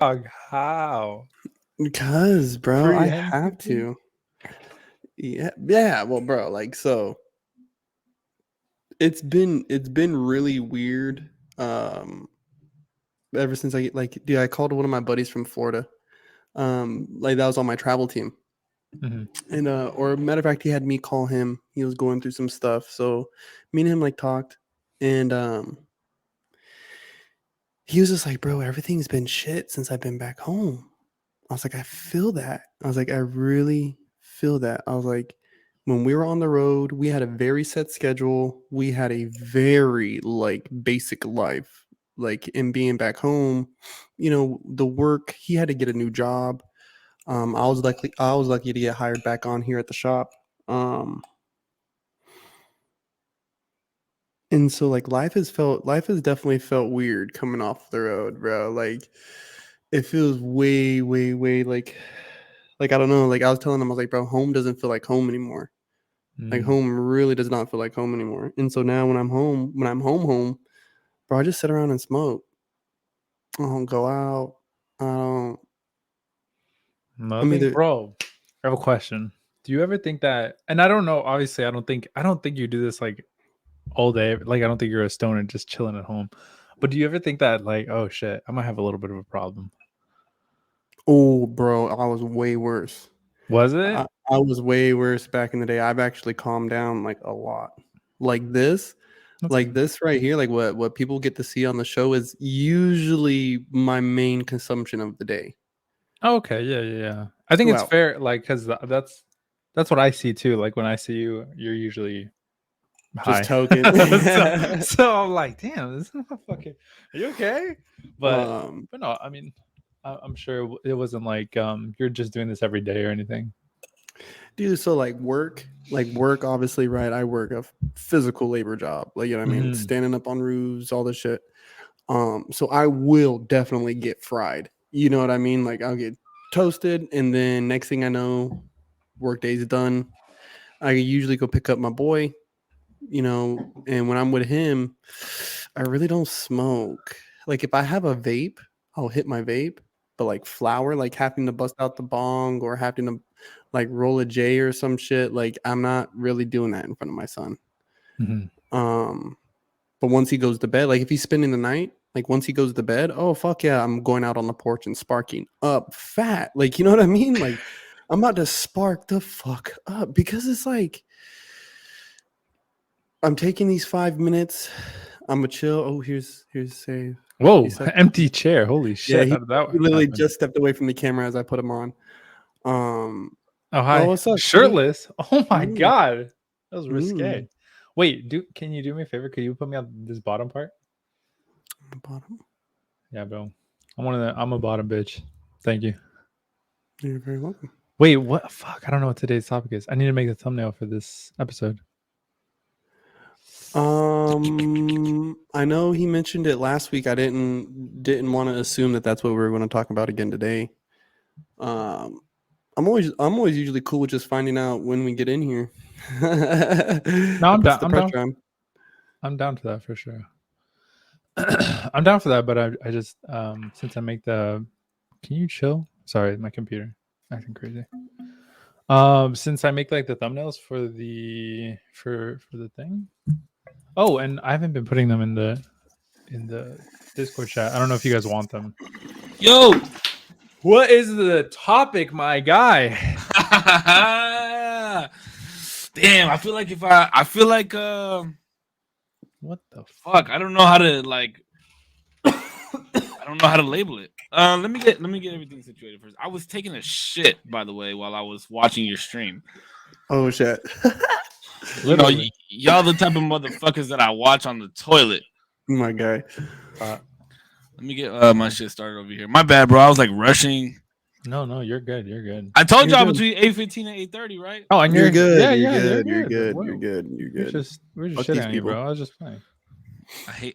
How? Because, bro, I have Preemptively? to. Yeah. Well, bro, like so, it's been really weird. Ever since dude, I called one of my buddies from Florida. Like that was on my travel team, Mm-hmm. and or matter of fact, he had me call him. He was going through some stuff, so me and him like talked, and he was just like, bro, everything's been shit since I've been back home. I was like, I feel that. I was like, I really feel that. I was like, when we were on the road, we had a very set schedule. We had a very like basic life. Like in being back home, the work, he had to get a new job. I was lucky to get hired back on here at the shop. Um and so like life has definitely felt weird coming off the road, bro. Like it feels way, way, way like I don't know. Like I was telling him, I was like, bro, home doesn't feel like home anymore. Like Mm. home really does not feel like home anymore. And so now when I'm home, bro, I just sit around and smoke. I don't go out. I don't. I'm Nothing, either. bro. I have a question. Do you ever think that? And I don't know. Obviously, I don't think you do this like all day. Like I don't think you're a stoner just chilling at home. But do you ever think that like, oh shit, I might have a little bit of a problem? Oh, bro, I was way worse. Was I, it? I was way worse back in the day. I've actually calmed down like a lot. Like this, That's like good. this right here, like what people get to see on the show is usually my main consumption of the day. Oh, okay, yeah, yeah, yeah. I think 2 it's hours. fair, like, because that's what I see too. Like when I see you, you're usually Just high. token. so, so I'm like, damn, this is not fucking. Are you okay? But um but no, I mean, I'm sure it wasn't like you're just doing this every day or anything. Dude, so like work, obviously, right? I work a physical labor job, like, you know what I mean? Hmm. Standing up on roofs, all this shit. So I will definitely get fried. You know what I mean? Like I'll get toasted, and then next thing I know, work day's done. I usually go pick up my boy, and when I'm with him, I really don't smoke. Like if I have a vape, I'll hit my vape, but like flower, like having to bust out the bong or having to like roll a J or some shit, like I'm not really doing that in front of my son. Hmm. Um, but once he goes to bed, like if he's spending the night, like once he goes to bed, oh fuck yeah, I'm going out on the porch and sparking up fat. Like you know what I mean? Like I'm about to spark the fuck up because it's like I'm taking these 5 minutes. I'm gonna chill. Oh, here's save. He Whoa, said, empty chair. Holy yeah, shit! he How did that literally happen? just stepped away from the camera as I put him on. Um, Oh oh, hi, what's up, Kitty? shirtless. Oh my Mm, god, that was risque. mm. Wait, can you do me a favor? Could you put me on this bottom part? Bottom. Yeah, bro. I'm a bottom bitch. Thank you. You're very welcome. Wait, what? Fuck, I don't know what today's topic is. I need to make the thumbnail for this episode. I know he mentioned it last week. I didn't want to assume that that's what we were going to talk about again today. Um, I'm always usually cool with just finding out when we get in here. No, It I'm puts down. the pressure on. I'm down for that for sure. I'm down for that, but I just since I make the. Can you chill? Sorry, my computer acting crazy. Since I make like the thumbnails for the thing. Oh, and I haven't been putting them in the Discord chat. I don't know if you guys want them. Yo, what is the topic, my guy? Damn, I feel like I feel like What the fuck, I don't know how to like I don't know how to label it. Let me get everything situated first. I was taking a shit, by the way, while I was watching your stream. Oh shit. You know, Literally. y'all the type of motherfuckers that I watch on the toilet. My guy. Let me get my shit started over here. My bad, bro. I was like rushing. No, you're good. You're good. I told You're y'all good. between 8:15 and 8:30, right? Oh, and You're you're good. yeah, You're yeah, you're good. You're good. good. You're Whoa. good. You're We're good. just we're just Fuck shitting these on you, people. bro. I was just playing.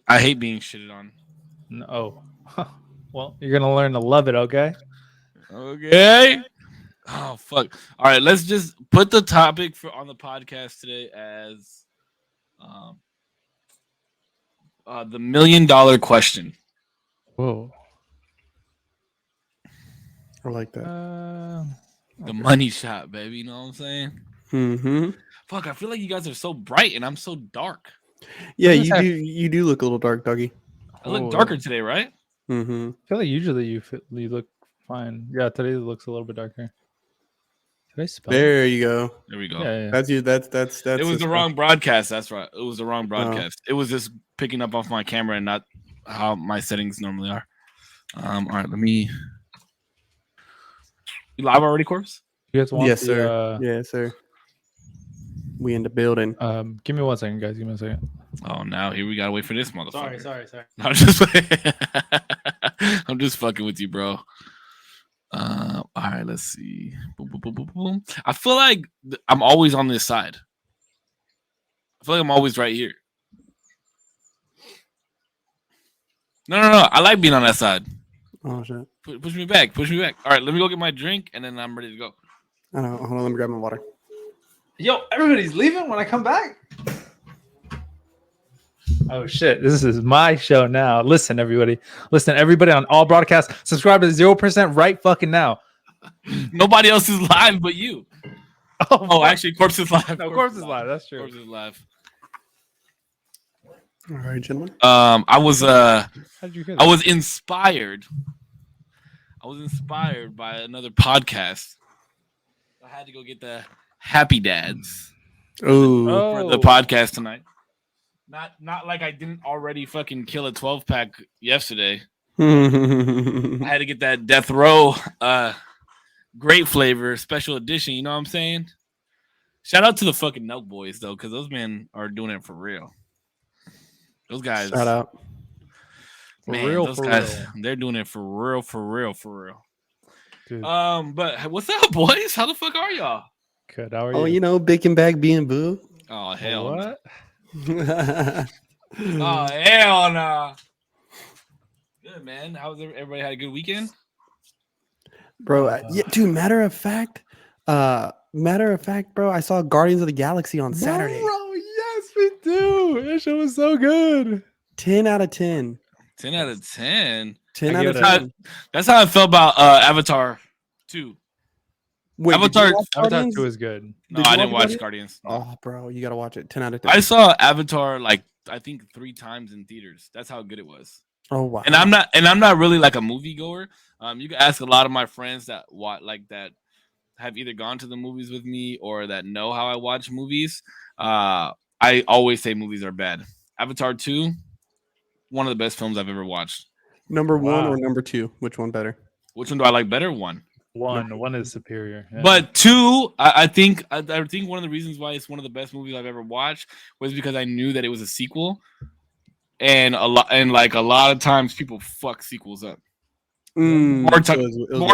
I hate being shitted on. No. Oh. Well, you're gonna learn to love it, okay? Okay. Oh fuck. All right, let's just put the topic for on the podcast today as um the $1 million question. Whoa. I like that. The money shot, baby. You know what I'm saying? Mm-hmm. Fuck, I feel like you guys are so bright and I'm so dark. Yeah, Doesn't you have- do. You do look a little dark, doggy. I look Oh, darker today, right? Mm-hmm. I feel like usually you look fine. Yeah, today it looks a little bit darker. Did I spell? There you go. There we go. Yeah. That's you. That's. It was the the wrong broadcast. That's right. It was the wrong broadcast. It was just picking up off my camera and not how my settings normally are. All right, let me. You live already, Corpse? You guys want Yes, the, sir. Yes, sir. We in the building. Give me 1 second, guys. Give me a second. Oh, now here we gotta wait for this motherfucker. Sorry. I'm just, I'm just fucking with you, bro. All right, let's see. Boom, boom, boom, boom, boom. I feel like I'm always on this side. I feel like I'm always right here. No. I like being on that side. Oh shit! Push me back. All right, let me go get my drink, and then I'm ready to go. I don't know. Hold on, let me grab my water. Yo, everybody's leaving when I come back. Oh shit! This is my show now. Listen, everybody on all broadcasts. Subscribe to 0% right fucking now. Nobody else is live but you. Oh, actually, Korpsx is live. No, Korpsx is live. That's true. Korpsx is live. All right, gentlemen. I was How did you hear that? I was inspired. I was inspired by another podcast. I had to go get the Happy Dads Oh, for the podcast tonight. Not like I didn't already fucking kill a 12-pack yesterday. I had to get that Death Row grape flavor special edition. You know what I'm saying? Shout out to the fucking Nelk boys though, because those men are doing it for real. Those guys, shout out. man, those guys, they're doing it for real. Dude. But what's up, boys? How the fuck are y'all? Good. How are you? Oh, you know, Bacon Bag being boo. Oh hell, what? Oh hell no. Good man. How's everybody had a good weekend? Bro, yeah, dude. Matter of fact, bro, I saw Guardians of the Galaxy on Saturday. Bro, yes, we do. That show was so good. 10 out of 10. 10 out of 10. 10 I out of get 10. That's how I felt about Avatar 2. Wait, Avatar- Avatar Guardians? 2 is good. No, Did you I didn't watch watch Guardians. No. Oh, bro, you gotta watch it. 10 out of 10. I saw Avatar like I think 3 times in theaters. That's how good it was. Oh wow. And I'm not really like a movie goer. You can ask a lot of my friends that that have either gone to the movies with me or that know how I watch movies. I always say movies are bad. Avatar 2, one of the best films I've ever watched. Number 1 Wow. or number 2? Which one better? Which one do I like better? 1. One is superior. Yeah. But 2, I think one of the reasons why it's one of the best movies I've ever watched was because I knew that it was a sequel, and a lot of times people fuck sequels up more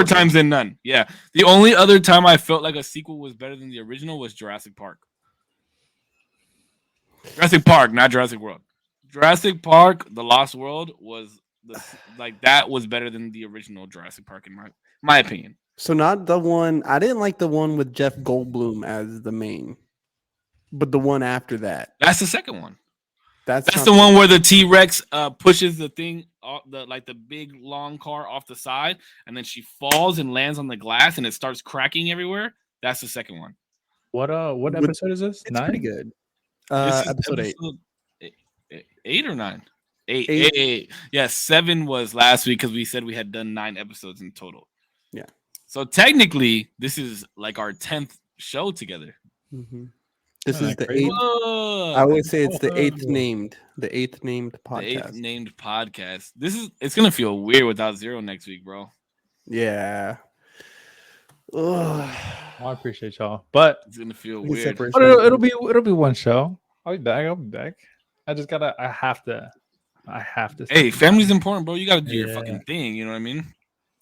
times than none. Yeah, the only other time I felt like a sequel was better than the original was Jurassic Park. Jurassic Park, not Jurassic World. Jurassic Park: The Lost World was that was better than the original Jurassic Park in my opinion. So not the one. I didn't like the one with Jeff Goldblum as the main, but the one after that. That's the second one. That's the one where the T-Rex pushes the thing off the big long car off the side, and then she falls and lands on the glass, and it starts cracking everywhere. That's the second one. What episode is this? It's 9? pretty good. This is Episode 8. 8 or 9? 8. Yeah, 7 was last week because we said we had done 9 episodes in total. Yeah. So technically, this is like our 10th show together. Mm-hmm. This is Isn't that the crazy? 8th. Whoa. I would say it's the Whoa. 8th named. The 8th named The podcast. 8th named podcast. It's gonna feel weird without Zero next week, bro. Yeah. Ugh. Well, I appreciate y'all, but It's gonna feel He's weird. separate. but it'll be one show. I'll be back. I just gotta. I have to. Hey, family's important, bro. You gotta do your Yeah. fucking thing. You know what I mean?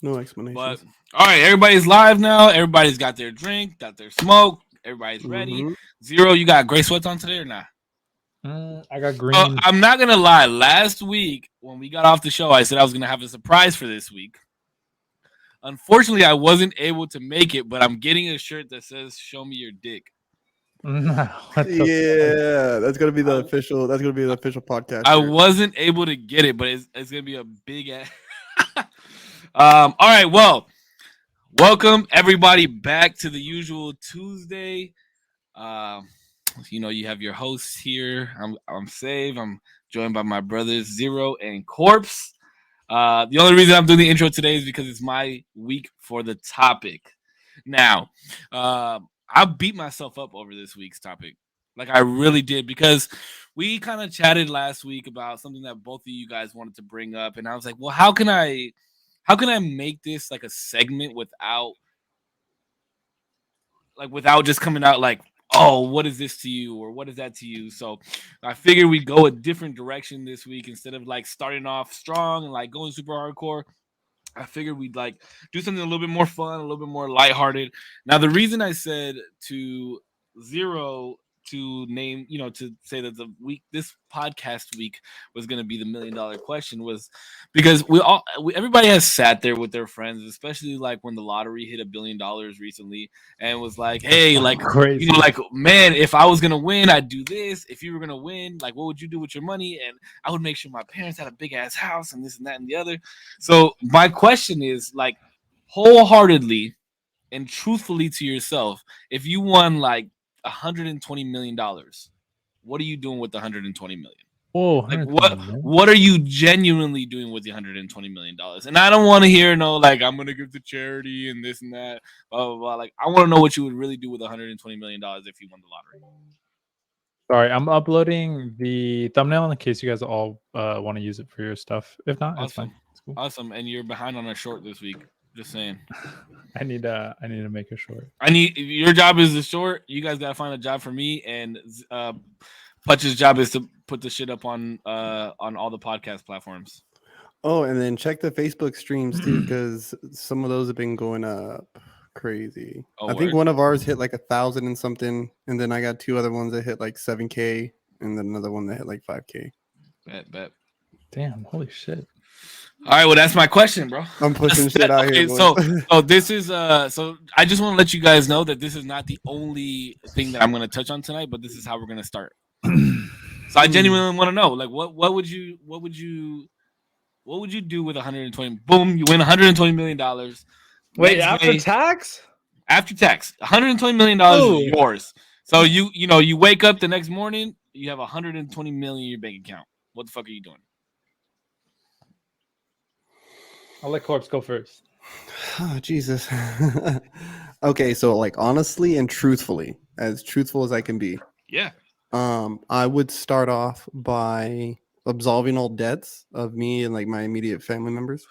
No explanations. But all right, everybody's live now. Everybody's got their drink, got their smoke. Everybody's ready. Mhm. Zero, you got gray sweats on today or not? I got green. I'm not gonna lie. Last week when we got off the show, I said I was gonna have a surprise for this week. Unfortunately, I wasn't able to make it, but I'm getting a shirt that says "Show me your dick." What the Yeah, that's gonna be the official. That's gonna be the official podcast. I shirt. wasn't able to get it, but it's gonna be a big ass. All right, well, Welcome everybody back to the usual Tuesday. You have your hosts here. I'm Save. I'm joined by my brothers Zero and Korpsx. The only reason I'm doing the intro today is because it's my week for the topic. Now, I beat myself up over this week's topic. Like I really did, because we kind of chatted last week about something that both of you guys wanted to bring up, and I was like, well, how can I make this like a segment without just coming out like, oh, what is this to you or what is that to you? So I figured we'd go a different direction this week. Instead of like starting off strong and like going super hardcore, I figured we'd like do something a little bit more fun, a little bit more lighthearted. Now, the reason I said to Zero to name, to say that this podcast week was going to be the $1 million question was because everybody has sat there with their friends, especially like when the lottery hit $1 billion recently, and was like, hey, like, Crazy. like, man, if I was going to win, I'd do this. If you were going to win, like, what would you do with your money? And I would make sure my parents had a big ass house and this and that and the other. So my question is, like, wholeheartedly and truthfully to yourself, if you won like $120 million, what are you doing with the $120 million? Whoa, like what are you genuinely doing with the $120 million? And I don't want to hear like, I'm gonna give to charity and this and that, blah blah blah. Like, I want to know what you would really do with $120 million if you won the lottery. Sorry, I'm uploading the thumbnail in case you guys all want to use it for your stuff. If not, awesome. It's fine. It's cool. Awesome. And you're behind on a short this week. Just saying. I need to make a short. Your job is the short. You guys gotta find a job for me, and Putch's job is to put the shit up on all the podcast platforms. Oh, and then check the Facebook streams too, because some of those have been going up crazy. I think one of ours hit like 1,000 and something, and then I got 2 other ones that hit like 7K, and then another one that hit like 5K. Bet. Damn, holy shit. All right, well, that's my question, bro. I'm pushing shit out here. So this is so I just want to let you guys know that this is not the only thing that I'm going to touch on tonight, but this is how we're going to start. So I genuinely want to know, like, what would you do with 120? Boom, you win $120 million. Wait, after tax? After tax, $120 million is yours. So you wake up the next morning, you have $120 million in your bank account. What the fuck are you doing? I'll let Korpsx go first. Oh, Jesus. Okay, so like honestly and truthfully, as truthful as I can be. Yeah. I would start off by absolving all debts of me and like my immediate family members.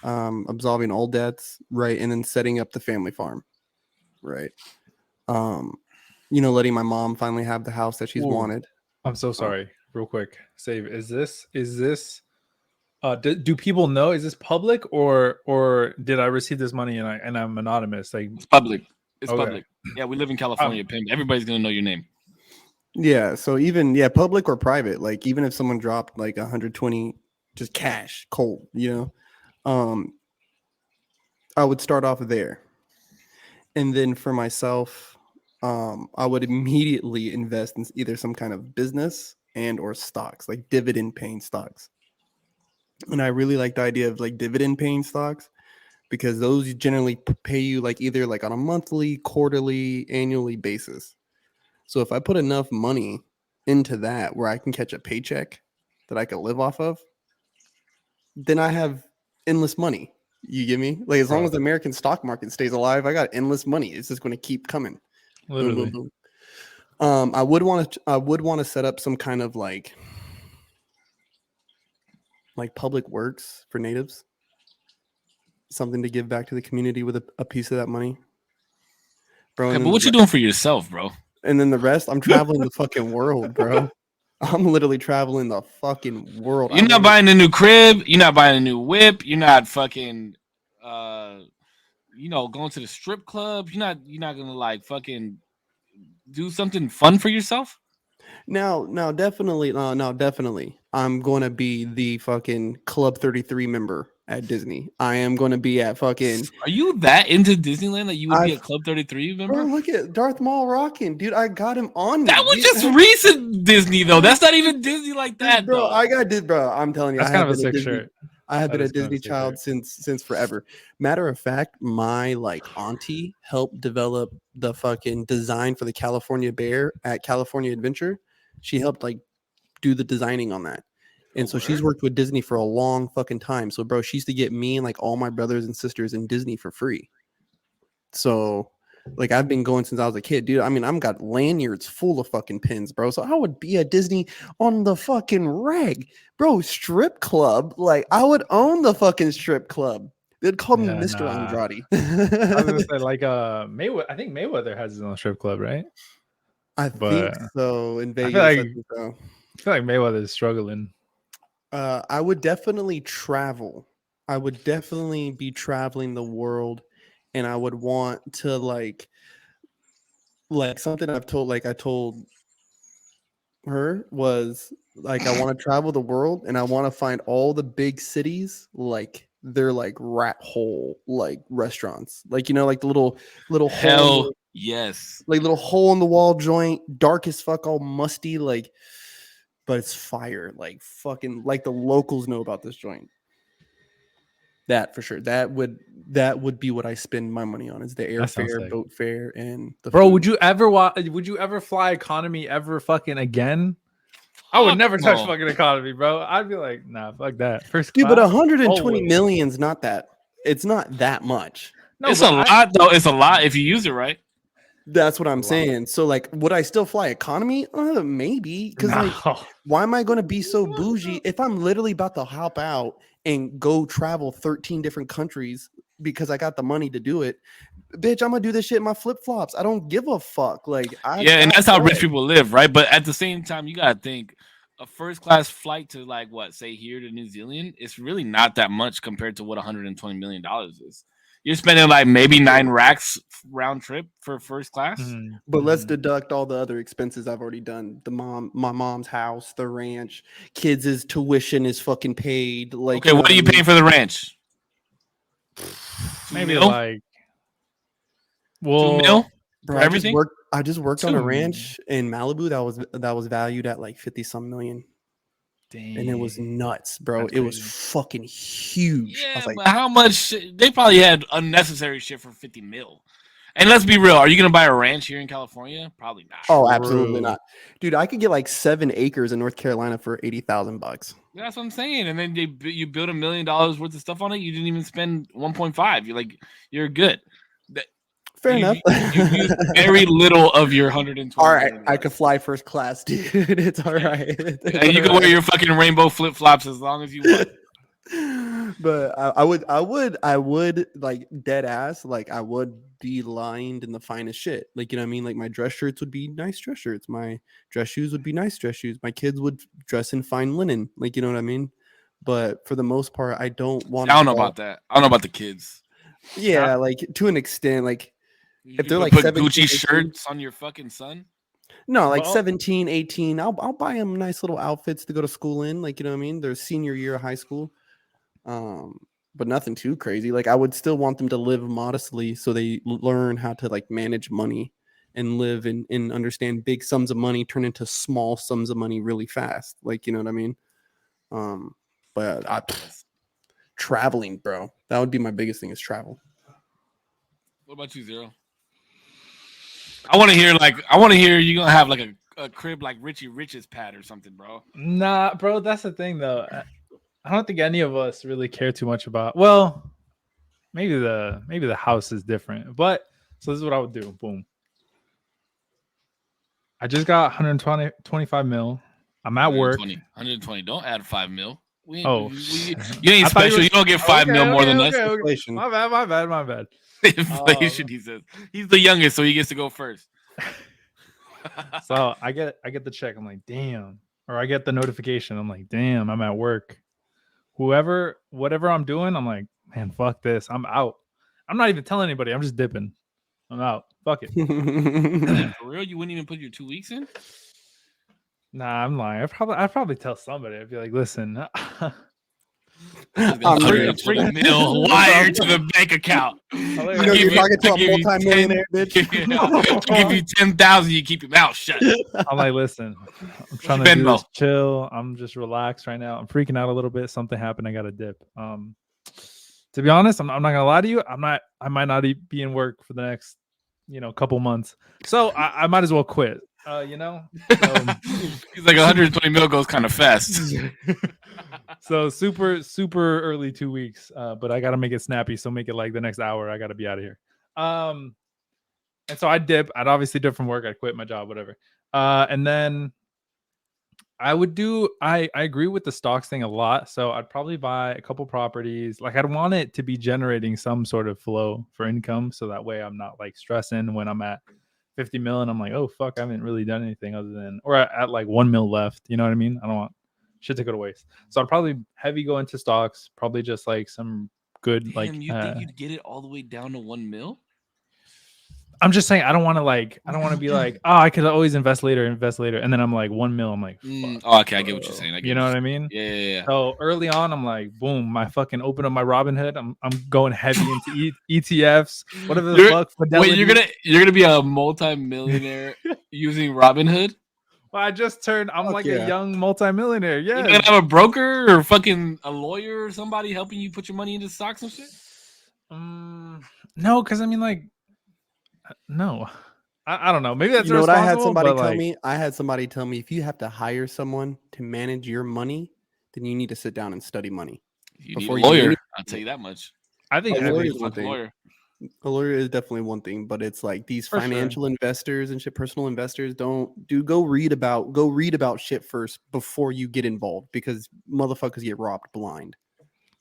Absolving all debts, right, and then setting up the family farm, right. Letting my mom finally have the house that she's wanted. I'm so sorry. Real quick, Save. Is this? Do people know? Is this public or did I receive this money and I'm anonymous? Like, it's public. It's okay. Public. Yeah, we live in California. Everybody's gonna know your name. Yeah. So even public or private, like even if someone dropped like 120, just cash, cold, I would start off there, and then for myself, I would immediately invest in either some kind of business and or stocks, like dividend paying stocks. And I really like the idea of like dividend paying stocks because those generally pay you like either like on a monthly, quarterly, annually basis. So if I put enough money into that where I can catch a paycheck that I can live off of, then I have endless money. You get me? Like as long as the American stock market stays alive, I got endless money. It's just going to keep coming. Literally. Boom, boom, boom. I would want to set up some kind of like public works for natives, something to give back to the community with a piece of that money, bro. Okay, but what you doing for yourself, bro? And then the rest, I'm traveling the fucking world, bro. I'm literally traveling the fucking world. You're not buying a new crib. You're not buying a new whip. You're not fucking, going to the strip club. You're not gonna like fucking do something fun for yourself. No, definitely. I'm going to be the fucking Club 33 member at Disney. I am going to be at fucking... Are you that into Disneyland that you would be a Club 33 member? Bro, look at Darth Maul rocking. Dude, I got him on me. That was just recent Disney, though. That's not even Disney like that, bro. though. I got this, bro. I'm telling you. That's kind of a sick shirt. I have been a That is kind of Disney child since forever. Matter of fact, my like auntie helped develop the fucking design for the California Bear at California Adventure. She helped like do the designing on that. And so she's worked with Disney for a long fucking time. So bro, she used to get me and like all my brothers and sisters in Disney for free. So like I've been going since I was a kid, dude. I mean, I've got lanyards full of fucking pins, bro. So I would be at Disney on the fucking reg, bro. Strip club, like I would own the fucking strip club. They'd call me Mr. Andrade. I was gonna say like Mayweather. I think Mayweather has his own strip club, right? I think so. In Vegas, I I think so. I feel like Mayweather is struggling. I would definitely travel. I would definitely be traveling the world, and I would want to like something I told her was like I want to travel the world and I want to find all the big cities like they're like rat hole like restaurants, like you know, like the little Hell hole, yes, like little hole in the wall joint, dark as fuck, all musty, like, but it's fire, like fucking like the locals know about this joint. That for sure. That would be what I spend my money on is the airfare, boat fare, and the bro. food. Would you ever fly economy ever fucking again? I would never touch fucking economy, bro. I'd be like, nah, fuck that. First class. Dude, but 120 million's not that. It's not that much. No, it's a lot though. It's a lot if you use it right. That's what I'm saying. So, like, would I still fly economy? Maybe. Because, like, why am I going to be so bougie if I'm literally about to hop out and go travel 13 different countries because I got the money to do it? Bitch, I'm going to do this shit in my flip-flops. I don't give a fuck. Like, and that's how rich people live, right? But at the same time, you got to think a first-class flight to, like, what, say here to New Zealand, it's really not that much compared to what $120 million is. You're spending like maybe 9 racks round trip for first class. Mm-hmm. But let's deduct all the other expenses I've already done. My mom's house, the ranch, kids' tuition is fucking paid. Like, okay, what are you paying for the ranch? Maybe like, well, $2 million bro, for everything. I just worked on a ranch in Malibu that was valued at like 50-some million. Dang. And it was nuts, bro. It was fucking huge. Yeah, I was like, but how much? They probably had unnecessary shit for 50 mil. And let's be real, are you gonna buy a ranch here in California? Probably not. Oh, absolutely not, dude. I could get like 7 acres in North Carolina for $80,000. That's what I'm saying. And then you build $1 million worth of stuff on it. You didn't even spend 1.5. You're good. Fair enough. You use very little of your 120. All right, I could fly first class, dude. It's all right. And you can wear your fucking rainbow flip flops as long as you want. But I would like dead ass. Like I would be lined in the finest shit. Like, you know what I mean? Like my dress shirts would be nice dress shirts. My dress shoes would be nice dress shoes. My kids would dress in fine linen. Like, you know what I mean? But for the most part, I don't want. I don't know about that. I don't know about the kids. Yeah, like to an extent, like. If they're like put 17, Gucci shirts on your fucking son, no, like 17, 18, I'll buy them nice little outfits to go to school in, like, you know what I mean? Their senior year of high school, but nothing too crazy. Like I would still want them to live modestly so they learn how to like manage money and live and understand big sums of money turn into small sums of money really fast, like, you know what I mean? But traveling, bro, that would be my biggest thing is travel. What about you, Zero? I want to hear you're gonna have like a crib like Richie Rich's pad or something, bro. Nah, bro, that's the thing though. I don't think any of us really care too much about. Well, maybe the house is different, but so this is what I would do. Boom. I just got 25 mil. I'm at work. 120. Don't add 5 mil. You ain't I special. You don't get 5 mil more than us. Inflation. My bad. Inflation, he says. He's the youngest, so he gets to go first. So I get the check. I'm like, damn. Or I get the notification. I'm like, damn, I'm at work. Whatever I'm doing, I'm like, man, fuck this. I'm out. I'm not even telling anybody. I'm just dipping. I'm out. Fuck it. For real? You wouldn't even put your 2 weeks in? Nah, I'm lying. I'd probably tell somebody. I'd be like, listen. I'm I'm $120 million wired to the bank account. You know, you're talking to a multi-millionaire, bitch. I'll give you 10,000. You keep your mouth shut. I'm like, listen, I'm trying your to do this Venmo? chill. I'm just relaxed right now. I'm freaking out a little bit. Something happened. I got to dip. To be honest, I'm not gonna lie to you. I might not be in work for the next, couple months. So I might as well quit. So, He's like 120 mil goes kind of fast. so super early 2 weeks. But I gotta make it snappy. So make it like the next hour. I gotta be out of here. And so I dip. I'd obviously dip from work. I'd quit my job, whatever. And then I would do. I agree with the stocks thing a lot. So I'd probably buy a couple properties. Like I'd want it to be generating some sort of flow for income, so that way I'm not like stressing when I'm at 50 mil and I'm like, oh fuck, I haven't really done anything other than, or at like 1 mil left. You know what I mean? I don't want shit to go to waste. So I'd probably heavy go into stocks. Probably just like some good. Damn, like. You think you'd get it all the way down to 1 mil? I'm just saying I don't want to be like, oh, I could always invest later, and then I'm like 1 mil. I'm like, oh, okay, I get what you're saying. You know what I mean? Yeah. So early on, I'm like, boom, my fucking open up my Robinhood. I'm going heavy into ETFs, whatever the fuck. Fidelity. Wait, you're gonna be a multi-millionaire using Robinhood? Well, I just turned. I'm like a young multi-millionaire. Yeah. You're gonna have a broker or fucking a lawyer or somebody helping you put your money into stocks and shit? No, because I mean, like, no. I don't know. Maybe that's what I had somebody tell me. I had somebody tell me, if you have to hire someone to manage your money, then you need to sit down and study money. You need a lawyer. I'll tell you that much. I think a lawyer is one thing. A lawyer is definitely one thing, but it's like these financial investors and shit, personal investors go read about shit first before you get involved, because motherfuckers get robbed blind.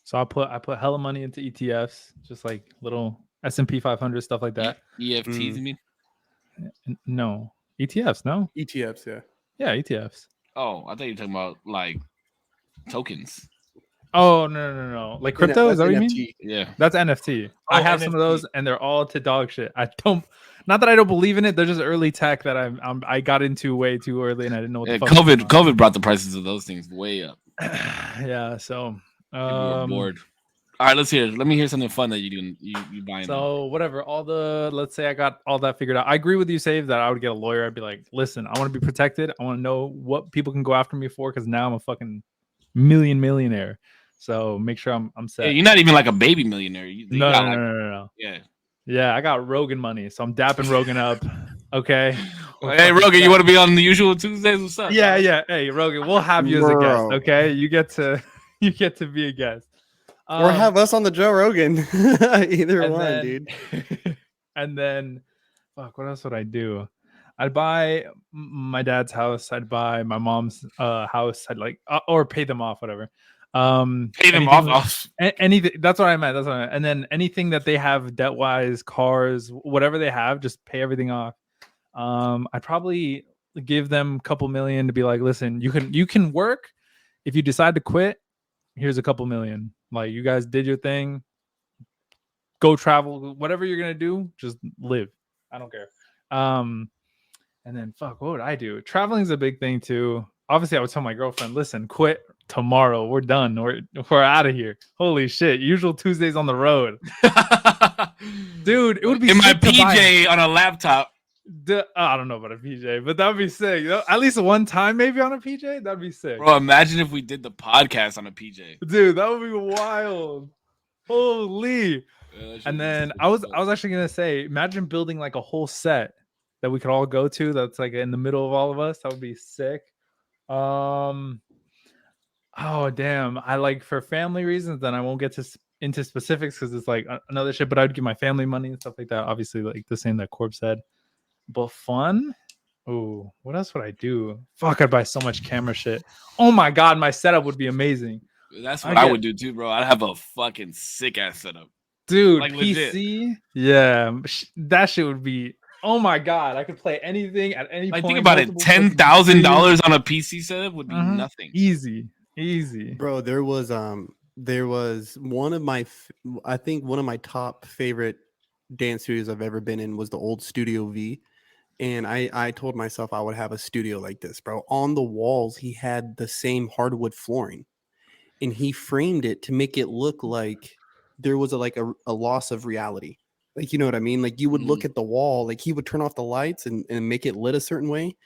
So I put hella money into ETFs, just like little S&P 500 stuff like that. EFTs, you mean? No, ETFs. No ETFs. Yeah, ETFs. Oh, I thought you were talking about like tokens. Oh no! Like crypto? Is that what you mean? Yeah, that's NFT. I have some of those, and they're all to dog shit. Not that I don't believe in it. They're just early tech that I got into way too early, and I didn't know what the fuck. COVID brought the prices of those things way up. Yeah, so people were bored. All right, let me hear something fun that you buying. So whatever, let's say I got all that figured out. I agree with you, Save, that I would get a lawyer. I'd be like, listen, I want to be protected. I want to know what people can go after me for, because now I'm a fucking millionaire. So make sure I'm set. Yeah, you're not even like a baby millionaire. No. Yeah, I got Rogan money, so I'm dapping Rogan up. Okay. Hey Rogan, you want to be on the usual Tuesdays? What's up? Yeah. Hey Rogan, we'll have you as a guest. Okay, you get to be a guest. Or have us on the Joe Rogan. Either one, dude. And then, fuck, what else would I do? I'd buy my dad's house. I'd buy my mom's house. I'd like, or pay them off, whatever. Pay them off. Anything. That's what I meant. And then anything that they have debt wise, cars, whatever they have, just pay everything off. I'd probably give them a couple million to be like, listen, you can work. If you decide to quit, here's a couple million. Like, you guys did your thing. Go travel, whatever you're gonna do, just live. I don't care. And then fuck, what would I do? Traveling's a big thing too. Obviously, I would tell my girlfriend, listen, quit tomorrow. We're done. We're out of here. Holy shit. Usual Tuesdays on the road. Dude, it would be in my PJ on a laptop. I don't know about a PJ, but that would be sick. At least one time maybe on a PJ. That'd be sick. Bro, imagine if we did the podcast on a PJ. Dude, that would be wild. Holy. Yeah, and then I was actually gonna say, imagine building like a whole set that we could all go to that's like in the middle of all of us. That would be sick. Oh damn. I like, for family reasons, then I won't get into specifics because it's like another shit, but I'd give my family money and stuff like that. Obviously, like the same that Korpsx said. But fun? Oh, what else would I do? Fuck, I'd buy so much camera shit. Oh my god, my setup would be amazing. That's what I would do too, bro. I'd have a fucking sick ass setup. Dude, like PC? Legit. Yeah, that shit would be, oh my god, I could play anything at any point. Think about it, $10,000 on a PC setup would be nothing. Easy. Bro, there was one of my top favorite dance studios I've ever been in was the old Studio V. And I told myself I would have a studio like this, bro. On the walls, he had the same hardwood flooring. and he framed it to make it look like there was a loss of reality. Like, you know what I mean? Like, you would look at the wall, like he would turn off the lights and make it lit a certain way,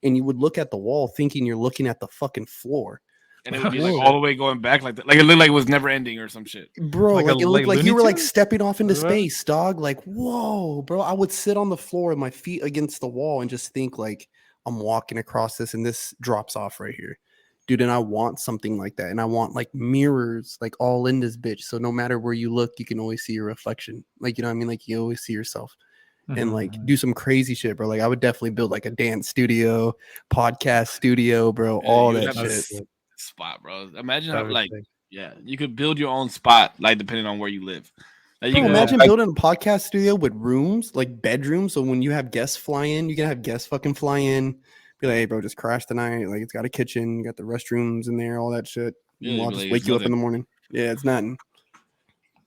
and you would look at the wall thinking you're looking at the fucking floor. And it would be like all the way going back like that. Like it looked like it was never ending or some shit. Bro, like it looked like Looney you were like Tunes? stepping off into space, dog. Like, whoa, bro. I would sit on the floor with my feet against the wall and just think like I'm walking across this and this drops off right here. Dude, and I want something like that. And I want like mirrors like all in this bitch. So no matter where you look, you can always see your reflection. Like, you know what I mean? Like you always see yourself. And like do some crazy shit, bro. Like I would definitely build like a dance studio, podcast studio, bro. All that shit. Spot, bro. Imagine how like you could build your own spot, like depending on where you live. Like, you can imagine building a podcast studio with rooms, like bedrooms. So when you have guests fly in, you can have guests fucking fly in. Be like, hey, bro, just crash tonight. Like it's got a kitchen, got the restrooms in there, all that shit. Yeah, I'll just wake you up in the morning. Yeah, it's nothing,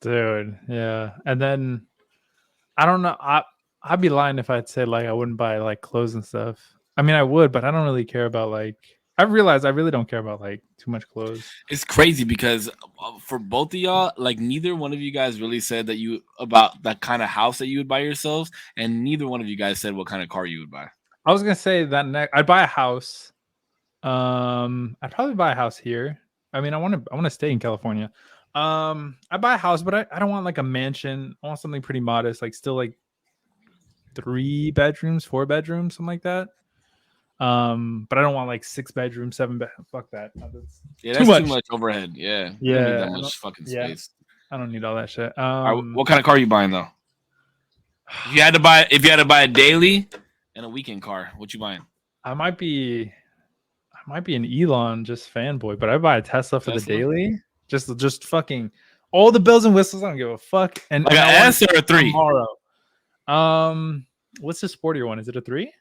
dude. Yeah, and then I don't know. I'd be lying if I'd say like I wouldn't buy like clothes and stuff. I mean, I would, but I don't really care about like. I realized I really don't care about like too much clothes. It's crazy because for both of y'all, like neither one of you guys really said that you about that kind of house that you would buy yourselves, and neither one of you guys said what kind of car you would buy. I was gonna say that I'd buy a house. I'd probably buy a house here. I mean, I want to stay in California. I buy a house, but I don't want like a mansion. I want something pretty modest, like still like 3 bedrooms, 4 bedrooms, something like that. But I don't want like 6 bedrooms, 7 bedrooms. Fuck that. That's too much overhead. Yeah. Yeah. You don't need that much fucking space. I don't need all that shit. What kind of car are you buying though? If you had to buy a daily and a weekend car, what you buying? I might be an Elon just fanboy, but I buy a Tesla for the daily. Just fucking all the bells and whistles. I don't give a fuck. And like an S or a 3? Tomorrow. What's the sportier one? Is it a 3?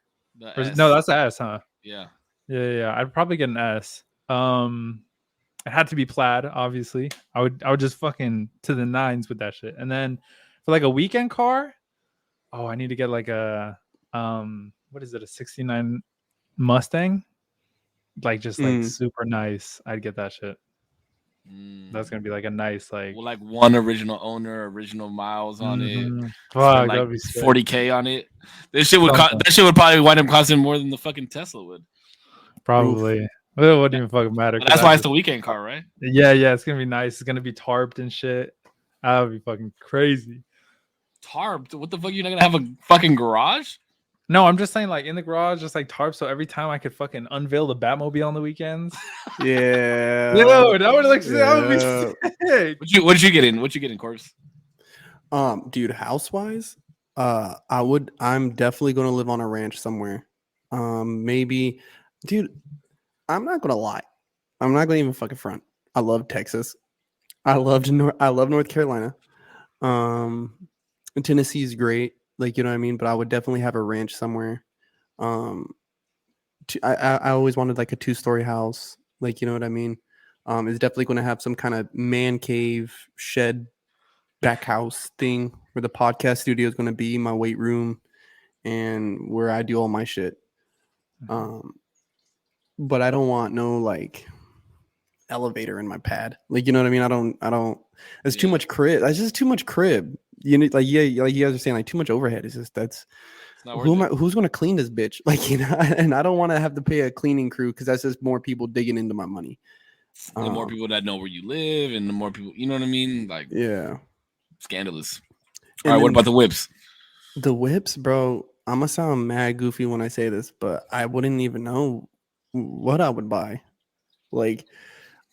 No, that's the S, huh? Yeah. I'd probably get an S. It had to be plaid, obviously. I would just fucking to the nines with that shit. And then for like a weekend car, I need to get like a what is it, a 69 Mustang? Like just like super nice. I'd get that shit. That's gonna be like a nice like one original owner, original miles on it. Fuck, like 40K on it. That shit would probably wind up costing more than the fucking Tesla would. Probably. Well, it wouldn't even fucking matter. That's why it's the weekend car, right? Yeah, it's gonna be nice. It's gonna be tarped and shit. That would be fucking crazy. Tarped? What the fuck? You're not gonna have a fucking garage? No, I'm just saying, like in the garage, just like tarp, so every time I could fucking unveil the Batmobile on the weekends. Yeah, yo, that would be sick. What you getting? What you getting, Korpsx? Dude, house-wise, I'm definitely gonna live on a ranch somewhere. Maybe, dude, I'm not gonna lie. I'm not gonna even fucking front. I love Texas. I love North Carolina. Tennessee is great. Like, you know what I mean? But I would definitely have a ranch somewhere. I always wanted like a 2-story house. Like, you know what I mean? It's definitely going to have some kind of man cave, shed, back house thing where the podcast studio is going to be, my weight room, and where I do all my shit. But I don't want no like elevator in my pad. Like, you know what I mean? I don't. It's too much crib. That's just too much crib. You know, like like you guys are saying, like too much overhead. It's just who's going to clean this bitch? Like, you know, and I don't want to have to pay a cleaning crew because that's just more people digging into my money. The more people that know where you live, and the more people, you know what I mean? Like, yeah, scandalous. All right, what about the whips? The whips, bro. I'm gonna sound mad goofy when I say this, but I wouldn't even know what I would buy. Like,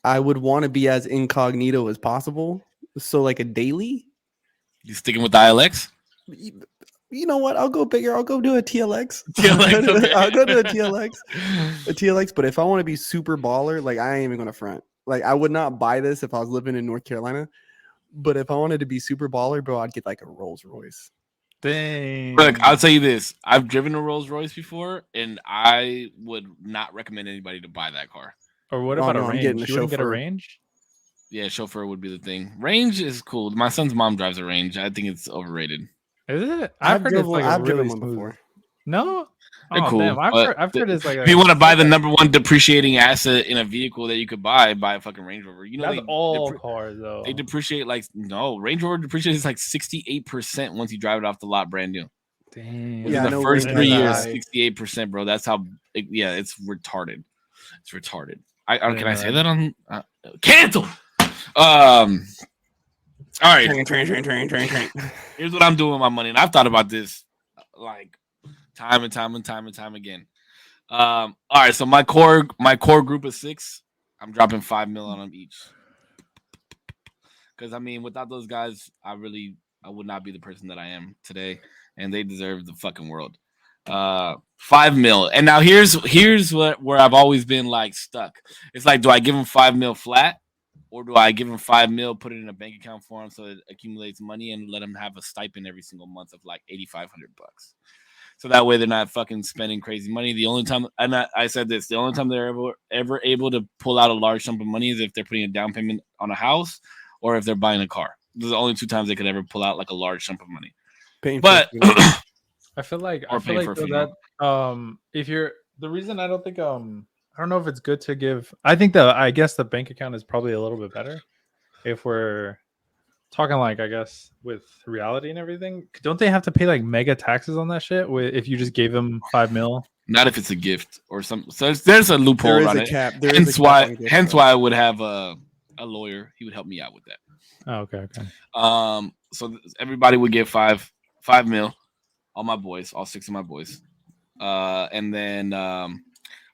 I would want to be as incognito as possible. So, like a daily. You sticking with the ILX? You know what? I'll go bigger. I'll go do a TLX. Okay. I'll go do a TLX. But if I want to be super baller, like I ain't even gonna front. Like I would not buy this if I was living in North Carolina. But if I wanted to be super baller, bro, I'd get like a Rolls Royce. Dang. Look, I'll tell you this. I've driven a Rolls Royce before, and I would not recommend anybody to buy that car. Or what about a range? You wouldn't get a range? Yeah, chauffeur would be the thing. Range is cool. My son's mom drives a Range. I think it's overrated. Is it? I've heard it's like I've really driven one smooth. before. No. They're Oh cool. damn! I've heard it's like if you want to buy the number one depreciating asset in a vehicle that you could buy a fucking Range Rover. You know, that's all cars though. They depreciate Range Rover depreciates like 68% once you drive it off the lot brand new. Damn. Within the first 3 years, 68%, bro. That's how. It's retarded. It's retarded. Can I say that on cancel? All right. Train. Here's what I'm doing with my money, and I've thought about this like time and time again. All right, so my core group of 6, I'm dropping $5 million on them each. Because I mean, without those guys, I would not be the person that I am today, and they deserve the fucking world. $5 million, and now here's where I've always been like stuck. It's like, do I give them $5 million flat, or do I give them $5 million, put it in a bank account for them so it accumulates money, and let them have a stipend every single month of like $8,500? So that way they're not fucking spending crazy money. The only time, and I said this, the only time they're ever able to pull out a large sum of money is if they're putting a down payment on a house or if they're buying a car. Those are the only 2 times they could ever pull out like a large sum of money. But I feel like that if you're the reason I don't think I don't know if it's good to give. I guess the bank account is probably a little bit better if we're talking like, I guess, with reality and everything. Don't they have to pay like mega taxes on that shit if you just gave them $5 million? Not if it's a gift or something. So there's a loophole on it. Hence why I would have a lawyer. He would help me out with that. Oh, okay. So everybody would get $5 million. All my boys, all 6 of my boys. And then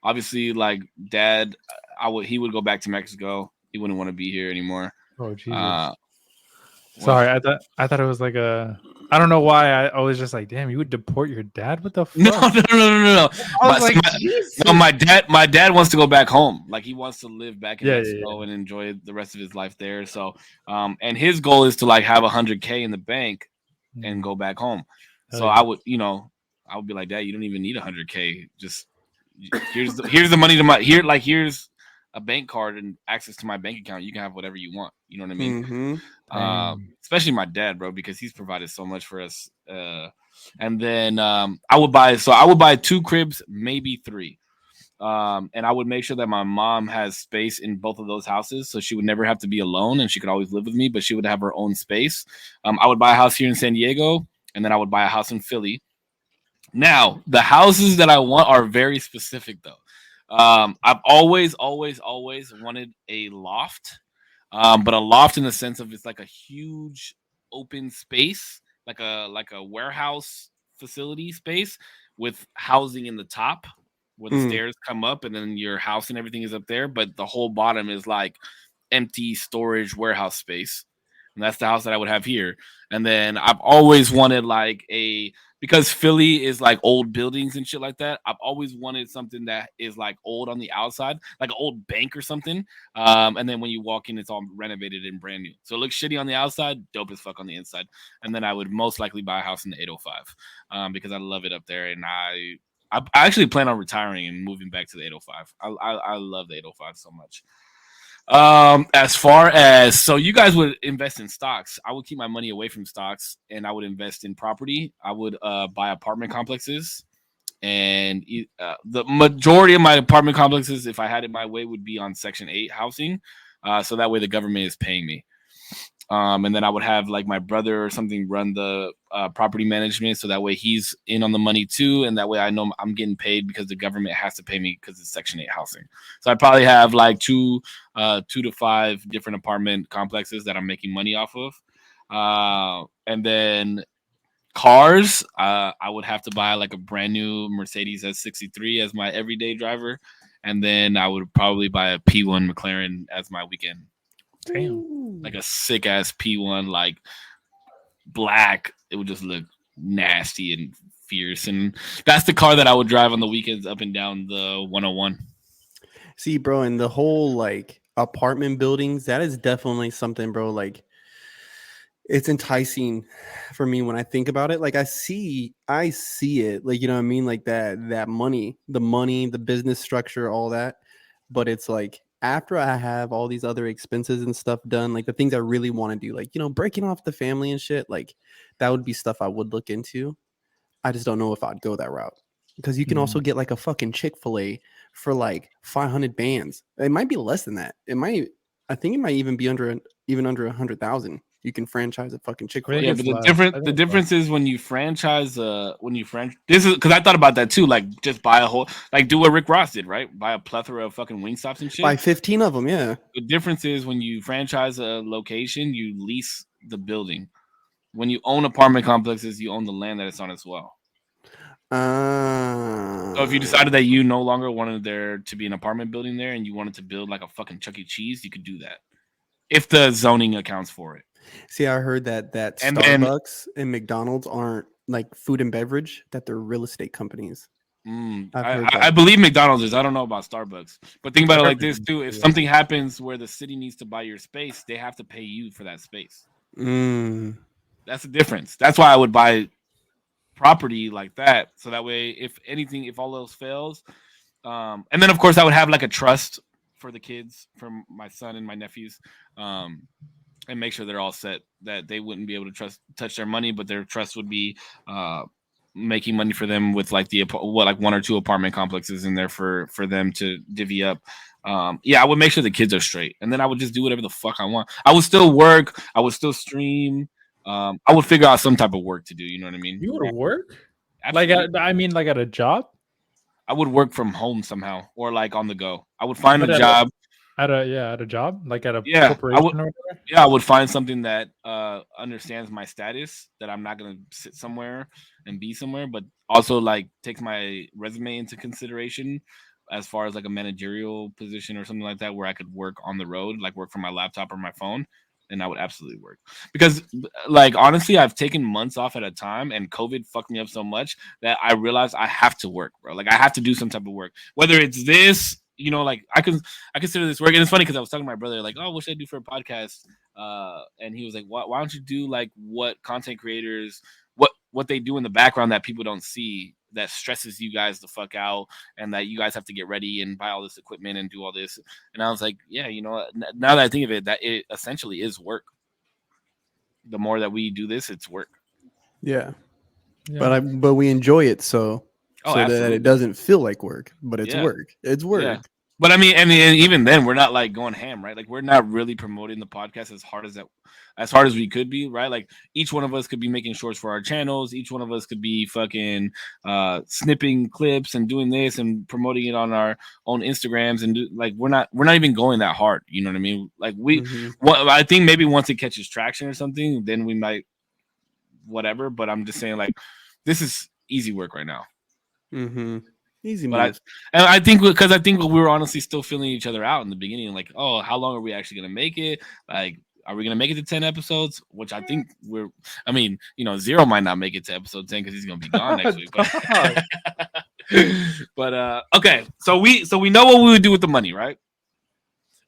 obviously, like Dad, he would go back to Mexico. He wouldn't want to be here anymore. Oh Jesus. Sorry, I thought it was like a. I don't know why I was just like, damn, you would deport your dad? What the fuck? No. I was like, my dad wants to go back home. Like he wants to live back in Mexico and enjoy the rest of his life there. So, and his goal is to like have $100K in the bank and go back home. So I would be like, Dad, you don't even need $100K. Just here's the money to here's a bank card and access to my bank account. You can have whatever you want. You know what I mean? Mm-hmm. Especially my dad, bro, because he's provided so much for us. And then I would buy 2 cribs, maybe 3. And I would make sure that my mom has space in both of those houses, so she would never have to be alone, and she could always live with me, but she would have her own space. I would buy a house here in San Diego, and then I would buy a house in Philly. Now, the houses that I want are very specific, though. I've always wanted a loft, but a loft in the sense of it's like a huge open space, like a warehouse facility space with housing in the top where the stairs come up, and then your house and everything is up there, but the whole bottom is like empty storage warehouse space. And that's the house that I would have here. And then I've always wanted because Philly is like old buildings and shit like that. I've always wanted something that is like old on the outside, like an old bank or something. And then when you walk in, it's all renovated and brand new. So it looks shitty on the outside, dope as fuck on the inside. And then I would most likely buy a house in the 805 because I love it up there. And I actually plan on retiring and moving back to the 805. I love the 805 so much. As far as, so you guys would invest in stocks. I would keep my money away from stocks and I would invest in property. I would buy apartment complexes, and the majority of my apartment complexes, if I had it my way, would be on Section 8 housing. So that way the government is paying me. And then I would have like my brother or something run the property management, so that way he's in on the money too, and that way I know I'm getting paid because the government has to pay me because it's Section 8 housing. So I probably have like 2 to 5 different apartment complexes that I'm making money off of. And then cars, I would have to buy like a brand new Mercedes S63 as my everyday driver, and then I would probably buy a P1 McLaren as my weekend. Damn. Like a sick ass P1, like black. It would just look nasty and fierce. And that's the car that I would drive on the weekends up and down the 101. See, bro, and the whole like apartment buildings, that is definitely something, bro. Like, it's enticing for me when I think about it. Like I see it, like, you know what I mean? Like that money, the business structure, all that. But it's like, after I have all these other expenses and stuff done, like the things I really want to do, like, you know, breaking off the family and shit, like that would be stuff I would look into. I just don't know if I'd go that route because you can also get like a fucking Chick-fil-A for like 500 bands. It might be less than that. I think it might even be under 100,000. You can franchise a fucking Chick-fil-A. Yeah, it's but the less. the difference is when you franchise this is because I thought about that too, like just buy a whole, like do what Rick Ross did, right? Buy a plethora of fucking Wingstops and shit. Buy 15 of them, yeah. The difference is when you franchise a location, you lease the building. When you own apartment complexes, you own the land that it's on as well. So if you decided that you no longer wanted there to be an apartment building there and you wanted to build like a fucking Chuck E. Cheese, you could do that if the zoning accounts for it. See, I heard that And Starbucks and McDonald's aren't like food and beverage, that they're real estate companies. I believe McDonald's is. I don't know about Starbucks, but think about it like this too: if something happens where the city needs to buy your space, they have to pay you for that space. That's the difference. That's why I would buy property like that, so that way, if anything, if all else fails, and then of course I would have like a trust for the kids, for my son and my nephews, and make sure they're all set, that they wouldn't be able to touch their money, but their trust would be making money for them with like like 1 or 2 apartment complexes in there for them to divvy up. I would make sure the kids are straight, and then I would just do whatever the fuck I want. I would still work. I would still stream. I would figure out some type of work to do. You know what I mean? You would work? Absolutely. Like at a job? I would work from home somehow, or like on the go. I would find a job. At a job? Like at a I corporation or whatever? Yeah, I would find something that understands my status, that I'm not gonna sit somewhere and be somewhere, but also like takes my resume into consideration as far as like a managerial position or something like that, where I could work on the road, like work from my laptop or my phone. And I would absolutely work, because like honestly, I've taken months off at a time, and COVID fucked me up so much that I realized I have to work, bro. Like I have to do some type of work, whether it's this, like I consider this work. And it's funny because I was talking to my brother, like, oh, what should I do for a podcast? And he was like, why don't you do like what content creators, what they do in the background that people don't see, that stresses you guys the fuck out, and that you guys have to get ready and buy all this equipment and do all this. And I was like, yeah, now that I think of it, that it essentially is work. The more that we do this, it's work. Yeah. But we enjoy it so that it doesn't feel like work, but it's work. It's work. Yeah. But I mean, even then, we're not like going ham, right? Like we're not really promoting the podcast as hard as we could be, right? Like each one of us could be making shorts for our channels. Each one of us could be fucking snipping clips and doing this and promoting it on our own Instagrams, and like we're not even going that hard. You know what I mean? Like I think maybe once it catches traction or something, then we might whatever. But I'm just saying, like, this is easy work right now. Easy move. And I think we were honestly still feeling each other out in the beginning, like, oh, how long are we actually gonna make it? Like, are we gonna make it to 10 episodes? Which I think Zero might not make it to episode 10 because he's gonna be gone next week. But okay, so we know what we would do with the money, right?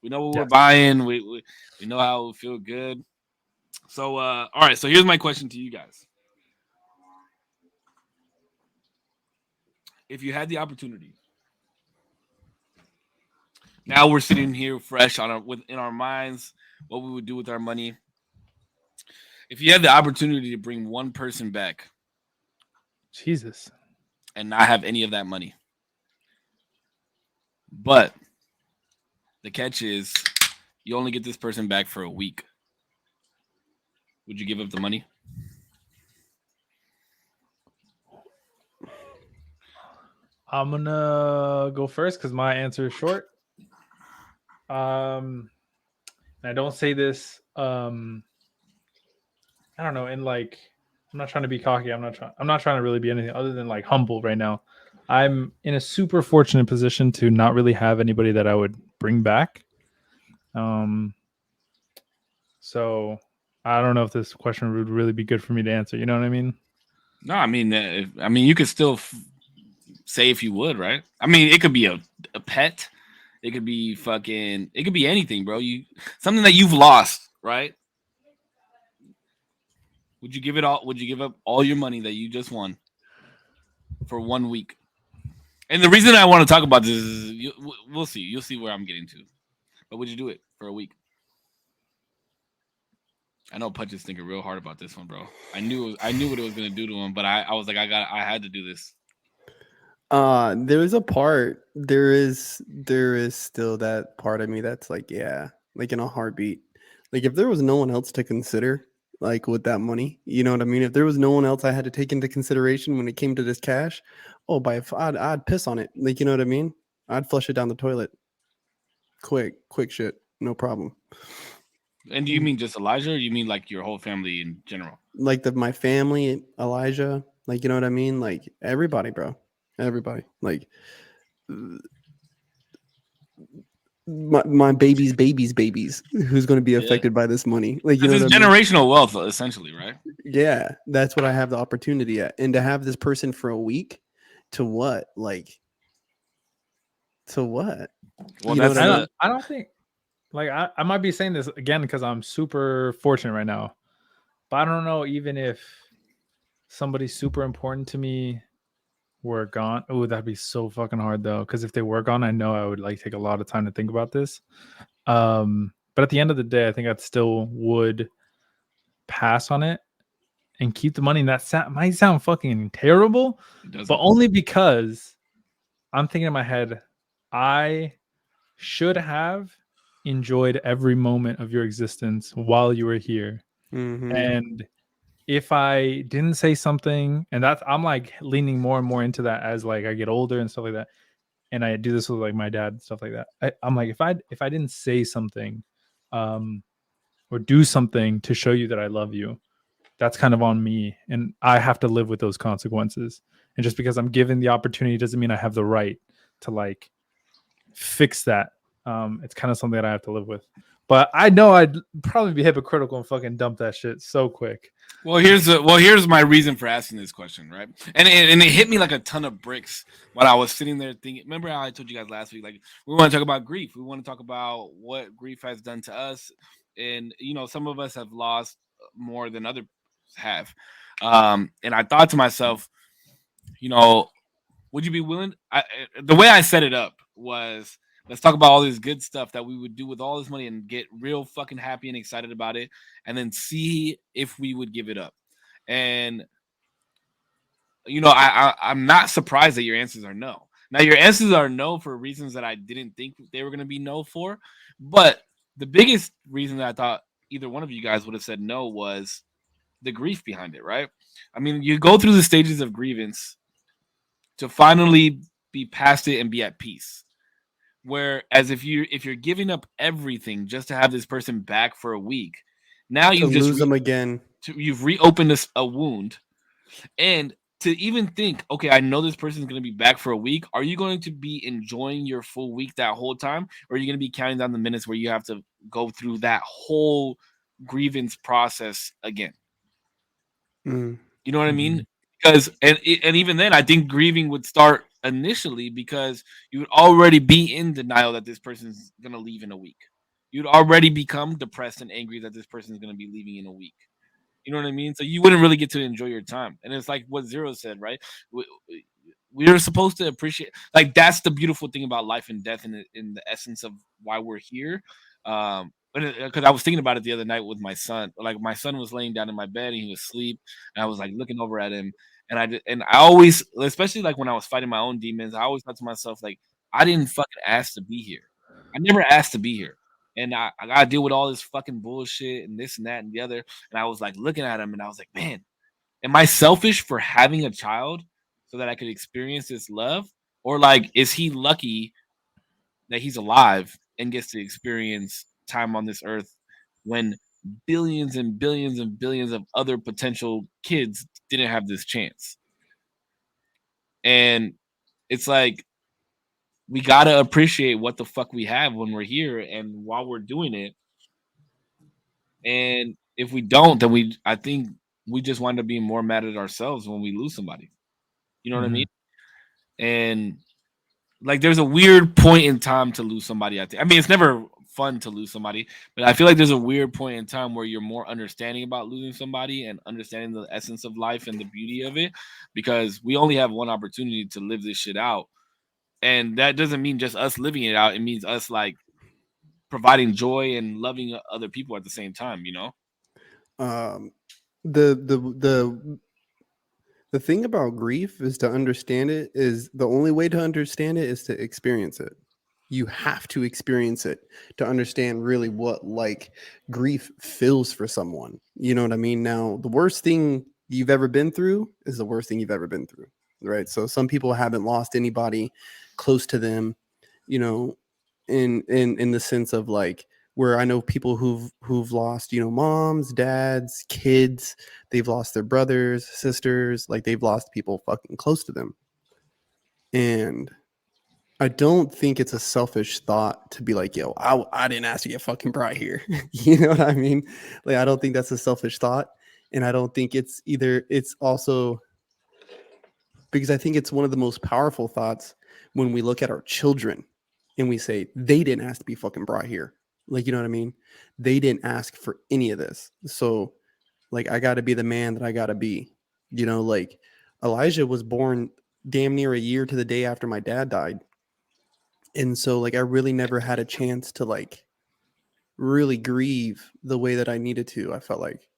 We know what we're buying. We know how it would feel good. So all right, so here's my question to you guys. If you had the opportunity, now we're sitting here fresh in our minds, what we would do with our money. If you had the opportunity to bring one person back, Jesus, and not have any of that money, but the catch is you only get this person back for a week, would you give up the money? I'm gonna go first because my answer is short. And I don't say this. I don't know. And like, I'm not trying to be cocky. I'm not trying to really be anything other than like humble right now. I'm in a super fortunate position to not really have anybody that I would bring back. So I don't know if this question would really be good for me to answer. You know what I mean? No, I mean, you could still say if you would, right? I mean, it could be a pet. It could be it could be anything, bro. Something that you've lost, right? Would you give it all? Would you give up all your money that you just won for 1 week? And the reason I want to talk about this is we'll see. You'll see where I'm getting to. But would you do it for a week? I know Pudge is thinking real hard about this one, bro. I knew what it was gonna do to him, but I was like, I had to do this. There is a part. There is still that part of me that's like, yeah, like in a heartbeat. Like if there was no one else to consider, like with that money, you know what I mean? If there was no one else I had to take into consideration when it came to this cash, oh, I'd piss on it. Like, you know what I mean? I'd flush it down the toilet. Quick shit, no problem. And do you mean just Elijah, or you mean like your whole family in general? Like my family, Elijah, like, you know what I mean? Like everybody, bro. Everybody. Like my baby's who's going to be affected by this money. Like, you know It's what I mean? generational wealth, essentially, right? Yeah, that's what I have the opportunity at. And to have this person for a week, to what? Like, to what? Well, You know that's what I mean? I don't think, like, I might be saying this again because I'm super fortunate right now, but I don't know, even if somebody super important to me were gone. Oh, that'd be so fucking hard though, because if they were gone, I know I would like take a lot of time to think about this. But at the end of the day, I think I still would pass on it and keep the money. And that might sound fucking terrible, but only because I'm thinking in my head, I should have enjoyed every moment of your existence while you were here. Mm-hmm. And if I didn't say something, and that's, I'm like leaning more and more into that as like I get older and stuff like that. And I do this with like my dad and stuff like that. I'm like, if I didn't say something, or do something to show you that I love you, that's kind of on me, and I have to live with those consequences. And just because I'm given the opportunity doesn't mean I have the right to like fix that. It's kind of something that I have to live with. But I know I'd probably be hypocritical and fucking dump that shit so quick. Well, here's my reason for asking this question, right? And it hit me like a ton of bricks while I was sitting there thinking. Remember how I told you guys last week, like we want to talk about grief. We want to talk about what grief has done to us, and some of us have lost more than others have. And I thought to myself, would you be willing? The way I set it up was, let's talk about all this good stuff that we would do with all this money and get real fucking happy and excited about it, and then see if we would give it up. And I'm not surprised that your answers are no. Now your answers are no for reasons that I didn't think they were going to be no for, but the biggest reason that I thought either one of you guys would have said no was the grief behind it, right? I mean, you go through the stages of grievance to finally be past it and be at peace. Whereas if you're giving up everything just to have this person back for a week, now To you've just lose them again. You've reopened a wound. And to even think, okay, I know this person is going to be back for a week. Are you going to be enjoying your full week that whole time? Or are you going to be counting down the minutes where you have to go through that whole grievance process again? Mm. You know what I mean? Because and even then, I think grieving would start initially because you would already be in denial that this person's gonna leave in a week. You'd already become depressed and angry that this person's gonna be leaving in a week. You know what I mean? So you wouldn't really get to enjoy your time. And it's like what Zero said, right? We're supposed to appreciate, like, that's the beautiful thing about life and death, and in the essence of why we're here. Because I was thinking about it the other night with my son. Like my son was laying down in my bed and he was asleep, and I was like looking over at him, and I always, especially like when I was fighting my own demons, I always thought to myself, like, I didn't fucking ask to be here. I never asked to be here. And I gotta deal with all this fucking bullshit and this and that and the other. And I was like looking at him and I was like, man, am I selfish for having a child so that I could experience this love? Or like, is he lucky that he's alive and gets to experience time on this earth when billions and billions and billions of other potential kids didn't have this chance? And it's like, we got to appreciate what the fuck we have when we're here and while we're doing it. And if we don't, then I think we just wind up being more mad at ourselves when we lose somebody. You know what I mean? And like, there's a weird point in time to lose somebody. I mean, it's never fun to lose somebody, but I feel like there's a weird point in time where you're more understanding about losing somebody and understanding the essence of life and the beauty of it, because we only have one opportunity to live this shit out. And that doesn't mean just us living it out. It means us like providing joy and loving other people at the same time, you know? um, the thing about grief is to understand it is the only way to understand it is to experience it. You have to experience it to understand really what like grief feels for someone. You know what I mean? Now, the worst thing you've ever been through is the worst thing you've ever been through, right? So some people haven't lost anybody close to them, you know, in the sense of like where I know people who've lost, you know, moms, dads, kids, they've lost their brothers, sisters, like they've lost people fucking close to them. And I don't think it's a selfish thought to be like, yo, I didn't ask to get fucking brought here. You know what I mean? Like, I don't think that's a selfish thought. And I don't think it's either, it's also because I think it's one of the most powerful thoughts when we look at our children and we say, they didn't ask to be fucking brought here. Like, you know what I mean? They didn't ask for any of this. So, like, I got to be the man that I got to be. You know, like, Elijah was born damn near a year to the day after my dad died. And so like I really never had a chance to like really grieve the way that I needed to, I felt like.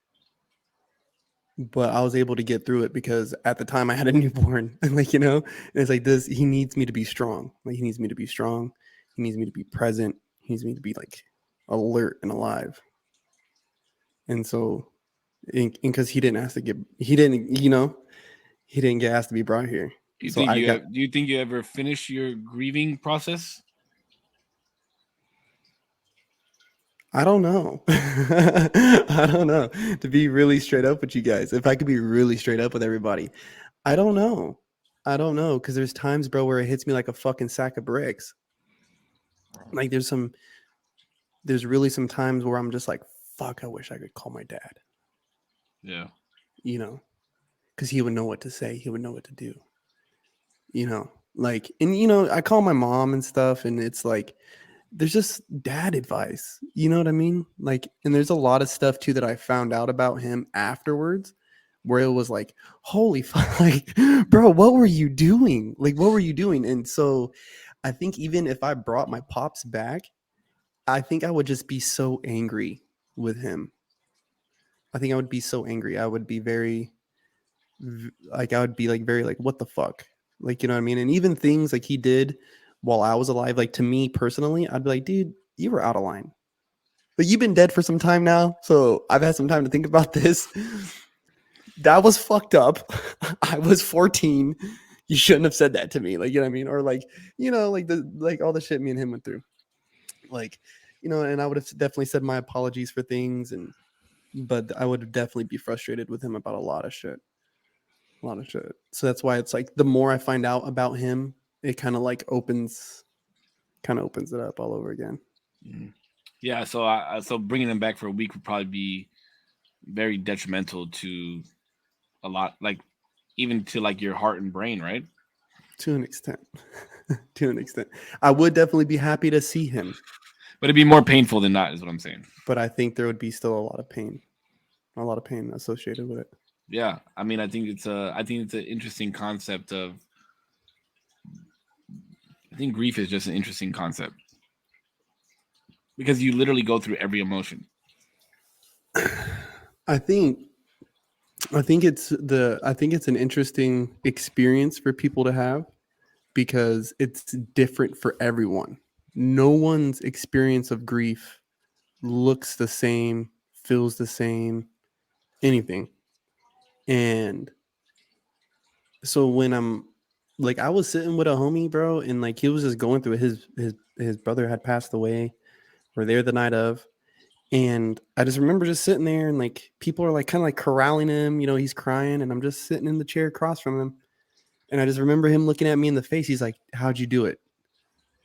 But I was able to get through it because at the time I had a newborn. And like, you know, and it's like this, he needs me to be strong. Like he needs me to be strong. He needs me to be present. He needs me to be like alert and alive. And so because he didn't ask to get he didn't, you know, he didn't get asked to be brought here. Do you So think I got do you think you ever finish your grieving process? I don't know. I don't know. To be really straight up with you guys, if I could be really straight up with everybody, I don't know. I don't know because there's times, bro, where it hits me like a fucking sack of bricks. Like there's really some times where I'm just like, fuck, I wish I could call my dad. Yeah. You know, because he would know what to say. He would know what to do. You know, like, and you know, I call my mom and stuff, and it's like, there's just dad advice. You know what I mean? Like, and there's a lot of stuff too that I found out about him afterwards where it was like, holy fuck, like, bro, what were you doing? Like, what were you doing? And so I think even if I brought my pops back, I think I would just be so angry with him. I think I would be so angry. I would be very, like, I would be like, very, like, what the fuck? Like, you know what I mean? And even things like he did while I was alive, like to me personally, I'd be like, dude, you were out of line. But you've been dead for some time now, so I've had some time to think about this. That was fucked up. I was 14. You shouldn't have said that to me. Like, you know what I mean? Or like, you know, like all the shit me and him went through. Like, you know, and I would have definitely said my apologies for things but I would definitely be frustrated with him about a lot of shit. A lot of shit. So that's why it's like the more I find out about him, it kind of like opens it up all over again. Mm-hmm. Yeah, so bringing them back for a week would probably be very detrimental to a lot, like even to like your heart and brain, right? To an extent. To an extent. I would definitely be happy to see him. But it'd be more painful than not, is what I'm saying. But I think there would be still a lot of pain associated with it. Yeah, I mean, I think it's an interesting concept of. I think grief is just an interesting concept because you literally go through every emotion. I think it's an interesting experience for people to have because it's different for everyone. No one's experience of grief looks the same, feels the same, anything. And so when I'm like, I was sitting with a homie, bro, and like he was just going through his brother had passed away. We're there the night of. And I just remember just sitting there and like people are like kind of like corralling him, you know, he's crying and I'm just sitting in the chair across from him. And I just remember him looking at me in the face. He's like, how'd you do it?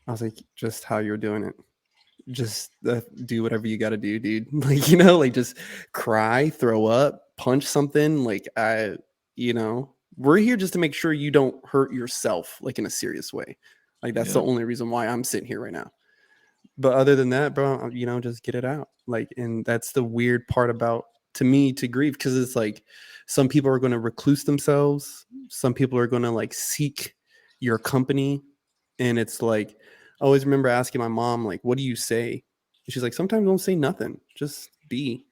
I was like, just how you're doing it. Just do whatever you got to do, dude. Like, you know, like just cry, throw up, punch something. Like, you know, we're here just to make sure you don't hurt yourself like in a serious way. Like, that's the only reason why I'm sitting here right now. But other than that, bro, you know, just get it out. Like, and that's the weird part about to me to grieve because it's like some people are going to recluse themselves. Some people are going to like seek your company. And it's like, I always remember asking my mom, like, what do you say? And she's like, sometimes don't say nothing. Just be.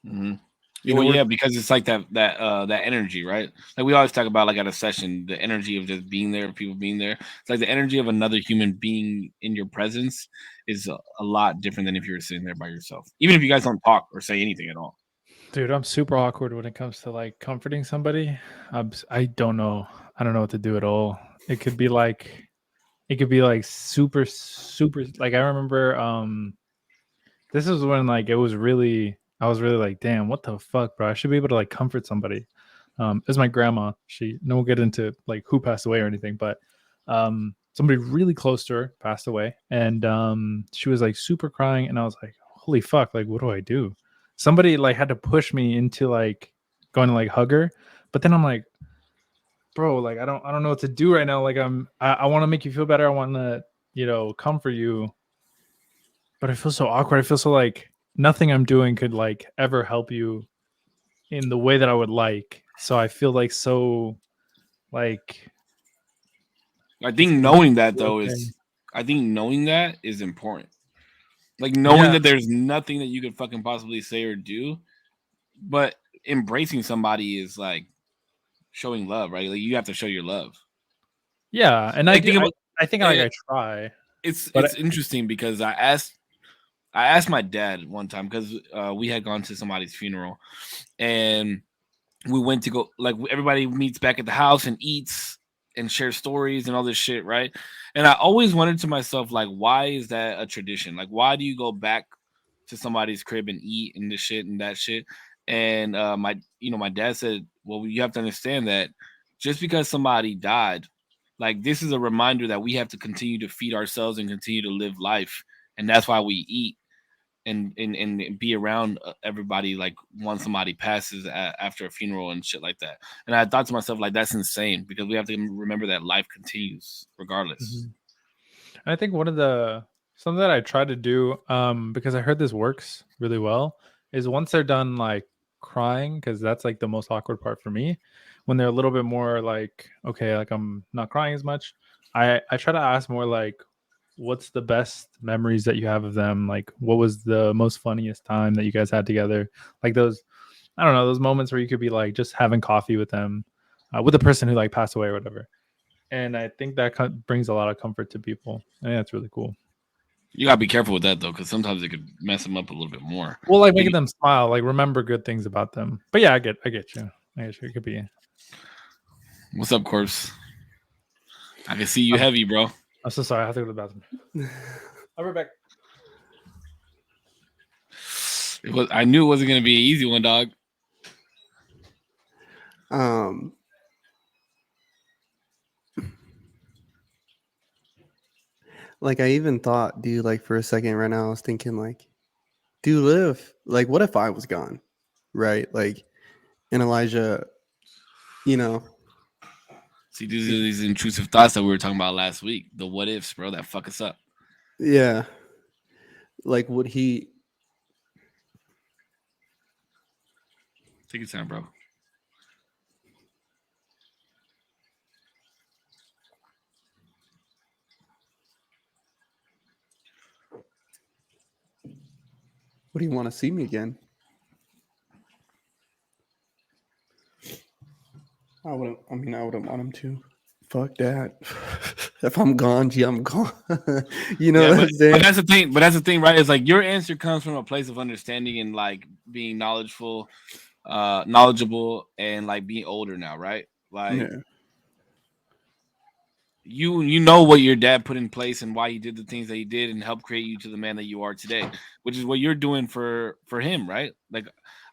Mm-hmm. Yeah, because it's like that energy, right? Like we always talk about, like at a session, the energy of just being there, people being there. It's like the energy of another human being in your presence is a lot different than if you were sitting there by yourself. Even if you guys don't talk or say anything at all. Dude, I'm super awkward when it comes to like comforting somebody. I don't know. I don't know what to do at all. It could be like super like I remember this is when like I was really like, damn, what the fuck, bro? I should be able to like comfort somebody. It was my grandma. No one get into like who passed away or anything, but somebody really close to her passed away, and she was like super crying, and I was like, holy fuck, like what do I do? Somebody like had to push me into like going to like hug her, but then I'm like, bro, like I don't know what to do right now. Like I want to make you feel better. I want to comfort you, but I feel so awkward. I feel so like nothing I'm doing could like ever help you in the way that I would like. So I feel like so like I think knowing that though I think knowing that is important. Like knowing that there's nothing that you could fucking possibly say or do, but embracing somebody is like showing love, right? Like you have to show your love. Yeah, and like, I think like I try. It's interesting because I asked my dad one time because we had gone to somebody's funeral, and we went to go, like everybody meets back at the house and eats and shares stories and all this shit, right? And I always wondered to myself, like, why is that a tradition? Like, why do you go back to somebody's crib and eat and this shit and that shit? And my dad said, well, you have to understand that just because somebody died, like this is a reminder that we have to continue to feed ourselves and continue to live life, and that's why we eat and be around everybody, like once somebody passes after a funeral and shit like that. And I thought to myself, like, that's insane because we have to remember that life continues regardless. I think something that I try to do, because I heard this works really well, is once they're done like crying, because that's like the most awkward part for me, when they're a little bit more like, okay, like I'm not crying as much, I try to ask more like, what's the best memories that you have of them? Like, what was the most funniest time that you guys had together? Like those, I don't know, those moments where you could be like just having coffee with them, with the person who like passed away or whatever. And I think that brings a lot of comfort to people. I think that's really cool. You gotta be careful with that though, because sometimes it could mess them up a little bit more. Well, like making them smile, like remember good things about them. But yeah, I get you. It could be. What's up, Korpsx? I can see you heavy, bro. I'm so sorry. I have to go to the bathroom. I'll be back. I knew it wasn't gonna be an easy one, dog. Like I even thought, dude, like for a second right now, I was thinking like, dude, what if I was gone? Right? Like, and Elijah, See, these are these intrusive thoughts that we were talking about last week. The what ifs, bro, that fuck us up. Yeah. Like, would he? Take your time, bro. What do you want to see me again? I wouldn't want him to. Fuck that. If I'm gone, gee, I'm gone. You know what I'm saying? But that's the thing, right? It's like your answer comes from a place of understanding and like being knowledgeable and like being older now, right? Like you know what your dad put in place and why he did the things that he did and helped create you to the man that you are today, which is what you're doing for him, right? Like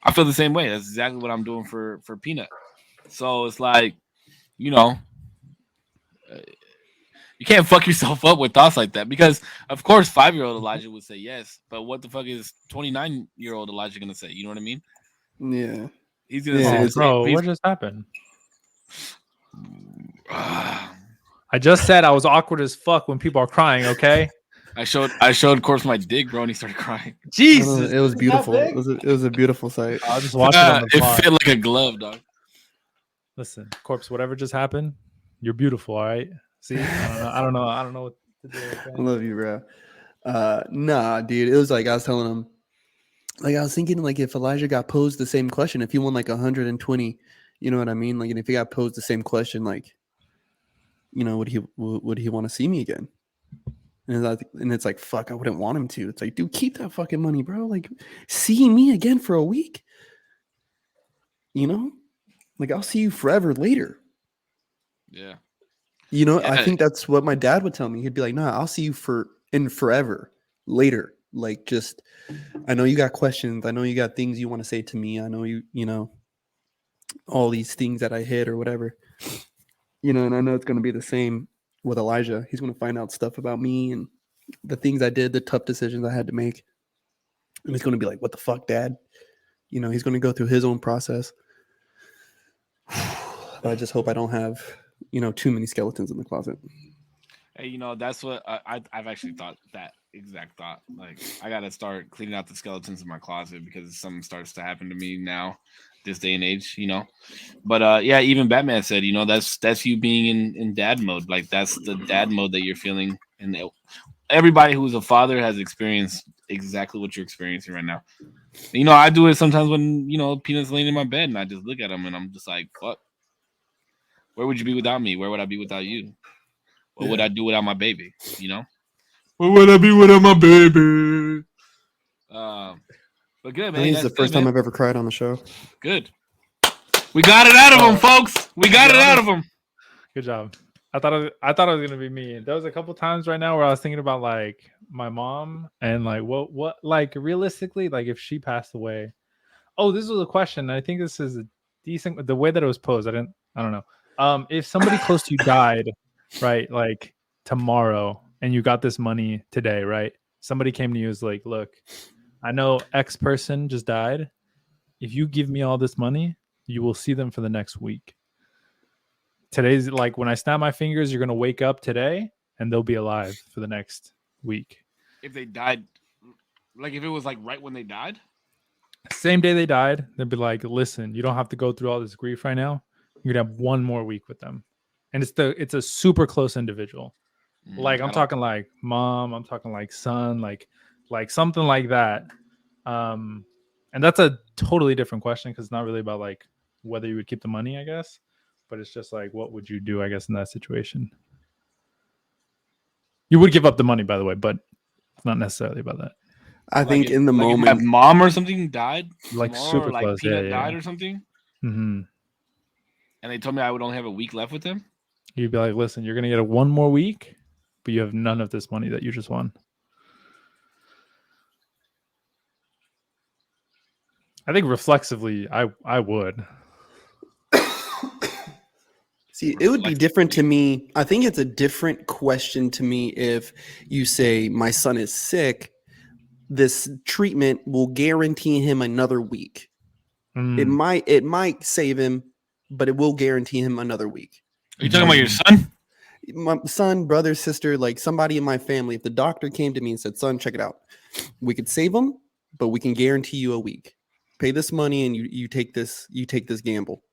I feel the same way. That's exactly what I'm doing for Peanut. So it's like, you can't fuck yourself up with thoughts like that because, of course, 5-year-old Elijah would say yes, but what the fuck is 29-year-old Elijah gonna say? You know what I mean? Yeah. He's gonna say, "Bro, what just happened?" I just said I was awkward as fuck when people are crying. Okay. I showed Korpsx my dick, bro, and he started crying. Jesus, it was beautiful. It was a beautiful sight. I'll just watch it on the It fit like a glove, dog. Listen, Korpsx, whatever just happened, you're beautiful. All right. See, I don't know what to do. Okay? I love you, bro. Nah, dude. It was like I was telling him, Like I was thinking, like if Elijah got posed the same question, if he won like 120, you know what I mean? Like, and if he got posed the same question, like, you know, would he want to see me again? And it's like, fuck, I wouldn't want him to. It's like, dude, keep that fucking money, bro. Like, see me again for a week. You know, like I'll see you forever later. Yeah. You know, Yeah. I think that's what my dad would tell me. He'd be like, "No, I'll see you forever later." Like, just I know you got questions. I know you got things you want to say to me. I know you know all these things that I hid or whatever. You know, and I know it's going to be the same with Elijah. He's going to find out stuff about me and the things I did, the tough decisions I had to make. And he's going to be like, "What the fuck, Dad?" You know, he's going to go through his own process. But I just hope I don't have, you know, too many skeletons in the closet. Hey, you know, that's what I've actually thought that exact thought. Like, I got to start cleaning out the skeletons in my closet because something starts to happen to me now, this day and age, you know. But yeah, even Batman said, you know, that's you being in dad mode. Like, that's the dad mode that you're feeling. And everybody who's a father has experienced exactly what you're experiencing right now. You know, I do it sometimes when, you know, Peanut's laying in my bed and I just look at him and I'm just like, fuck, where would you be without me? Where would I be without you? What would I do without my baby? You know? What would I be without my baby? But good, I man. think it's the first time I've ever cried on the show. Good. We got it out of him, folks. We got it out of him. Good job. I thought it was gonna be me. There was a couple times right now where I was thinking about like my mom and like what like realistically, like if she passed away. Oh, this was a question. I think this is a decent the way that it was posed. I don't know. If somebody close to you died, right, like tomorrow, and you got this money today, right? Somebody came to you was like, look, I know X person just died. If you give me all this money, you will see them for the next week. Today's like when I snap my fingers, you're gonna wake up today and they'll be alive for the next week. If they died, like if it was like right when they died, same day they died, they'd be like, listen, you don't have to go through all this grief right now. You're gonna have one more week with them. And it's a super close individual. Like I'm talking like mom, I'm talking like son, like something like that. And that's a totally different question because it's not really about like whether you would keep the money, I guess. But it's just like, what would you do, I guess, in that situation? You would give up the money, by the way, but it's not necessarily about that. I think in the moment, if my mom or something died, like super like close, Peanut died or something, mm-hmm. and they told me I would only have a week left with them, you'd be like, listen, you're gonna get one more week, but you have none of this money that you just won. I think reflexively, I would. See, it would be different to me. I think it's a different question to me if you say my son is sick. This treatment will guarantee him another week. It might save him, but it will guarantee him another week. Are you talking about your son? My son, brother, sister, like somebody in my family. If the doctor came to me and said, "Son, check it out. We could save him, but we can guarantee you a week. Pay this money and you take this gamble."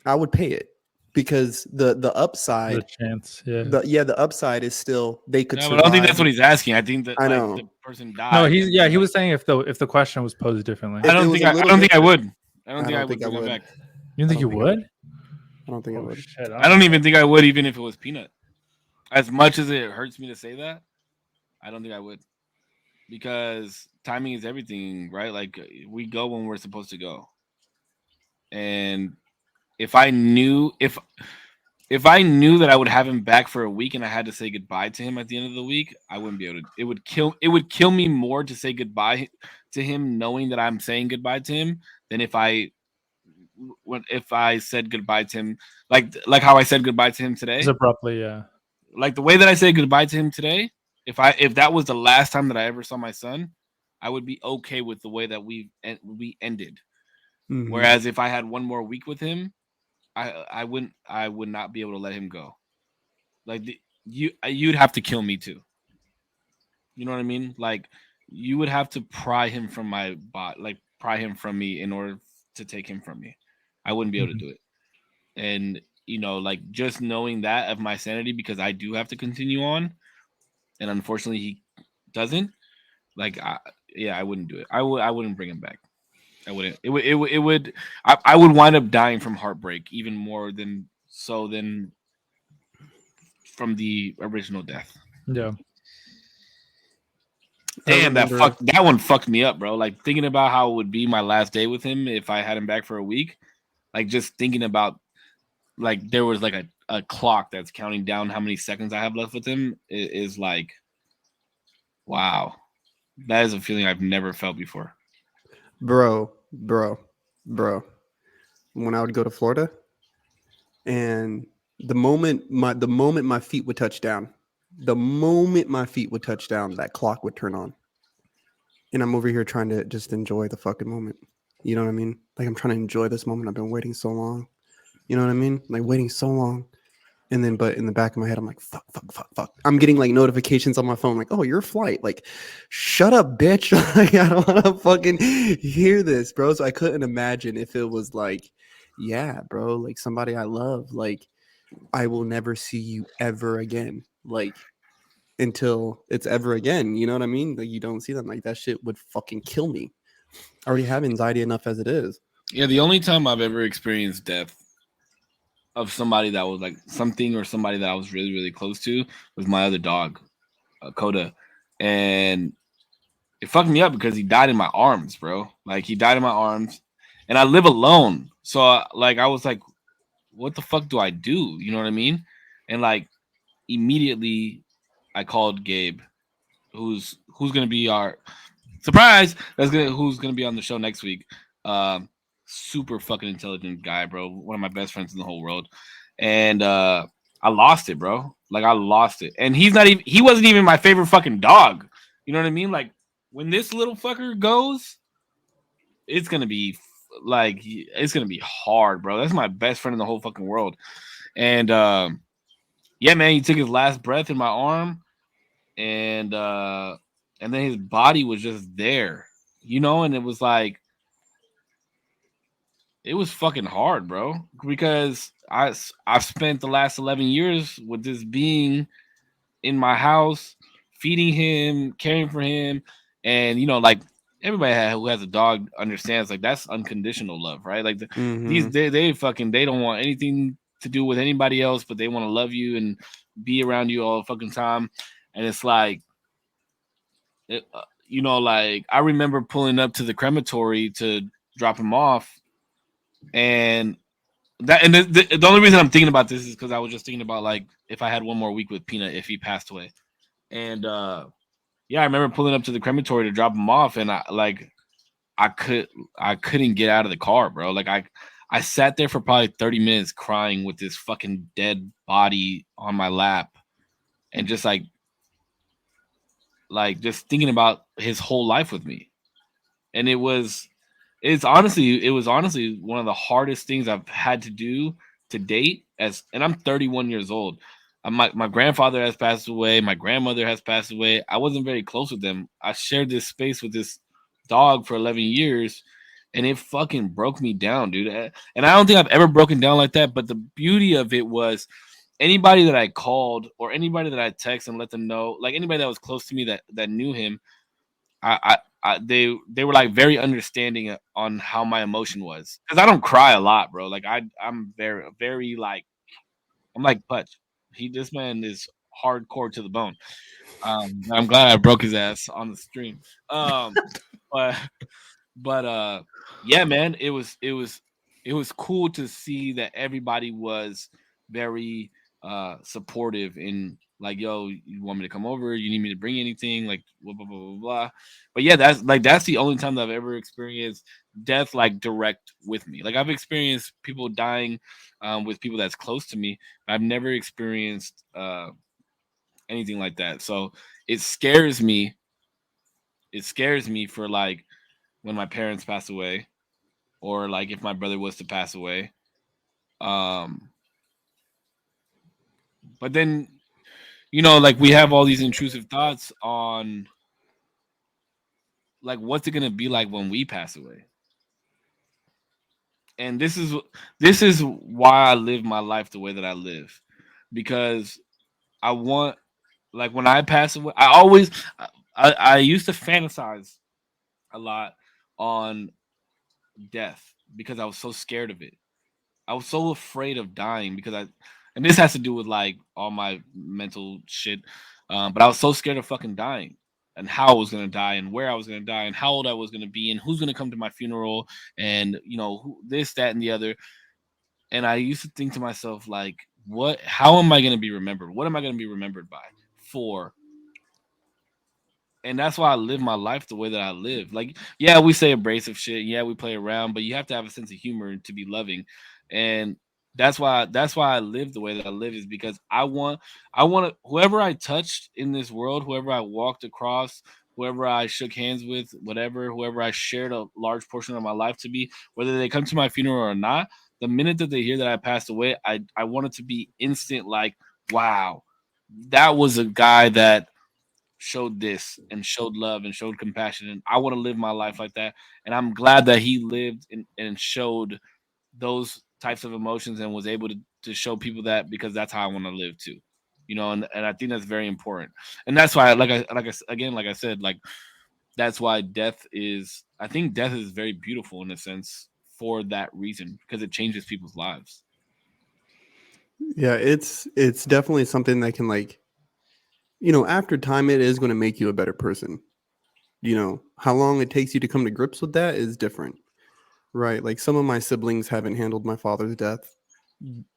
I would pay it. Because the upside, the chance, the upside is still they could. No, but I don't think that's what he's asking. I think that I know the person died. No, he was saying if the question was posed differently. I don't think I would. I don't think I would. Back. You don't think you would? I don't think I would. Shit, I don't even think I would, even if it was Peanut. As much as it hurts me to say that, I don't think I would, because timing is everything, right? Like we go when we're supposed to go, and if I knew that I would have him back for a week and I had to say goodbye to him at the end of the week, I wouldn't be able to. It would kill me more to say goodbye to him knowing that I'm saying goodbye to him than if I said goodbye to him like how I said goodbye to him today. Just abruptly, yeah. Like the way that I say goodbye to him today, if that was the last time that I ever saw my son, I would be okay with the way that we ended. Mm-hmm. Whereas if I had one more week with him, I would not be able to let him go. Like you'd have to kill me too. You know what I mean? Like you would have to pry him from my bot, like pry him from me in order to take him from me. I wouldn't be able to do it. And you know, like just knowing that of my sanity, because I do have to continue on, and unfortunately he doesn't. Like yeah, I wouldn't do it. I wouldn't bring him back. I wouldn't. It would. I would wind up dying from heartbreak even more than from the original death. Yeah. I Damn, remember. that one fucked me up, bro. Like thinking about how it would be my last day with him if I had him back for a week. Like just thinking about like there was like a clock that's counting down how many seconds I have left with him is like, wow. That is a feeling I've never felt before. Bro. When I would go to Florida, and the moment my feet would touch down, that clock would turn on, and I'm over here trying to just enjoy the fucking moment. You know what I mean? Like I'm trying to enjoy this moment. I've been waiting so long. You know what I mean? Like waiting so long. And then, but in the back of my head, I'm like, fuck. I'm getting like notifications on my phone, like, oh, your flight. Like, shut up, bitch. Like, I don't want to fucking hear this, bro. So I couldn't imagine if it was like, yeah, bro, like somebody I love, like, I will never see you ever again. Like, until it's ever again. You know what I mean? Like, you don't see them. Like, that shit would fucking kill me. I already have anxiety enough as it is. Yeah, the only time I've ever experienced death of somebody that was like something or somebody that I was really, really close to was my other dog, Coda. And it fucked me up because he died in my arms, bro. Like he died in my arms and I live alone. So like I was like, what the fuck do I do? You know what I mean? And like immediately I called Gabe, who's gonna be our surprise. Who's gonna be on the show next week. Super fucking intelligent guy, bro. One of my best friends in the whole world. And I lost it, bro. Like I lost it. And he wasn't even my favorite fucking dog. You know what I mean? Like when this little fucker goes, it's gonna be it's gonna be hard, bro. That's my best friend in the whole fucking world. And yeah, man, he took his last breath in my arm, and then his body was just there, you know, and it was like it was fucking hard, bro, because I've spent the last 11 years with this being in my house, feeding him, caring for him, and you know, like everybody who has a dog understands, like that's unconditional love, right? Like Mhm. they fucking they don't want anything to do with anybody else, but they want to love you and be around you all the fucking time, and it's like, you know, like I remember pulling up to the crematory to drop him off, and the only reason I'm thinking about this is because I was just thinking about like if I had one more week with Peanut if he passed away, and yeah, I remember pulling up to the crematory to drop him off, and I couldn't get out of the car, bro. Like I sat there for probably 30 minutes crying with this fucking dead body on my lap, and just like just thinking about his whole life with me, and it was honestly one of the hardest things I've had to do to date. And I'm 31 years old. My grandfather has passed away. My grandmother has passed away. I wasn't very close with them. I shared this space with this dog for 11 years, and it fucking broke me down, dude. And I don't think I've ever broken down like that. But the beauty of it was anybody that I called or anybody that I text and let them know, like anybody that was close to me that knew him, they were like very understanding on how my emotion was, because I don't cry a lot, bro. Like I'm very like I'm like Putch. This man is hardcore to the bone. I'm glad I broke his ass on the stream. But yeah, man, it was cool to see that everybody was very supportive in like, yo, you want me to come over? You need me to bring anything? Like blah blah blah blah blah. But yeah, that's the only time that I've ever experienced death like direct with me. Like I've experienced people dying with people that's close to me. I've never experienced anything like that. So it scares me. It scares me for like when my parents pass away, or like if my brother was to pass away. Um, but then you know, like we have all these intrusive thoughts on like what's it gonna be like when we pass away. And this is why I live my life the way that I live, because I want, like when I pass away, I used to fantasize a lot on death because I was so scared of it. I was so afraid of dying because and this has to do with like all my mental shit. But I was so scared of fucking dying and how I was gonna die and where I was gonna die and how old I was gonna be and who's gonna come to my funeral and this, that, and the other. And I used to think to myself like, what? How am I gonna be remembered? What am I gonna be remembered by? For and that's why I live my life the way that I live. Like, yeah, we say abrasive shit, yeah, we play around, but you have to have a sense of humor to be loving, and that's why I live the way that I live is because I want whoever I touched in this world, whoever I walked across, whoever I shook hands with, whoever I shared a large portion of my life to be, whether they come to my funeral or not, the minute that they hear that I passed away, I want it to be instant, like, wow, that was a guy that showed this and showed love and showed compassion, and I want to live my life like that, and I'm glad that he lived and showed those types of emotions and was able to show people that because that's how I want to live too, and I think that's very important, and that's why again, like I said, like that's why I think death is very beautiful in a sense for that reason because it changes people's lives. Yeah, it's definitely something that can, like, after time, it is going to make you a better person. How long it takes you to come to grips with that is different, right? Like, some of my siblings haven't handled my father's death.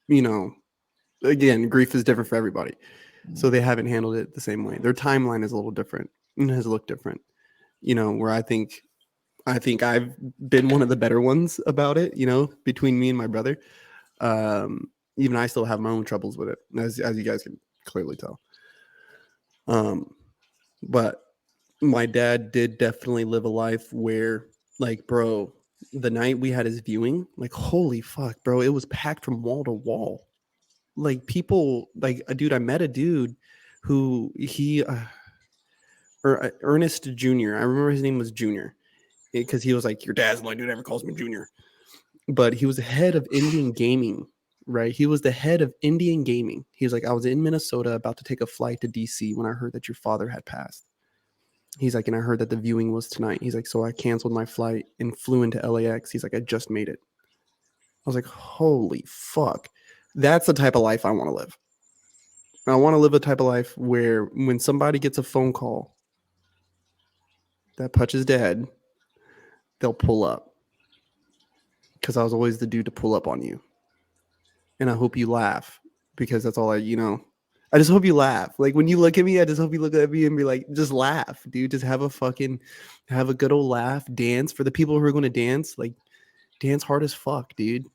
You know, Again, grief is different for everybody, so they haven't handled it the same way. Their timeline is a little different and has looked different. Where I think I've been one of the better ones about it. Between me and my brother, even I still have my own troubles with it, as you guys can clearly tell. Um, but my dad did definitely live a life where, like, bro, the night we had his viewing, like, holy fuck, bro, it was packed from wall to wall. Like, people, like, a dude, I met a dude who Ernest Jr. I remember his name was Junior because he was like, your dad's the only dude ever calls me Junior. But he was the head of Indian Gaming, right? He was the head of Indian Gaming. He was like, I was in Minnesota about to take a flight to DC when I heard that your father had passed. He's like, and I heard that the viewing was tonight. He's like, so I canceled my flight and flew into LAX. He's like, I just made it. I was like, holy fuck. That's the type of life I want to live. I want to live a type of life where when somebody gets a phone call that Putch is dead, they'll pull up. Because I was always the dude to pull up on you. And I hope you laugh because that's all I just hope you laugh. Like, when you look at me, I just hope you look at me and be like, just laugh, dude. Just have a good old laugh. Dance. For the people who are going to dance, like, dance hard as fuck, dude.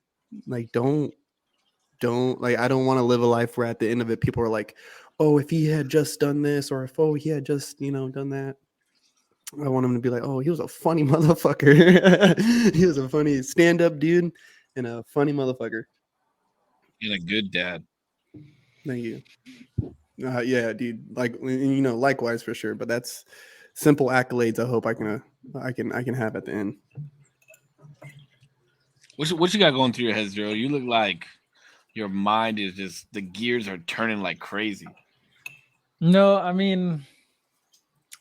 Like, don't like, I don't want to live a life where at the end of it, people are like, oh, if he had just done this, or if, oh, he had just, done that. I want him to be like, oh, he was a funny motherfucker. He was a funny stand-up dude and a funny motherfucker. And a good dad. Thank you. Yeah, dude. Like, likewise for sure. But that's simple accolades. I hope I can have at the end. What you got going through your head, Zero? You look like your mind is just the gears are turning like crazy. No, I mean,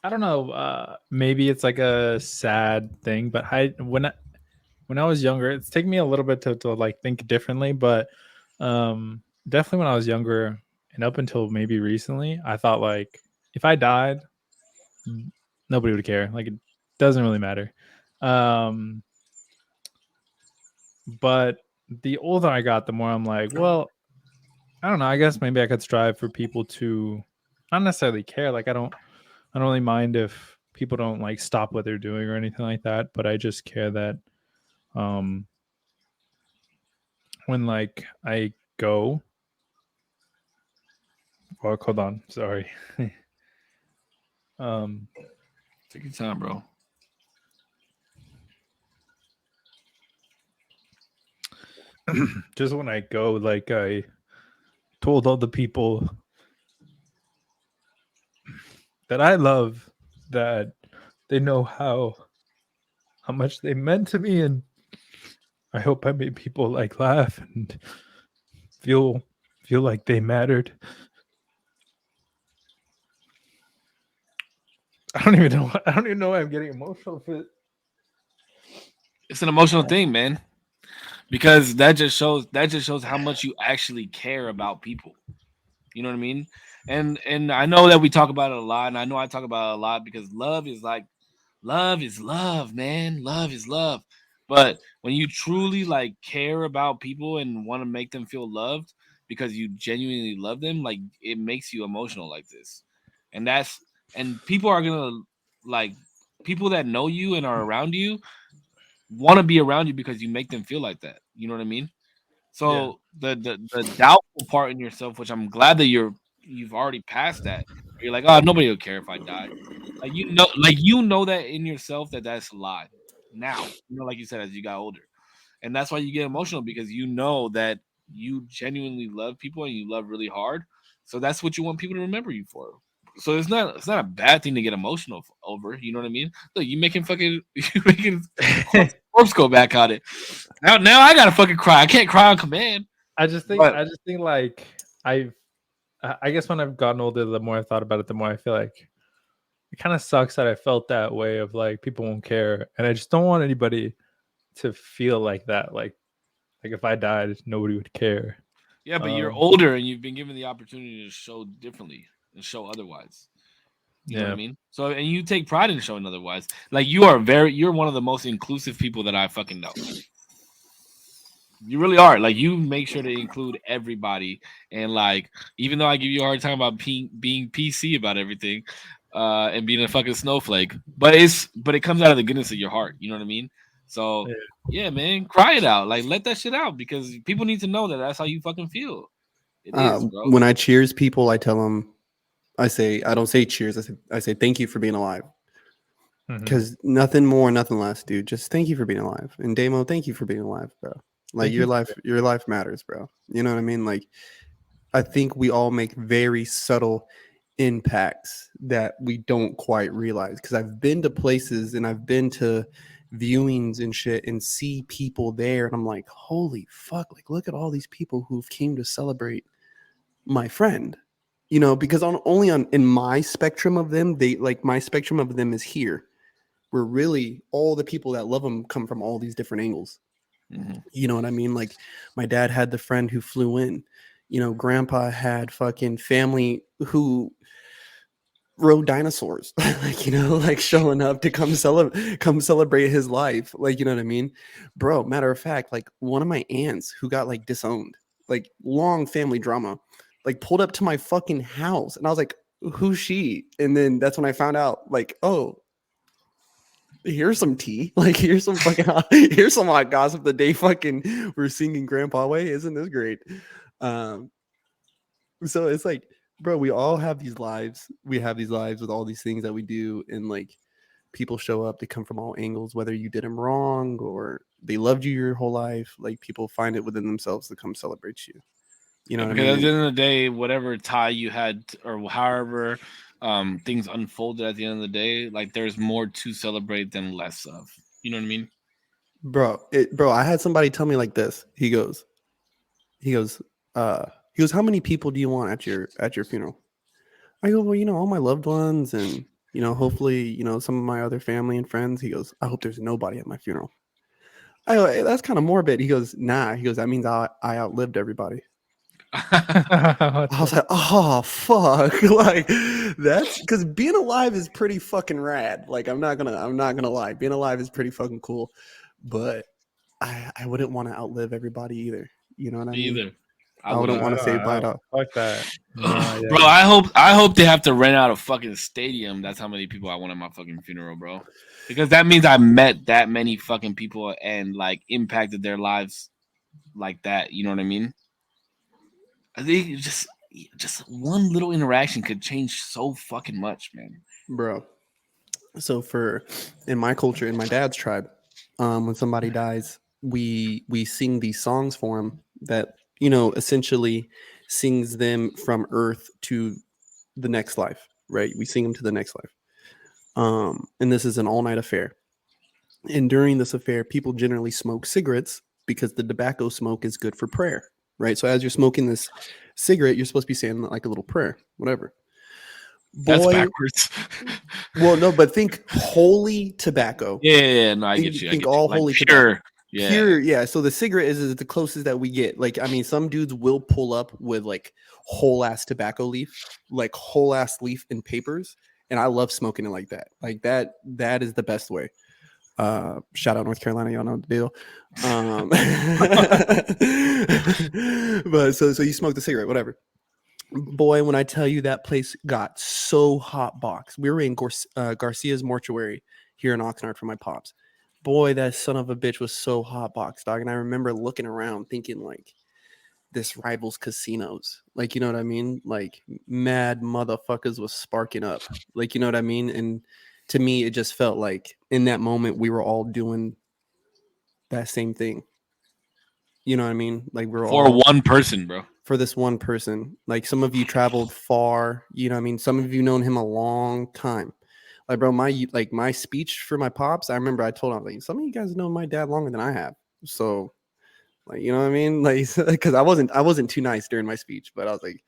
I don't know. Maybe it's like a sad thing, but when I was younger, it's taken me a little bit to like think differently, but definitely when I was younger and up until maybe recently, I thought like if I died, nobody would care. Like, it doesn't really matter. But the older I got, the more I'm like, well, I don't know. I guess maybe I could strive for people to not necessarily care. Like, I don't really mind if people don't like stop what they're doing or anything like that. But I just care that when like I go, fuck, hold on, sorry. Take your time, bro. Just when I go, like, I told all the people that I love that they know how much they meant to me, and I hope I made people like laugh and feel like they mattered. I don't even know why I'm getting emotional for it. It's an emotional thing, man. Because that just shows how much you actually care about people. You know what I mean? And I know that we talk about it a lot, and I know I talk about it a lot because love is love, man. Love is love. But when you truly like care about people and want to make them feel loved because you genuinely love them, like it makes you emotional like this. And that's and people are gonna like people that know you and are around you want to be around you because you make them feel like that. You know what I mean? Yeah. So the doubtful part in yourself, which I'm glad that you've already passed that. You're like, oh, nobody will care if I die. Like you know that in yourself that that's a lie. Now, like you said, as you got older, and that's why you get emotional because you know that you genuinely love people and you love really hard. So that's what you want people to remember you for. So it's not a bad thing to get emotional over. You know what I mean? Look, you making fucking you making corpse go back on it. Now I gotta fucking cry. I can't cry on command. But I just think like I guess when I've gotten older, the more I thought about it, the more I feel like it kind of sucks that I felt that way of like people won't care, and I just don't want anybody to feel like that. Like if I died, nobody would care. yeah, but you're Um, older and you've been given the opportunity to show differently and show otherwise. You know what I yeah, mean? So and you take pride in showing otherwise. Like you're one of the most inclusive people that I fucking know. You really are. Like you make sure to include everybody, and like even though I give you a hard time about being PC about everything, and being a fucking snowflake, but it comes out of the goodness of your heart. You know what I mean? So yeah. yeah, man, cry it out. Like let that shit out because people need to know that that's how you fucking feel. It is, bro. When I cheers people, I tell them, I don't say cheers. I say thank you for being alive. Mhm. Because nothing more, nothing less, dude. Just thank you for being alive. And Damo, thank you for being alive, bro. Like Thank you. your life matters, bro. You know what I mean? Like I think we all make very subtle impacts that we don't quite realize. Because I've been to places and I've been to viewings and shit and see people there, and I'm like, holy fuck! Like, look at all these people who've came to celebrate my friend. You know, because only on in my spectrum of them, they like my spectrum of them is here where really all the people that love him come from all these different angles. Mhm. You know what I mean? Like my dad had the friend who flew in. You know, grandpa had fucking family who rode dinosaurs. Like, you know, like showing up to come celebrate his life. Like, you know what I mean? Bro, matter of fact, like one of my aunts who got like disowned, like long family drama, like pulled up to my fucking house. And I was like, who's she? And then that's when I found out, like, oh, here's some tea. Like here's some fucking here's some hot gossip the day fucking we're singing Grandpa Way. Isn't this great? Um, so it's like, bro, we all have these lives. We have these lives with all these things that we do, and like people show up. They come from all angles, whether you did them wrong or they loved you your whole life. Like people find it within themselves to come celebrate you. You know Yeah, what I because mean? at the And end of the day, whatever tie you had or however things unfolded at the end of the day, like there's more to celebrate than less of. You know what I mean? bro, I had somebody tell me like this. He goes, uh, how many people do you want at your funeral? I go, well, you know, all my loved ones and, you know, hopefully, you know, some of my other family and friends. He goes, I hope there's nobody at my funeral. I go, hey, that's kind of morbid. He goes, nah. He goes, that means I outlived everybody. What I was the- like, oh, fuck. Like, that's because being alive is pretty fucking rad. Like, I'm not gonna lie. Being alive is pretty fucking cool. But I wouldn't want to outlive everybody either. You know what I Me mean? either. I I wouldn't wouldn't. I want to don't, say I bye don't, to. fuck that. No, Bro, yeah. I hope they have to rent out a fucking stadium. That's how many people I want at my fucking funeral, bro. Because that means I met that many fucking people and like impacted their lives like that. You know what I mean? I think just one little interaction could change so fucking much, man. Bro. So for in my culture, in my dad's tribe, when somebody dies, we sing these songs for him that, you know, essentially sings them from earth to the next life, right? We sing them to the next life. And this is an all night affair. And during this affair, people generally smoke cigarettes because the tobacco smoke is good for prayer, right? So as you're smoking this cigarette, you're supposed to be saying like a little prayer, whatever. That's Boy, backwards. well, no, but think holy tobacco. Yeah, no, I Think, get you. I think get you. all Like holy pure. tobacco. Yeah. Pure, yeah. So the cigarette is the closest that we get. Like, I mean, some dudes will pull up with like whole ass tobacco leaf, like whole ass leaf in papers, and I love smoking it like that. Like that is the best way. Shout out North Carolina, y'all know the deal. But so you smoke the cigarette, whatever. Boy, when I tell you that place got so hot box, we were in Garcia's mortuary here in Oxnard for my pops. Boy, that son of a bitch was so hot box, dog. And I remember looking around thinking like this rivals casinos. Like, you know what I mean? Like mad motherfuckers was sparking up. Like, you know what I mean? And to me, it just felt like in that moment we were all doing that same thing. You know what I mean? Like we're For all one person, bro. for this one person. Like some of you traveled far, you know what I mean? Some of you known him a long time. Like, bro, my speech for my pops, I remember I told him, like, some of you guys know my dad longer than I have. So, like, you know what I mean? Like, because I wasn't too nice during my speech, but I was like,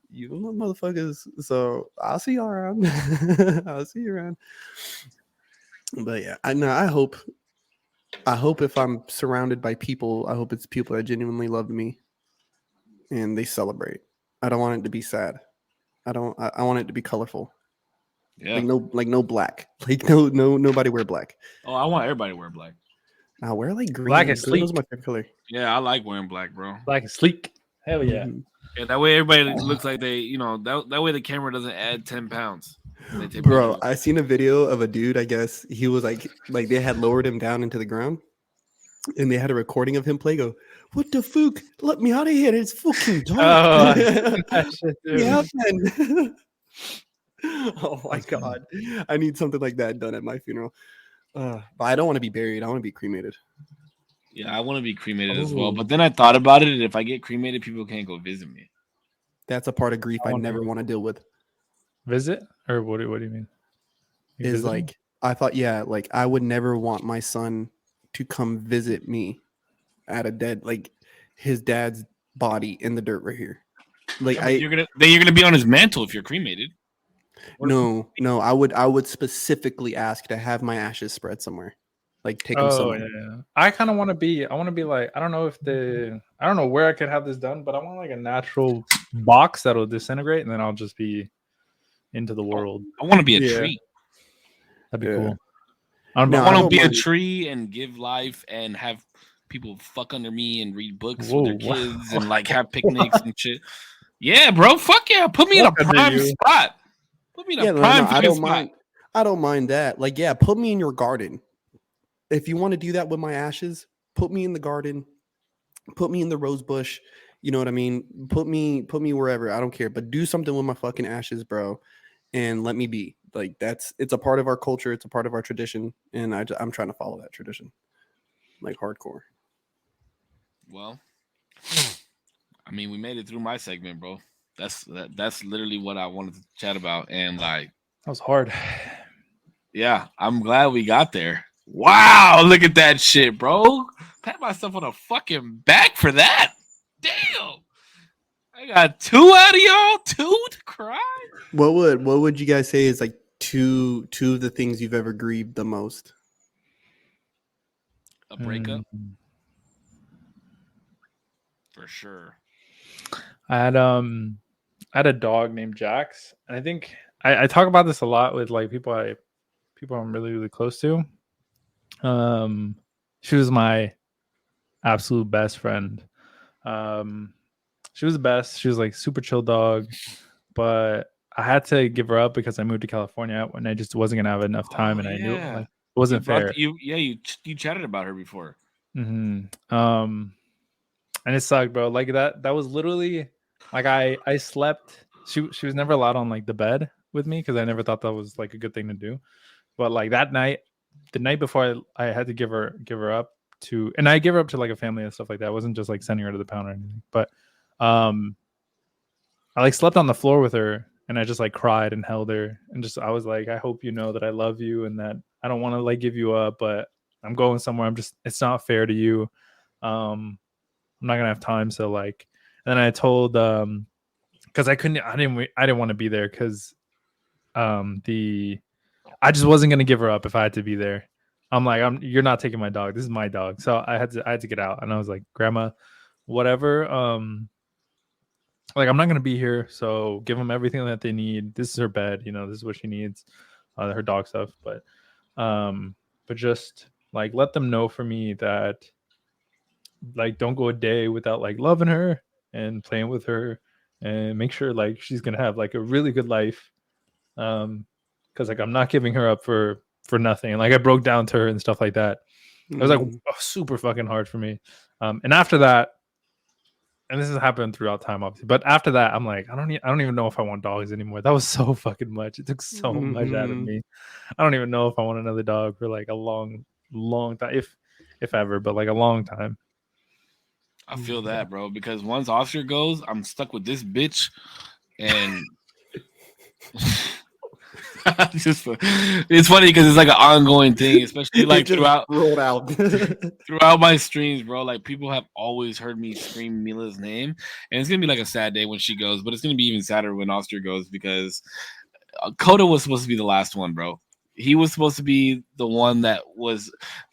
you motherfuckers. So I'll see y'all around. I'll see you around. But yeah, I know. I hope if I'm surrounded by people, I hope it's people that genuinely love me and they celebrate. I don't want it to be sad. I want it to be colorful. Yeah. Like no black. Like nobody wear black. Oh, I want everybody to wear black. Now wear like green. Black is Green was sleek. my favorite color. Yeah, I like wearing black, bro. Black is sleek. Hell yeah. Mhm. Yeah, that way everybody looks like they, that way the camera doesn't add 10 pounds. They take Bro, pictures. I seen a video of a dude. I guess he was like they had lowered him down into the ground, and they had a recording of him play. Go, what the fuck? Let me out of here! It's fucking Oh, dark. that shit, dude. Yeah, man. Oh my That's funny. god, I need something like that done at my funeral. But I don't want to be buried. I want to be cremated. Yeah, I want to be cremated as well. Oh. But then I thought about it. If I get cremated, people can't go visit me. That's a part of grief I I wonder- never want to deal with. Visit or what do you mean? You Is visiting? like I thought, yeah, like I would never want my son to come visit me at a dead, like his dad's body in the dirt right here. Like Yeah, but you're gonna be on his mantle if you're cremated. no, I would specifically ask to have my ashes spread somewhere, like take them Oh somewhere. yeah. I kind of want to be. I want to be like. I don't know where I could have this done, but I want like a natural box that'll disintegrate, and then I'll just be into the world. I want to be a Yeah. tree. That'd be Yeah. cool. I'm No, I I want to don't be a mind. tree and give life and have people fuck under me and read books Whoa, with their wow. kids and like have picnics and shit. Yeah, bro. Fuck yeah. Put me in a Fuck under prime you. spot. Put me in Yeah, a no, prime I fucking don't spot. mind. I don't mind that. Like, yeah, put me in your garden. If you want to do that with my ashes, put me in the garden. Put me in the rose bush. You know what I mean? Put me wherever. I don't care. But do something with my fucking ashes, bro, and let me be. Like it's a part of our culture. It's a part of our tradition, and I'm trying to follow that tradition, like hardcore. Well, I mean, we made it through my segment, bro. That's literally what I wanted to chat about, and like, That was hard. yeah, I'm glad we got there. Wow, look at that shit, bro. Pat myself on the fucking back for that. Damn, I got 2 out of y'all, 2 to cry. What would you guys say is like two of the things you've ever grieved the most? A breakup, Mm. for sure. I had a dog named Jax, and I think I talk about this a lot with like people I'm really close to. She was my absolute best friend. She was the best. She was like super chill dog, but I had to give her up because I moved to California when I just wasn't gonna have enough time, and I knew yeah. like it wasn't fair. You chatted about her before. And it sucked, bro. Like that was literally like I slept. She was never allowed on like the bed with me because I never thought that was like a good thing to do. But like that night, the night before I had to give her up to, and I give her up to like a family and stuff like that. I wasn't just like sending her to the pound or anything. But I like slept on the floor with her, and I just like cried and held her, and just I was like, I hope you know that I love you and that I don't want to like give you up, but I'm going somewhere. It's not fair to you. I'm not gonna have time. So like, and then I told because I didn't want to be there because I just wasn't gonna give her up if I had to be there. I'm like, you're not taking my dog. This is my dog. So I had to get out, and I was like, Grandma, whatever. Like I'm not gonna be here, so give them everything that they need. This is her bed, this is what she needs, her dog stuff. But just like let them know for me that like don't go a day without like loving her and playing with her, and make sure like she's gonna have like a really good life. Because like I'm not giving her up for nothing. And like I broke down to her and stuff like that. It was like super fucking hard for me. And after that, and this has happened throughout time, obviously, but after that, I'm like, I don't even know if I want dogs anymore. That was so fucking much. It took so much out of me. I don't even know if I want another dog for like a long time, if ever, but like a long time. I feel that, bro, because once Oscar goes, I'm stuck with this bitch, and it's funny because it's like an ongoing thing, especially like throughout rolled out throughout my streams, bro. Like people have always heard me scream Mila's name, and it's gonna be like a sad day when she goes, but it's gonna be even sadder when Oscar goes because Coda was supposed to be the last one, bro. He was supposed to be the one that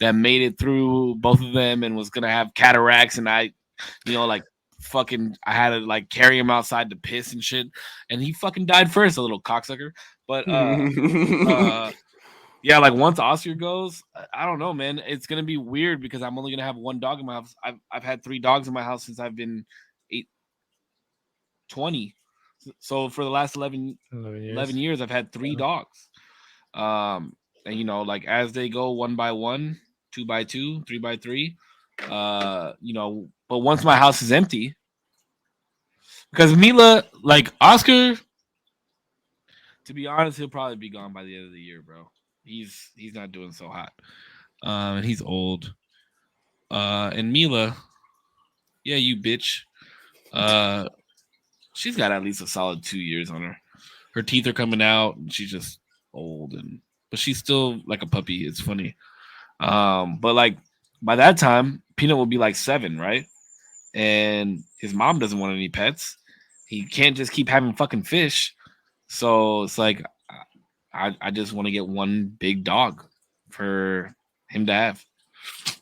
made it through both of them and was gonna have cataracts, and I had to like carry him outside to piss and shit, and he fucking died first, a little cocksucker. But yeah, like once Oscar goes, I don't know, man. It's gonna be weird because I'm only gonna have one dog in my house. I've had 3 dogs in my house since I've been 20. So for the last 11 years, I've had 3 dogs. And like as they go 1 by 1, 2 by 2, 3 by 3, but once my house is empty, because Mila, like Oscar, to be honest, he'll probably be gone by the end of the year, bro. He's not doing so hot. And he's old. And Mila, yeah, you bitch. She's got at least a solid 2 years on her. Her teeth are coming out, and she's just old, but she's still like a puppy. It's funny. But like by that time, Peanut will be like 7, right? And his mom doesn't want any pets. He can't just keep having fucking fish. So it's like I just want to get one big dog for him to have.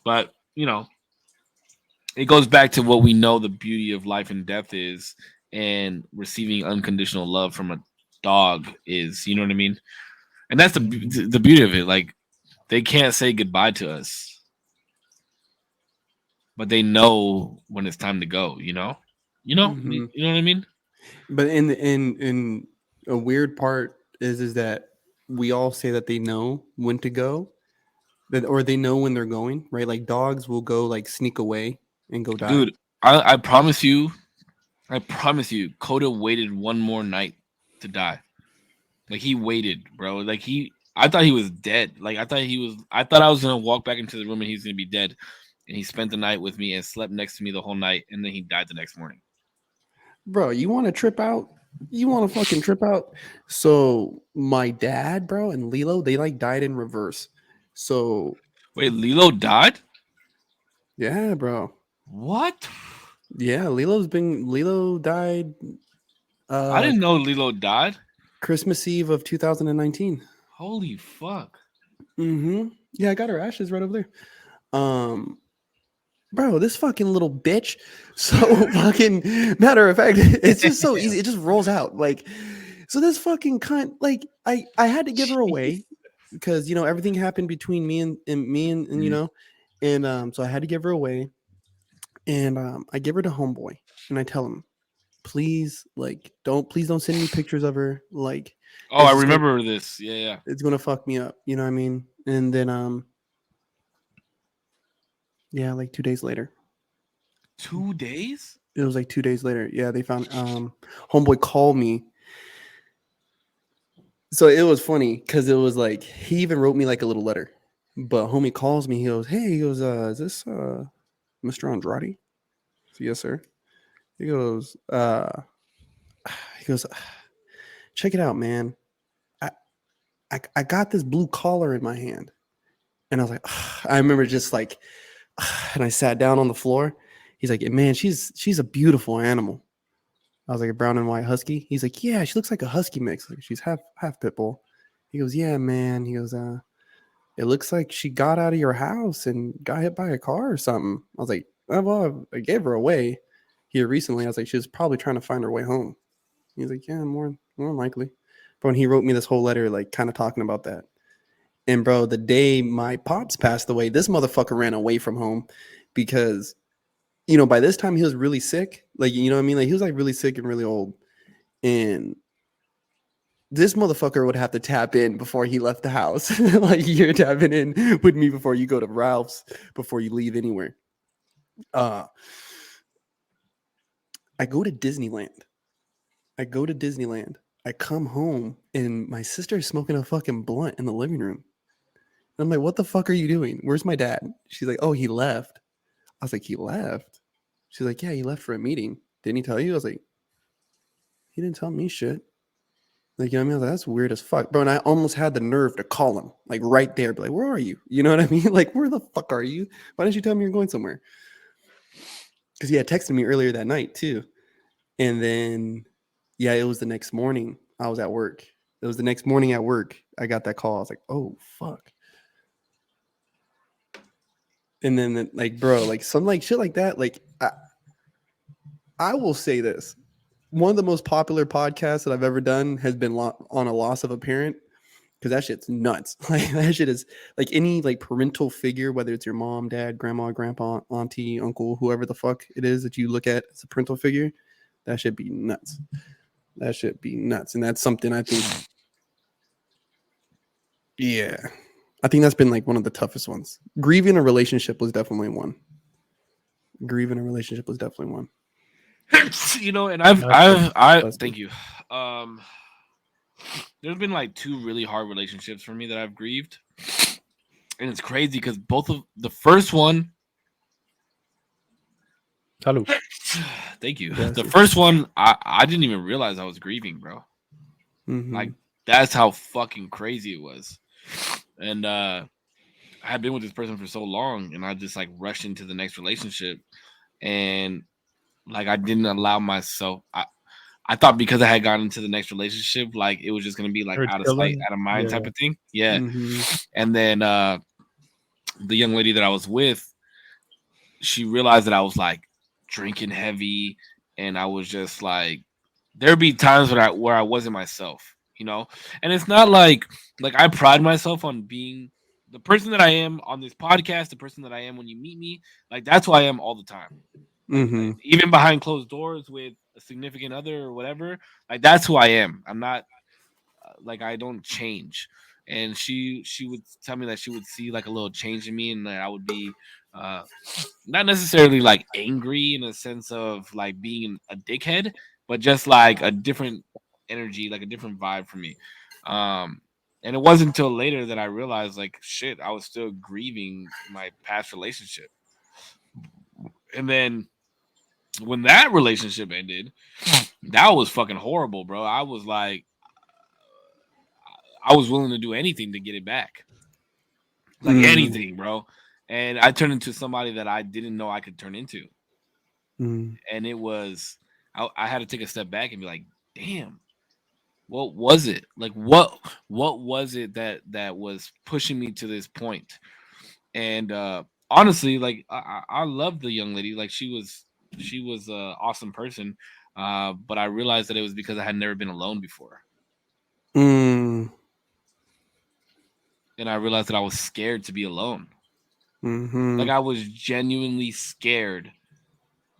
But it goes back to what we know the beauty of life and death is, and receiving unconditional love from a dog is. You know what I mean? And that's the beauty of it. Like they can't say goodbye to us, but they know when it's time to go. You know what I mean? But in a weird part is that we all say that they know when to go, or they know when they're going, right? Like dogs will go like sneak away and go die. Dude, I promise you, Coda waited one more night to die. Like he waited, bro. Like I thought he was dead. Like I thought I was gonna walk back into the room and he's gonna be dead. And he spent the night with me and slept next to me the whole night, and then he died the next morning. Bro, you want to trip out? You want to fucking trip out? So my dad, bro, and Lilo, they like died in reverse. So wait, Lilo died? Yeah, bro. What? Yeah, Lilo died. I didn't know Lilo died. Christmas Eve of 2019. Holy fuck. Mm-hmm. Yeah, I got her ashes right over there. Bro, this fucking little bitch. So fucking matter of fact, it's just so easy. It just rolls out. Like, so this fucking cunt, like, I had to give her away because everything happened between me and so I had to give her away. And I give her to homeboy and I tell him, please don't send me pictures of her. Like, I remember this. Yeah. It's gonna fuck me up. You know what I mean? And then yeah, like 2 days later. 2 days? It was like 2 days later. Yeah, they found homeboy called me. So it was funny because it was like he even wrote me like a little letter. But homie calls me, he goes, hey, is this Mr. Andrade? So, yes, sir. He goes, check it out, man. I got this blue collar in my hand. And I was like, I remember just like, and I sat down on the floor. He's like, man, she's a beautiful animal. I was like, a brown and white husky. He's like, yeah, she looks like a husky mix. Like, she's half pit bull. He goes, yeah, man. He goes, it looks like she got out of your house and got hit by a car or something. I was like, oh, well, I gave her away here recently. I was like, she was probably trying to find her way home. He's like, yeah, more likely. But when he wrote me this whole letter, like kind of talking about that. And bro, the day my pops passed away, this motherfucker ran away from home because, you know, by this time he was really sick. Like, you know what I mean? Like he was like really sick and really old. And this motherfucker would have to tap in before he left the house. Like you're tapping in with me before you go to Ralph's, before you leave anywhere. I go to Disneyland. I come home and my sister is smoking a fucking blunt in the living room. And I'm like, what the fuck are you doing? Where's my dad? She's like, oh, he left. I was like, he left? She's like, yeah, he left for a meeting. Didn't he tell you? I was like, he didn't tell me shit. Like, you know what I mean? I was like, that's weird as fuck. Bro, and I almost had the nerve to call him, like right there. Be like, where are you? You know what I mean? Like, where the fuck are you? Why didn't you tell me you're going somewhere? Because he had texted me earlier that night too. And then, yeah, it was the next morning. I was at work. It was the next morning at work. I got that call. I was like, oh, fuck. And then, like, bro, like some like shit like that. Like, I will say this. One of the most popular podcasts that I've ever done has been on a loss of a parent, because that shit's nuts. Like that shit is like any like parental figure, whether it's your mom, dad, grandma, grandpa, auntie, uncle, whoever the fuck it is that you look at as a parental figure, that should be nuts. That should be nuts. And that's something I think, yeah, I think that's been like one of the toughest ones. Grieving a relationship was definitely one. You know, and I thank you. There's been like 2 really hard relationships for me that I've grieved, and it's crazy because both of the first one. Salud. Thank you. The first one, I didn't even realize I was grieving, bro. Mm-hmm. Like that's how fucking crazy it was, and I had been with this person for so long, and I just like rushed into the next relationship, and like I didn't allow myself. I thought because I had gotten into the next relationship, like it was just gonna be like out of sight, out of mind type of thing. Yeah. Mm-hmm. And then the young lady that I was with, she realized that I was like drinking heavy, and I was just like, there'd be times where I wasn't myself, you know. And it's not like I pride myself on being the person that I am on this podcast, the person that I am when you meet me. Like that's who I am all the time. Mm-hmm. Like, even behind closed doors with a significant other or whatever, like that's who I am. I'm not like I don't change. And she would tell me that she would see like a little change in me, and that I would be not necessarily like angry in a sense of like being a dickhead, but just like a different energy, like a different vibe for me. And it wasn't until later that I realized like shit, I was still grieving my past relationship. And then when that relationship ended, that was fucking horrible, bro. I was like, I was willing to do anything to get it back. Like anything, bro. And I turned into somebody that I didn't know I could turn into. And it was, I had to take a step back and be like, damn, what was it? Like, what was it that was pushing me to this point? And honestly, like, I loved the young lady. Like, she was an awesome person. But I realized that it was because I had never been alone before. And I realized that I was scared to be alone. Like I was genuinely scared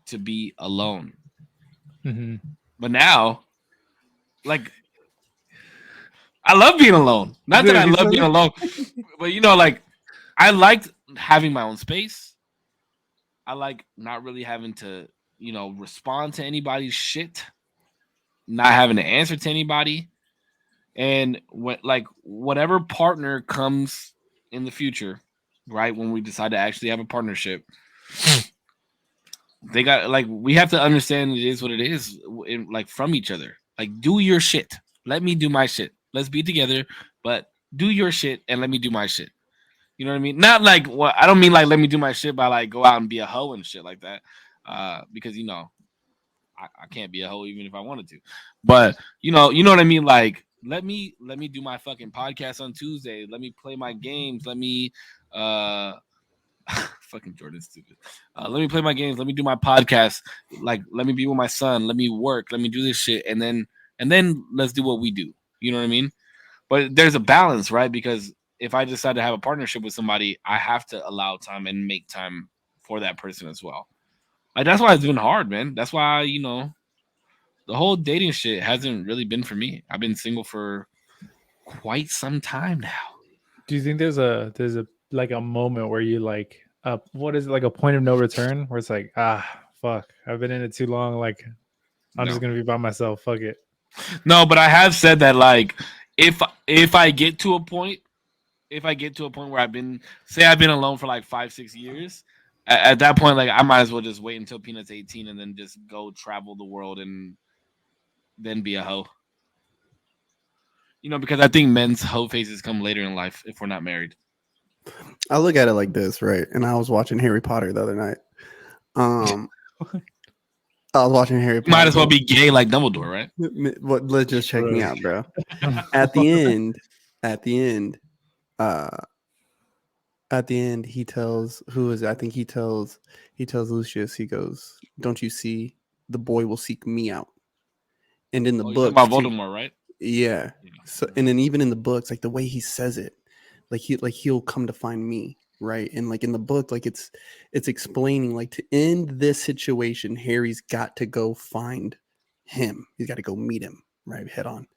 to be alone. But now, like, I love being alone. Not that I love being alone, but you know, like, I liked having my own space. I like not really having to, you know, respond to anybody's shit, not having to answer to anybody. And whatever partner comes in the future, right, when we decide to actually have a partnership, they got like we have to understand it is what it is, like from each other. Like, do your shit. Let me do my shit. Let's be together, but do your shit and let me do my shit. You know what I mean? Not like what I don't mean like let me do my shit by like go out and be a hoe and shit like that. Because you know, I can't be a hoe even if I wanted to. But you know what I mean. Like let me do my fucking podcast on Tuesday. Let me play my games. Let me fucking Jordan's stupid. Let me play my games. Let me do my podcast. Like let me be with my son. Let me work. Let me do this shit, and then let's do what we do. You know what I mean? But there's a balance, right? Because if I decide to have a partnership with somebody, I have to allow time and make time for that person as well. Like that's why it's been hard, man. That's why, the whole dating shit hasn't really been for me. I've been single for quite some time now. Do you think there's a like a moment where you like what is it, like a point of no return where it's like, fuck, I've been in it too long, like I'm just gonna be by myself, fuck it. No, but I have said that like if I get to a point where I've been alone for like 5-6 years, at that point, like I might as well just wait until Peanut's 18 and then just go travel the world and then be a hoe. Because I think men's hoe phases come later in life if we're not married. I look at it like this, right? And I was watching Harry Potter the other night. I was watching Harry Potter. Might as well be gay like Dumbledore, right? Let's just check me out, bro. At the end, he tells he tells Lucius, he goes, "Don't you see? The boy will seek me out." And in the book about Voldemort, right? Yeah. So, and then even in the books, like the way he says it, like he'll come to find me, right? And like in the book, like it's explaining like to end this situation, Harry's got to go find him. He's got to go meet him, right, head on.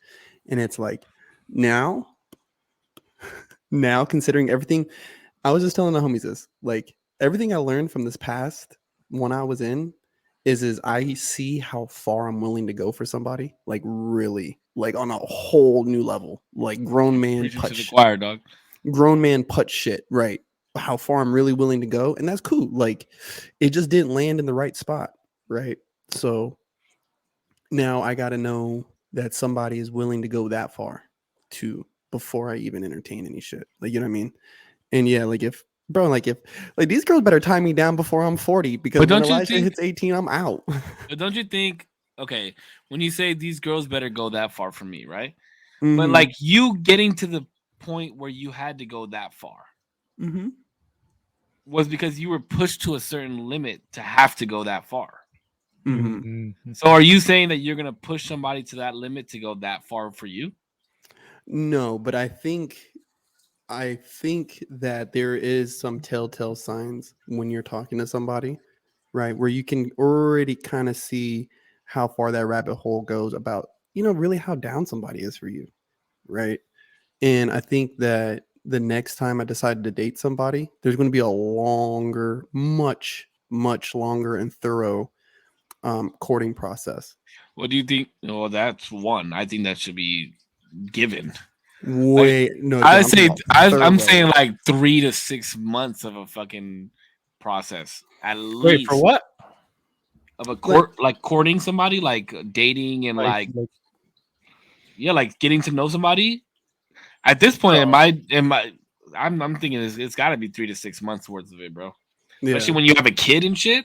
And it's like now considering everything, I was just telling the homies this, like everything I learned from this past when I was in is I see how far I'm willing to go for somebody, like really, like on a whole new level, like grown man putt shit, choir, dog. Grown man putt shit, right? How far I'm really willing to go, and that's cool. Like it just didn't land in the right spot, right? So now I got to know that somebody is willing to go that far too before I even entertain any shit. Like, you know what I mean? And yeah, like if these girls better tie me down before I'm 40, because when Elijah hits 18, I'm out. But don't you think, okay, when you say these girls better go that far for me, right? Mm-hmm. But like you getting to the point where you had to go that far was because you were pushed to a certain limit to have to go that far. Mm-hmm. So are you saying that you're going to push somebody to that limit to go that far for you? No, but I think that there is some telltale signs when you're talking to somebody, right, where you can already kind of see how far that rabbit hole goes about, really how down somebody is for you, right? And I think that the next time I decided to date somebody, there's going to be a longer, much, much longer and thorough courting process. What do you think? Well, that's one. I think that should be given. No, I'm saying like 3 to 6 months of a fucking process at least. Wait, for what? Of a like courting somebody, like dating and like getting to know somebody. At this point, I'm thinking it's got to be 3 to 6 months worth of it, bro. Yeah. Especially when you have a kid and shit.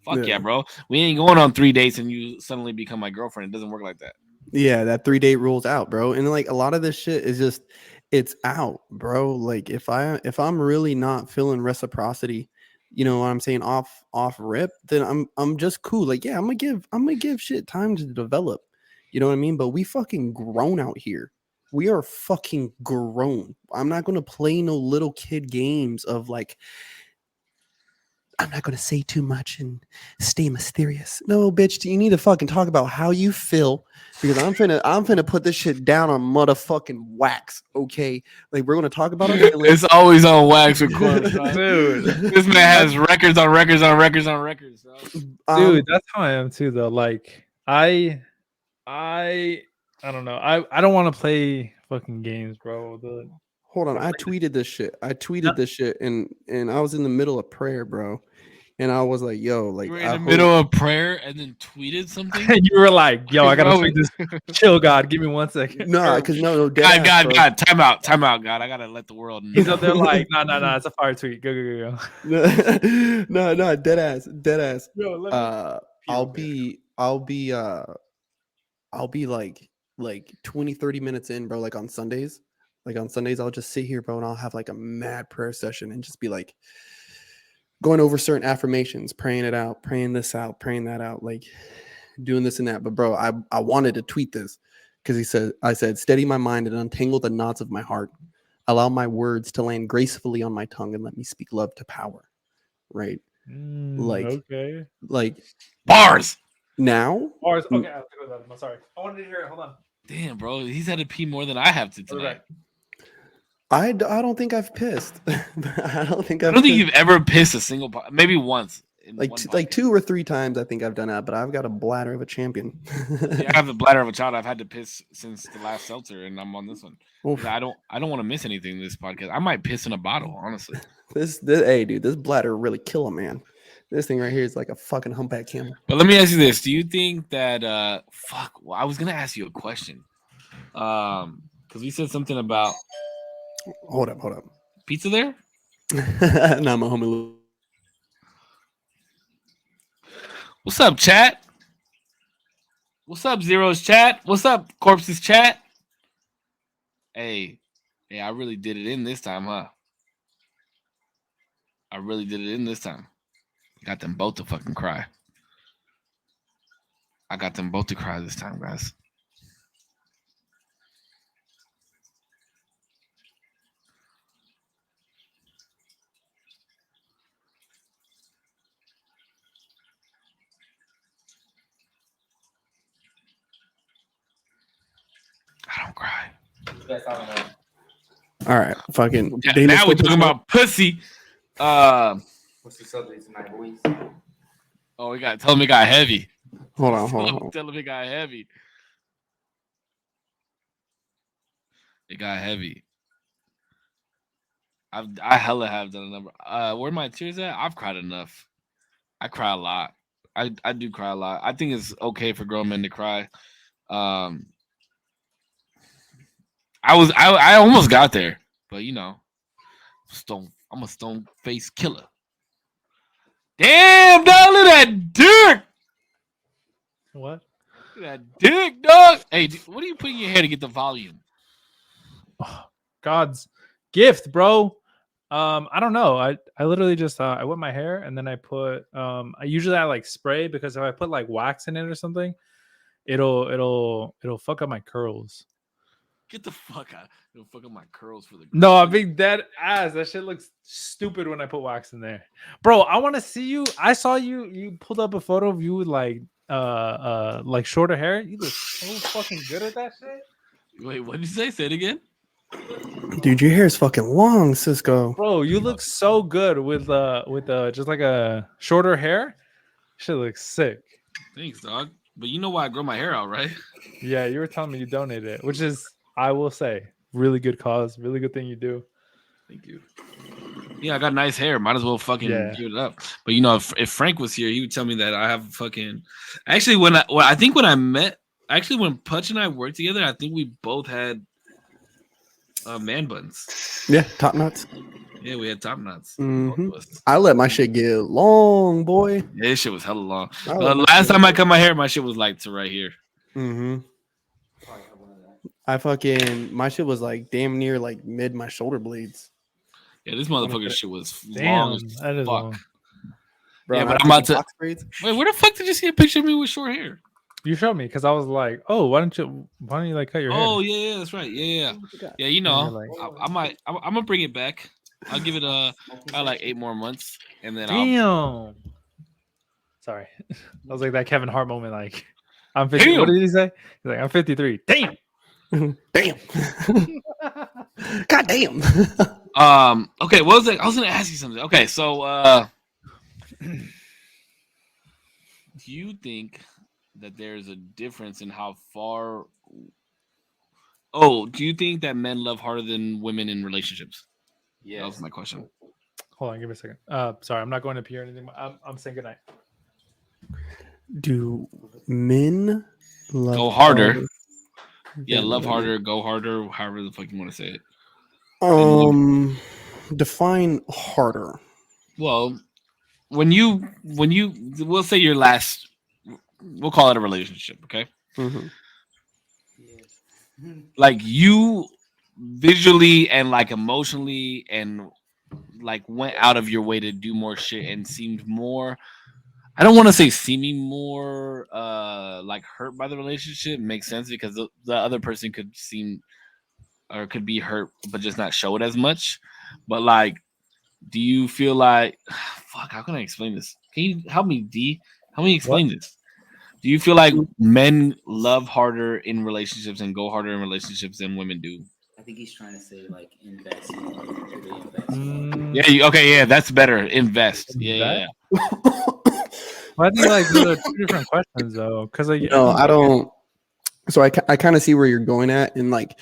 Fuck yeah, bro. We ain't going on 3 dates and you suddenly become my girlfriend. It doesn't work like that. Yeah, that 3-date rule's out, bro. And like a lot of this shit is just, it's out, bro. Like if I'm really not feeling reciprocity, you know what I'm saying, off rip, then I'm just cool. Like, yeah, I'm gonna give shit time to develop. You know what I mean? But we fucking grown out here. We are fucking grown. I'm not gonna play no little kid games of like, I'm not going to say too much and stay mysterious. No, bitch, you need to fucking talk about how you feel, because I'm finna put this shit down on motherfucking wax, okay? Like, we're going to talk about our feelings. It's always on wax with Korpsx, dude. This man has records on records on records on records, bro. Dude, that's how I am too, though. Like, I don't know. I don't want to play fucking games, bro. Hold on, I tweeted this shit. This shit, and I was in the middle of prayer, bro. And I was like, yo, like, you were in the middle of prayer and then tweeted something. You were like, yo, I gotta tweet this. Chill, God, give me 1 second. No, because no, God, time out, God. I gotta let the world know. He's up there like, no, it's a fire tweet. Go. No, dead ass. Yo, I'll be I'll be like 20, 30 minutes in, bro, like on Sundays. Like on Sundays, I'll just sit here, bro, and I'll have like a mad prayer session and just be like going over certain affirmations, praying it out, praying this out, praying that out, like doing this and that. But bro, I wanted to tweet this because I said, steady my mind and untangle the knots of my heart. Allow my words to land gracefully on my tongue and let me speak love to power. Right. Okay. Like Bars. now. Bars. Okay, I have to go to that. I'm sorry. I wanted to hear it. Hold on. Damn, bro, he's had to pee more than I have to tonight. I don't think I've pissed. I don't think you've ever pissed a single maybe once. Like 2 or 3 times I think I've done that, but I've got a bladder of a champion. Yeah, I have the bladder of a child. I've had to piss since the last seltzer, and I'm on this one. I don't want to miss anything in this podcast. I might piss in a bottle, honestly. This hey dude, this bladder really kill a man. This thing right here is like a fucking humpback camel. But let me ask you this: do you think that well, I was gonna ask you a question. Because we said something about hold up. Pizza there? Nah, my homie. What's up, chat? What's up, Zero's chat? What's up, Korps's chat? Hey, I really did it in this time, huh? I really did it in this time. Got them both to fucking cry. I got them both to cry this time, guys. I don't cry. All right, fucking. Now we're talking about pussy. What's the subject tonight, boys? Oh, tell him it got heavy. Hold on. Tell him it got heavy. It got heavy. I hella have done a number. Where my tears at? I've cried enough. I cry a lot. I do cry a lot. I think it's okay for grown men to cry. I almost got there, but you know, I'm a stone face killer. Damn, dog, look at that dick. What? Look at that dick, dog. Hey, what are you putting in your hair to get the volume? Oh, God's gift, bro. I don't know. I literally just I wet my hair and then I put I usually like spray because if I put like wax in it or something, it'll fuck up my curls. Get the fuck out. It'll fuck up my curls for the No, I'm being dead ass. That shit looks stupid when I put wax in there. Bro, I want to see you. I saw you pulled up a photo of you with like shorter hair. You look so fucking good at that shit. Wait, what did you say? Say it again. Dude, your hair is fucking long, Cisco. Bro, you look so good with just like a shorter hair. Shit looks sick. Thanks, dog. But you know why I grow my hair out, right? Yeah, you were telling me you donated it, which is, I will say, really good cause, really good thing you do. Thank you. Yeah, I got nice hair. Might as well fucking give it up. But you know, if Frank was here, he would tell me that I have fucking. Actually, when Putch and I worked together, I think we both had man buns. Yeah, top knots. Yeah, we had top knots. Mm-hmm. I let my shit get long, boy. Yeah, this shit was hella long. Last time I cut my hair, my shit was like to right here. Mm-hmm. My shit was like damn near like mid my shoulder blades. Yeah, this motherfucker shit was long as that is fuck. long. Bro, yeah, but I'm about to. Wait, where the fuck did you see a picture of me with short hair? You showed me because I was like, oh, why don't you like cut your hair? Oh yeah, that's right. Yeah. You know, I'm gonna bring it back. I'll give it like 8 more months, and then damn. Sorry, I was like that Kevin Hart moment. Like, I'm 50. Damn. What did he say? He's like, I'm 53. Damn. Damn. God damn. Okay, what was it? I was gonna ask you something. Okay, so do you think that there's a difference in how far? Oh, do you think that men love harder than women in relationships? Yeah, that was my question. Hold on, give me a second. Sorry, I'm not going to pee or anything. I'm saying goodnight. Do men love go harder? Yeah, love harder, go harder, however the fuck you want to say it. Define harder. Well, when you we'll say your last we'll call it a relationship, okay? Mhm. Like you visually and like emotionally and like went out of your way to do more shit and seemed more, I don't want to say seeming more like hurt by the relationship. Makes sense because the other person could seem or could be hurt but just not show it as much. But like, do you feel like fuck, how can I explain this? Can you help me, D? Help me What? explain this. Do you feel like men love harder in relationships and go harder in relationships than women do? I think he's trying to say like invest more. Do they invest more? Mm, Yeah, okay, yeah, that's better. Invest. Yeah, yeah, that? yeah. Well, I think like those are two different questions though, because like, I No, think I don't. So I kind of see where you're going at, and like,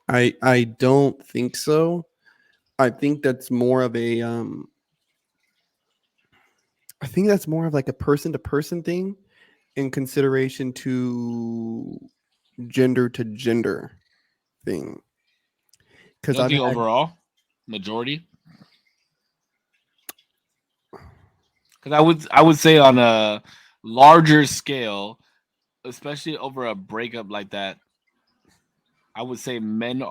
I don't think so. I think that's more of a I think that's more of like a person to person thing in consideration to gender thing. You Because don't I've think had overall majority? Because I would say on a larger scale, especially over a breakup like that, I would say men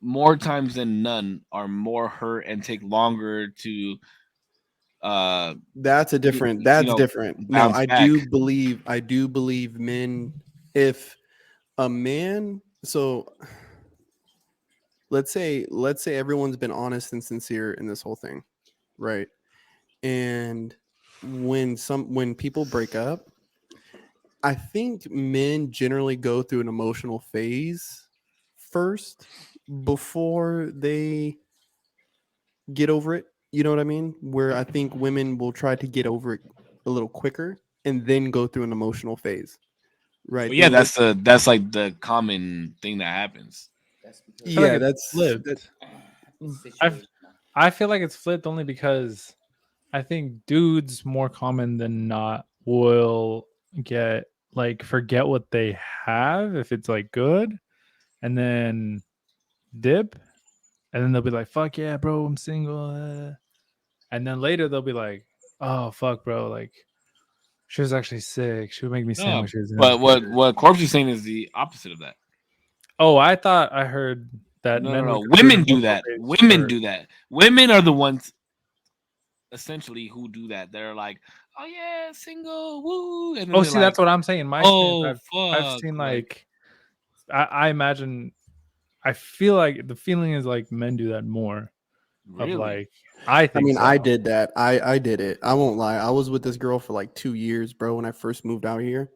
more times than none are more hurt and take longer to uh that's a different. you That's know different. No, bounce back. I do believe men. If a man, so let's say everyone's been honest and sincere in this whole thing, right? And when people break up, I think men generally go through an emotional phase first before they get over it. You know what I mean? Where I think women will try to get over it a little quicker and then go through an emotional phase. Right. But yeah, Then they, that's like the common thing that happens. That's because I feel like yeah, it's that's that. flipped. it's I situational. I feel like it's flipped only because I think dudes more common than not will get like forget what they have if it's like good, and then dip, and then they'll be like, "Fuck yeah, bro, I'm single," and then later they'll be like, "Oh fuck, bro, like she was actually sick. She would make me No, sandwiches." And it was but what good." what Corpse is saying is the opposite of that. Oh, I thought I heard that No, no, men no. would go through an Women do emotional that. phase Women first. do that. Women are the ones essentially who do that. They're like, "Oh yeah, single, woo," and then Oh, they're see, like, that's what I'm saying. My experience, "Oh I've fuck!" seen Like, like I imagine I feel like the feeling is like men do that more of really? like I I think mean, so. I did that. I did it. I won't lie. I was with this girl for like 2 years, bro, when I first moved out here.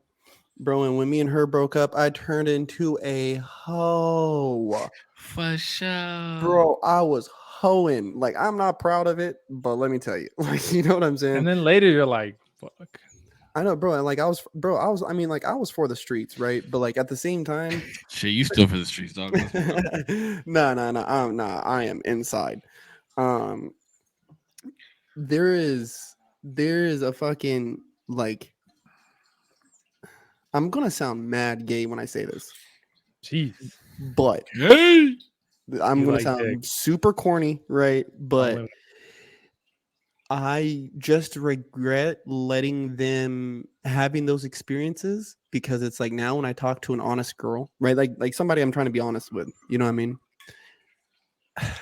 Bro, and when me and her broke up, I turned into a hoe. For sure. Bro, I was hoeing. Like, I'm not proud of it, but let me tell you. Like, you know what I'm saying? And then later you're like, fuck. I know, bro. And like I mean, like I was for the streets, right? But like at the same time, Shit, you still for the streets, dog. Let's be real. no, I am inside. Um, there is a fucking like I'm gonna sound mad gay when I say this, Jeez. but Hey, I'm You gonna like dick. sound super corny, right? But Only I just regret letting them having those experiences because it's like now when I talk to an honest girl, right? Like somebody I'm trying to be honest with, you know what I mean?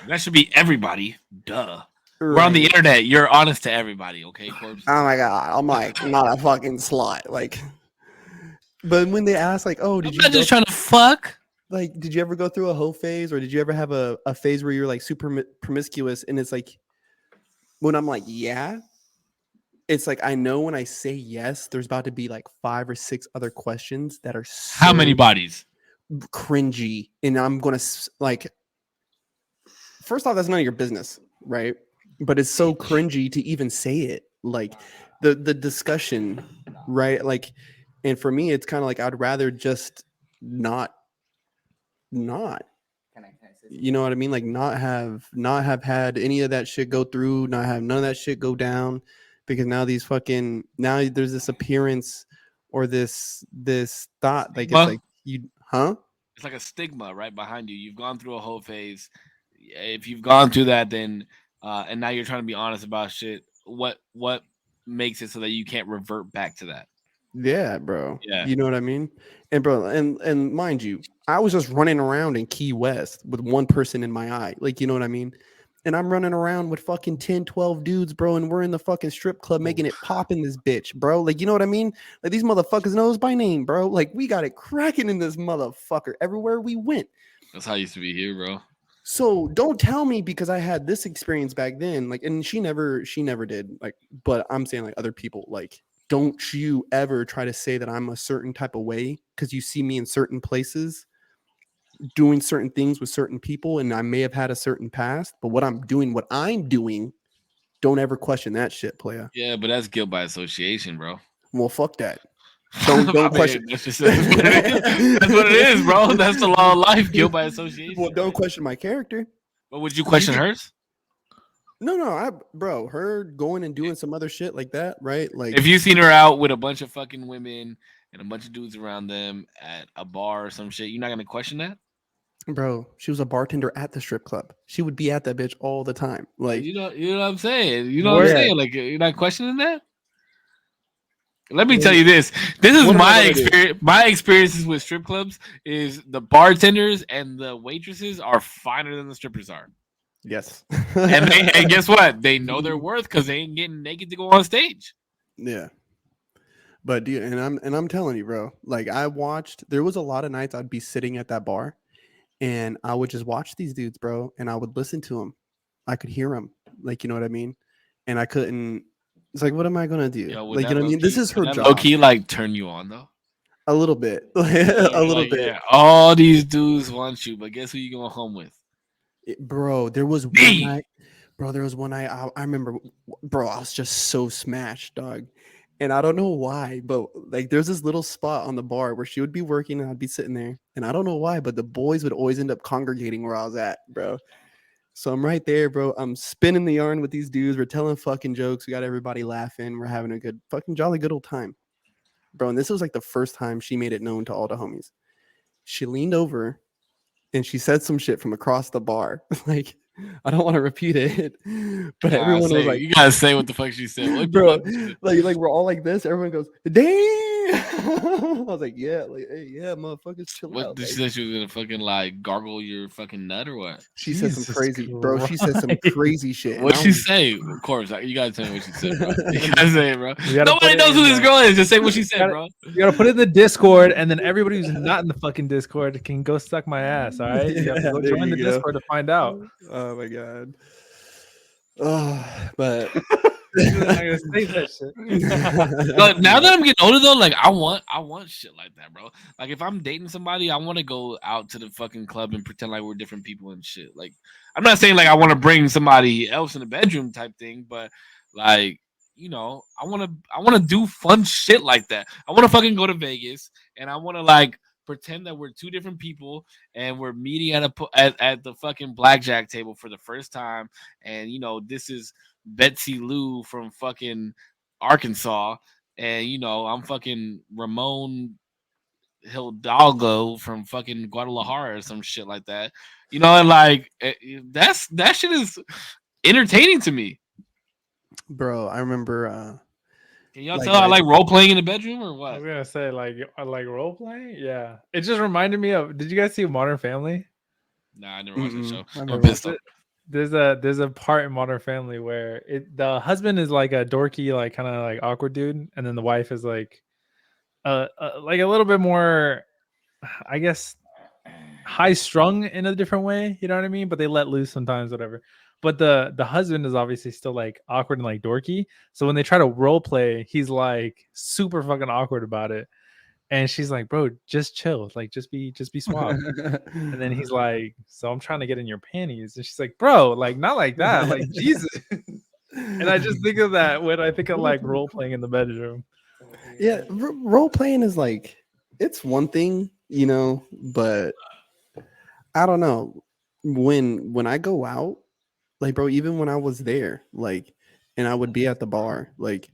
that should be everybody. Duh. We're on the Right. internet. You're honest to everybody, okay, Corpse? Oh my god, I'm like not a fucking slut. Like, but when they ask, like, oh, I'm not just trying to fuck. did you ever go through a hoe phase, or did you ever have a phase where you're like super promiscuous? And it's like when I'm like, yeah, it's like I know when I say yes, there's about to be like 5 or 6 other questions that are so How many bodies? cringy, and I'm gonna like. First off, that's none of your business, right? But it's so cringy to even say it. Like the discussion, right? Like, and for me, it's kind of like I'd rather just not. Can I say You know what I mean? Like not have had any of that shit go through, not have none of that shit go down, because now there's this appearance or this thought like it's Stigma? like you huh? It's like a stigma right behind you. You've gone through a whole phase. If you've gone through that, then and now you're trying to be honest about shit. What makes it so that you can't revert back to that? Yeah, bro. Yeah. You know what I mean? And bro, and mind you, I was just running around in Key West with one person in my eye. Like, you know what I mean? And I'm running around with fucking 10, 12 dudes, bro, and we're in the fucking strip club making it pop in this bitch, bro. Like, you know what I mean? Like, these motherfuckers knows by name, bro. Like, we got it cracking in this motherfucker everywhere we went. That's how it used to be here, bro. So don't tell me because I had this experience back then, like, and she never did, like, but I'm saying like other people, like, don't you ever try to say that I'm a certain type of way because you see me in certain places doing certain things with certain people, and I may have had a certain past, but what I'm doing, don't ever question that shit, playa. Yeah, but that's guilt by association, bro. Well, fuck that. Don't question. That's just that's what it is. That's what it is, bro. That's the law of life. Guilt by association. Well, don't question my character. But would you question hers? No, bro, her going and doing some other shit like that, right? Like, If you seen her out with a bunch of fucking women and a bunch of dudes around them at a bar or some shit, you're not gonna question that? bro, she was a bartender at the strip club. She would be at that bitch all the time. Like, You know what I'm saying? You know what I'm Yeah. saying? Like you're not questioning that? Let me tell you this. This is What am I my gonna do? experience. My experiences with strip clubs is the bartenders and the waitresses are finer than the strippers are. yes. And guess what? They know their worth because they ain't getting naked to go on stage. Yeah. But dude, and I'm telling you, bro, like there was a lot of nights I'd be sitting at that bar and I would just watch these dudes, bro, and I would listen to them. I could hear them. Like, you know what I mean? And I couldn't. It's like, what am I gonna do? Yo, would Like, you that know what I mean? low-key- This is her would that job. low key like turn you on though. A little bit. A little Like, bit. yeah, all these dudes want you, but guess who you going home with? Bro, there was one Me. night. Bro, there was one night. I remember, bro, I was just so smashed, dog. And I don't know why, but like there's this little spot on the bar where she would be working and I'd be sitting there. And I don't know why, but the boys would always end up congregating where I was at, bro. So I'm right there, bro. I'm spinning the yarn with these dudes. We're telling fucking jokes. We got everybody laughing. We're having a good fucking jolly good old time. Bro, and this was like the first time she made it known to all the homies. She leaned over and she said some shit from across the bar. Like, I don't want to repeat it, but everyone was like, you gotta say what the fuck she said. What the bro, fuck she said? like we're all like this. Everyone goes, damn. I was like, yeah, like, hey, yeah, motherfuckers, chill What out. did she Like, say? She was gonna fucking like gargle your fucking nut or what? she said some Jesus crazy, bro. She said some Christ. crazy shit. and What'd I she was- say? Of course, you gotta tell me what she said, bro. You gotta say it, bro. You gotta Nobody put it knows in who this the- girl is. Just say what she said, gotta- bro. You gotta put it in the Discord, and then everybody who's not in the fucking Discord can go suck my ass. All right, you have to Yeah, go there join you the go. Discord to find out. Oh my god. Oh, but I'm not gonna say that shit. But now that I'm getting older though, like I want shit like that, bro. Like if I'm dating somebody, I want to go out to the fucking club and pretend like we're different people and shit. Like I'm not saying like I want to bring somebody else in the bedroom type thing, but like you know, I want to do fun shit like that. I want to fucking go to Vegas and I want to like pretend that we're two different people and we're meeting at the fucking blackjack table for the first time, and you know this is Betsy Lou from fucking Arkansas, and you know I'm fucking Ramon Hidalgo from fucking Guadalajara or some shit like that. You know, and like that shit is entertaining to me. bro, I remember Can y'all Like, tell I right- like role playing in the bedroom or I what? was gonna say like role playing. Yeah, it just reminded me of. Did you guys see Modern Family? Nah, I never watched that show. I've I'm never pissed watched off. There's a part in Modern Family where the husband is like a dorky, like kind of like awkward dude, and then the wife is like like a little bit more, I guess, high strung in a different way. You know what I mean? But they let loose sometimes, whatever. But the husband is obviously still like awkward and like dorky. So when they try to role play, he's like super fucking awkward about it. And she's like, "Bro, just chill. Like, just be suave." And then he's like, "So I'm trying to get in your panties." And she's like, "Bro, like not like that. Like Jesus." And I just think of that when I think of like role playing in the bedroom. yeah, role playing is like it's one thing, you know, but I don't know. When I go out, like bro, even when I was there, like, and I would be at the bar, like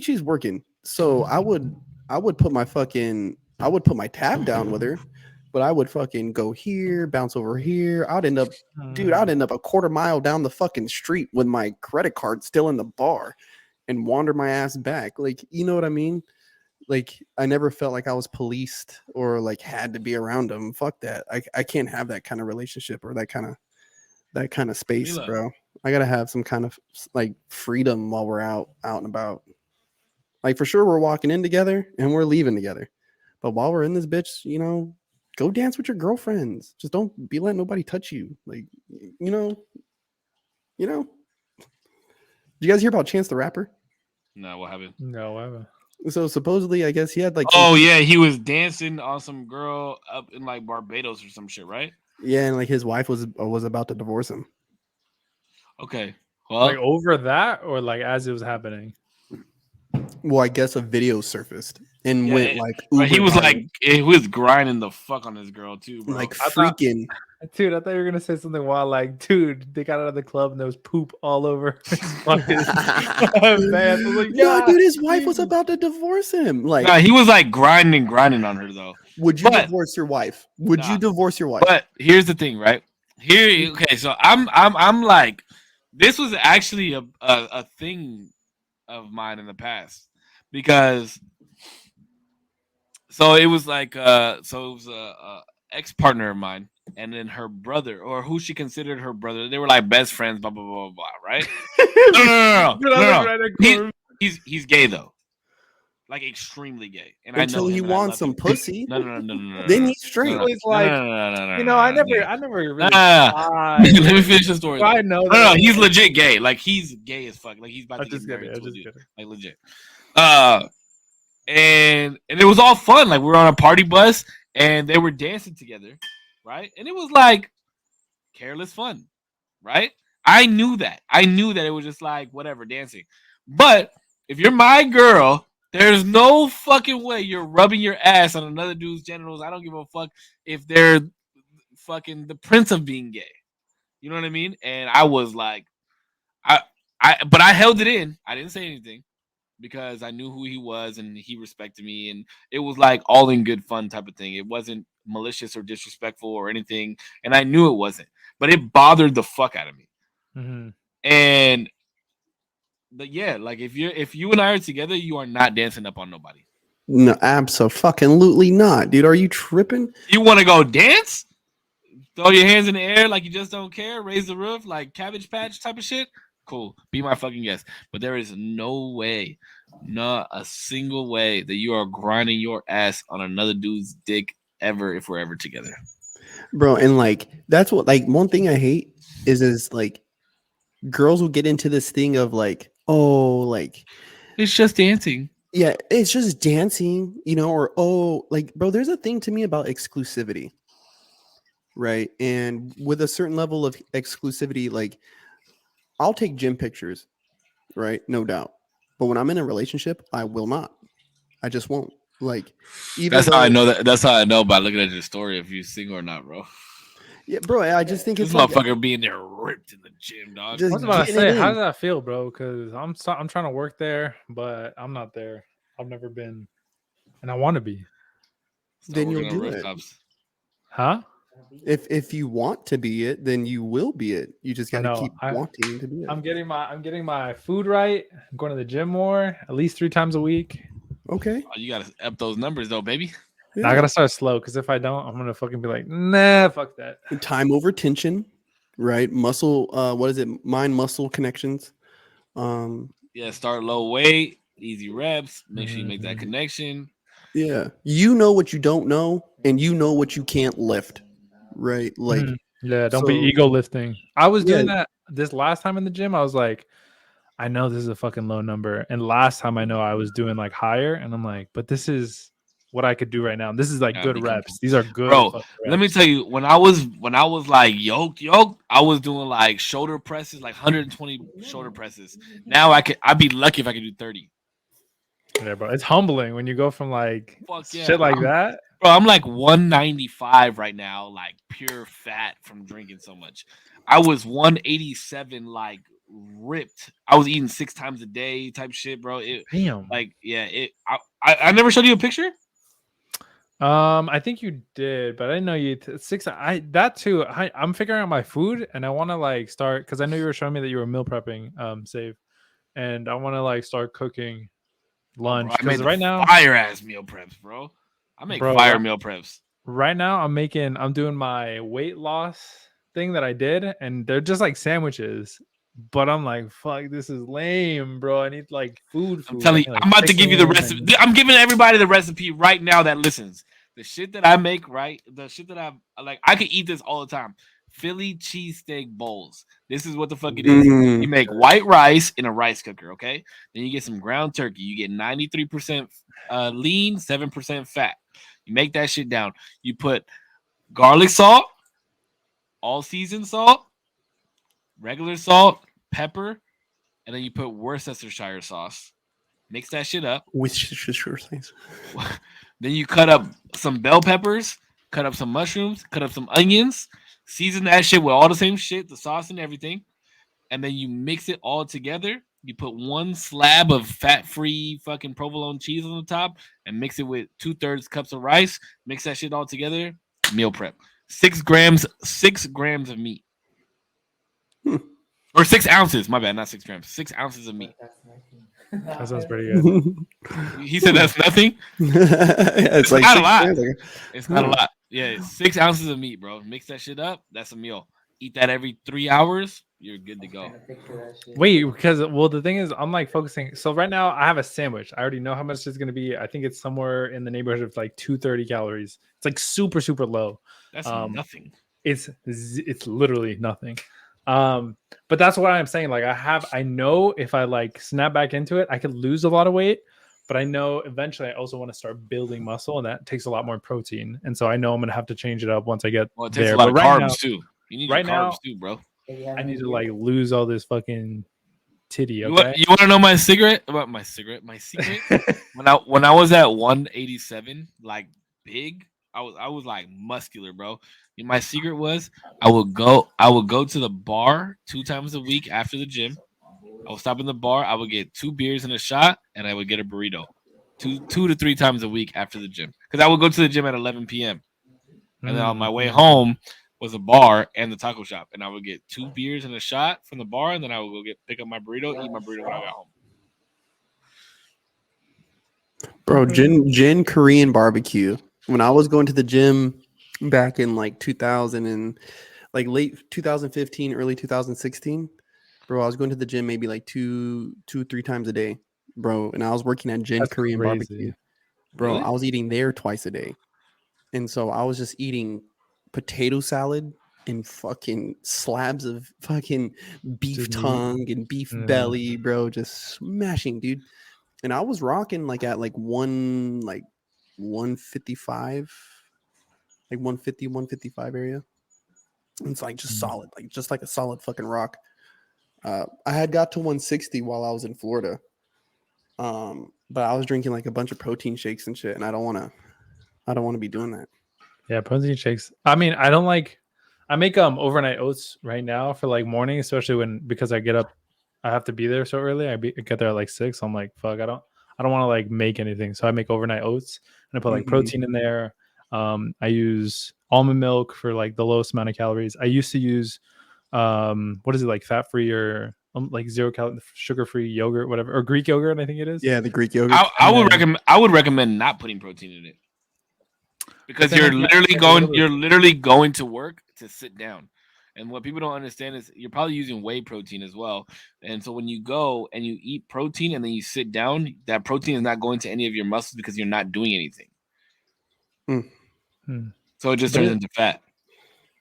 she's working. So I would put my tab down with her, but I would fucking go here, bounce over here. I'd end up a quarter mile down the fucking street with my credit card still in the bar and wander my ass back. Like, you know what I mean? like I never felt like I was policed or like had to be around them. Fuck that. I can't have that kind of relationship or that kind of space, Mila. bro. I gotta have some kind of like freedom while we're out and about. Like for sure we're walking in together and we're leaving together. But while we're in this bitch, you know, go dance with your girlfriends. Just don't be letting nobody touch you. Like, you know. Did you guys hear about Chance the Rapper? No, what happened? No, I haven't. So supposedly, I guess he had like Oh yeah, he was dancing on some girl up in like Barbados or some shit, right? yeah, and like his wife was about to divorce him. Okay. Well, Like over that, or like as it was happening. Well, I guess a video surfaced and Yeah, went like but he uber was viral. like he was grinding the fuck on this girl too, bro. like I thought- freaking. Dude, I thought you were gonna say something wild, like, dude, they got out of the club and there was poop all over his fucking van. I was like, No, "God, dude, his wife was Jesus." about to divorce him. Like, Nah, he was like grinding on her though. would you but- divorce your wife? Would Nah. you divorce your wife? But here's the thing, right? Okay, so I'm like, this was actually a thing of mine in the past because so it was like so it was a ex partner of mine and then her brother or who she considered her brother. They were like best friends, blah blah blah blah, right? No. He's gay though. Like extremely gay, and Until I know he him and I wants love some him. pussy, No. then he's straight. He's like, you know, I never really. Let me finish the story. I know that. No, he's legit gay. Like he's gay as fuck. Like he's about I'm to get just married kidding. to a I'm just dude. kidding. Like legit. And it was all fun. Like we were on a party bus and they were dancing together, right? And it was like careless fun, right? I knew that. It was just like whatever, dancing. But if you're my girl, there's no fucking way you're rubbing your ass on another dude's genitals. I don't give a fuck if they're fucking the prince of being gay. You know what I mean? And I was like, but I held it in. I didn't say anything because I knew who he was and he respected me. And it was like all in good fun type of thing. It wasn't malicious or disrespectful or anything. And I knew it wasn't, but it bothered the fuck out of me. Mm-hmm. And but yeah, like if you and I are together, you are not dancing up on nobody. No, absolutely not, dude. Are you tripping? You want to go dance? Throw your hands in the air like you just don't care. Raise the roof like Cabbage Patch type of shit. Cool. Be my fucking guest. But there is no way, not a single way that you are grinding your ass on another dude's dick ever if we're ever together. Bro, and like that's what like one thing I hate is like girls will get into this thing of like, oh, like It's just dancing. yeah, it's just dancing, you know, or oh, like bro, there's a thing to me about exclusivity. Right. And with a certain level of exclusivity, like I'll take gym pictures, right? No doubt. But when I'm in a relationship, I will not. I just won't. Like, even That's how I know that. That's how I know by looking at your story if you single or not, bro. Yeah, bro. I just think This it's like, motherfucker being there ripped in the gym, dog. Just I was about to getting it say, how in. does that feel, bro? Because I'm trying to work there, but I'm not there. I've never been, and I want to be. Then working you'll on do it. rooftops. Huh? If you want to be it, then you will be it. You just I got to know. keep wanting to be it. I'm getting my food right. I'm going to the gym more, at least 3 times a week. Okay. Oh, you gotta up those numbers though, baby. Now I gotta start slow because if I don't, I'm gonna fucking be like, nah, fuck that. Time over tension, right? Muscle. What is it? Mind muscle connections. Yeah, start low weight, easy reps. Make sure you make that Mhm. connection. Yeah. You know what you don't know, and you know what you can't lift, right? Like, Mhm. Yeah, don't be so- ego lifting. I was doing Yeah. that this last time in the gym. I was like, I know this is a fucking low number, and last time I know I was doing like higher, and I'm like, but this is what I could do right now. This is like Yeah, good become- reps. These are good. Bro, fucking let me reps. tell you, when I was like yoked, I was doing like shoulder presses, like 120 shoulder presses. Now I'd be lucky if I could do 30. Yeah, bro. It's humbling when you go from like Fuck yeah. shit like that. Bro, I'm like 195 right now, like pure fat from drinking so much. I was 187, like ripped. I was eating 6 times a day type shit, bro. Damn. I never showed you a picture. I think you did, but I didn't know you 6. That too. I'm figuring out my food, and I want to like start because I know you were showing me that you were meal prepping, save, and I want to like start cooking lunch. I made Because right now, fire ass meal preps, bro. I make fire meal preps. Right now, I'm doing my weight loss thing that I did, and they're just like sandwiches. But I'm like, fuck, this is lame, bro. I need like food. I'm telling you, like I'm about to give you the chicken recipe. I'm giving everybody the recipe right now that listens. The shit that I make, right? The shit that I like, I could eat this all the time. Philly cheesesteak bowls. This is what the fuck it is. You make white rice in a rice cooker, okay? Then you get some ground turkey. You get 93% lean, 7% fat. You make that shit down. You put garlic salt, all season salt, regular salt, pepper, and then you put Worcestershire sauce. Mix that shit up. Worcestershire sauce. Then you cut up some bell peppers, cut up some mushrooms, cut up some onions, season that shit with all the same shit, the sauce and everything. And then you mix it all together. You put one slab of fat-free fucking provolone cheese on the top and mix it with 2/3 cups of rice. Mix that shit all together. Meal prep. 6 grams of meat. Or 6 ounces. My bad, not 6 grams. 6 ounces of meat. That sounds pretty good. He said that's nothing. It's like not a lot. Like, it's not a lot. Yeah, it's 6 ounces of meat, bro. Mix that shit up. That's a meal. Eat that every 3 hours. You're good to go. Wait, because the thing is, I'm like focusing. So right now, I have a sandwich. I already know how much it's going to be. I think it's somewhere in the neighborhood of like 230 calories. It's like super, super low. That's nothing. It's literally nothing. But that's what I'm saying. Like I know if I like snap back into it, I could lose a lot of weight. But I know eventually I also want to start building muscle, and that takes a lot more protein. And so I know I'm gonna have to change it up once I get Well, it takes there. a lot of right carbs now, too. You need right your carbs now, too, bro. I need to like lose all this fucking titty. You Okay. want to know my cigarette? About my cigarette? My secret? when I was at 187, like big, I was like muscular, bro. And my secret was I would go to the bar 2 times a week after the gym. I would stop in the bar. I would get 2 beers and a shot, and I would get a burrito. 2 to 3 times a week after the gym, because I would go to the gym at 11 p.m. And then on my way home was a bar and the taco shop, and I would get 2 beers and a shot from the bar, and then I would go pick up my burrito, eat my burrito when I got home. bro, Jin Korean barbecue. When I was going to the gym back in like 2000 and like late 2015, early 2016, bro, I was going to the gym maybe like 3 times a day, bro. And I was working at Jin Korean barbecue, bro. Really? I was eating there twice a day, and so I was just eating potato salad and fucking slabs of fucking beef tongue and beef belly, bro, just smashing, dude. And I was rocking like at like 155, like 150, 155 area. And it's like just solid, like just like a solid fucking rock. I had got to 160 while I was in Florida. But I was drinking like a bunch of protein shakes and shit, and I don't want to be doing that. Yeah, protein shakes. I mean, I make overnight oats right now for like morning, especially because I get up, I have to be there so early. I get there at like 6. So I'm like, fuck, I don't want to like make anything. So I make overnight oats and I put like protein in there. I use almond milk for like the lowest amount of calories. I used to use what is it, like fat free or like 0 calorie sugar free yogurt, whatever, or Greek yogurt, I think it is. Yeah, the Greek yogurt. I would recommend not putting protein in it, because you're literally going to work to sit down. And what people don't understand is you're probably using whey protein as well. And so when you go and you eat protein and then you sit down, that protein is not going to any of your muscles because you're not doing anything. So it just turns into fat.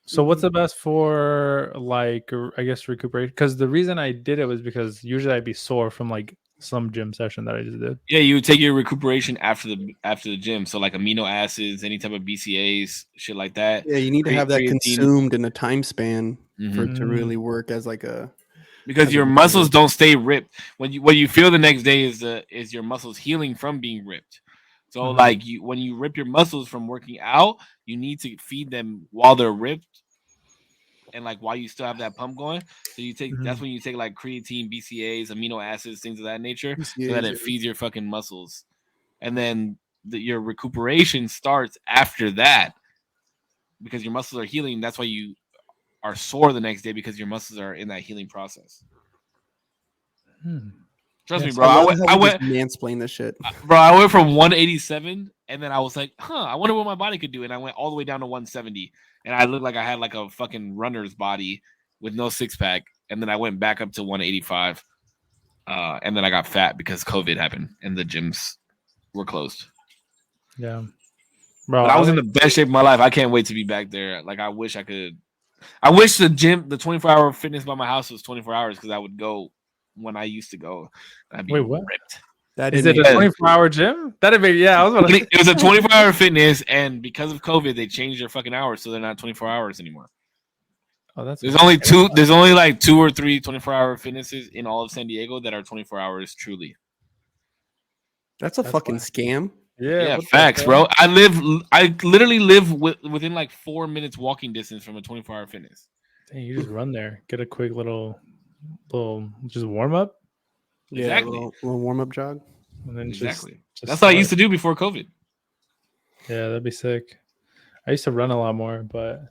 So what's the best for like, I guess, recuperation? Because the reason I did it was because usually I'd be sore from like some gym session that I just did. Yeah, you would take your recuperation after the gym. So like amino acids, any type of BCAAs, shit like that. Yeah, you need to have that consumed in a time span for it to really work as like a, because your muscles don't stay ripped. What you feel the next day is your muscles healing from being ripped. So like when you rip your muscles from working out, you need to feed them while they're ripped, and like while you still have that pump going. So you take that's when you take like creatine, BCAAs, amino acids, things of that nature, so that it feeds your fucking muscles. And then your recuperation starts after that, because your muscles are healing. That's why you are sore the next day, because your muscles are in that healing process. Trust me, Yes, bro. I went, mansplain this shit. bro. I went from 187, and then I was like, I wonder what my body could do, and I went all the way down to 170, and I looked like I had like a fucking runner's body with no six pack, and then I went back up to 185, and then I got fat because COVID happened and the gyms were closed. Yeah, bro. But I was in the best shape of my life. I can't wait to be back there. Like I wish I could. I wish the gym, the 24-hour fitness by my house was 24 hours because I would go when I used to go. I'd be Wait, what? ripped. That Is it a 24-hour gym? That'd be I was about to It was a 24-hour fitness, and because of COVID, they changed their fucking hours, so they're not 24 hours anymore. Oh, that's There's only two. There's only like 2 or 3 24-hour fitnesses in all of San Diego that are 24 hours truly. That's a fucking scam. Yeah, facts, bro. I literally live within like 4 minutes walking distance from a 24-hour fitness. Dang, you just run there, get a quick little just warm up, Exactly. Yeah, little warm up jog. and then Exactly. just That's what I start. used to do before COVID. Yeah, that'd be sick. I used to run a lot more, but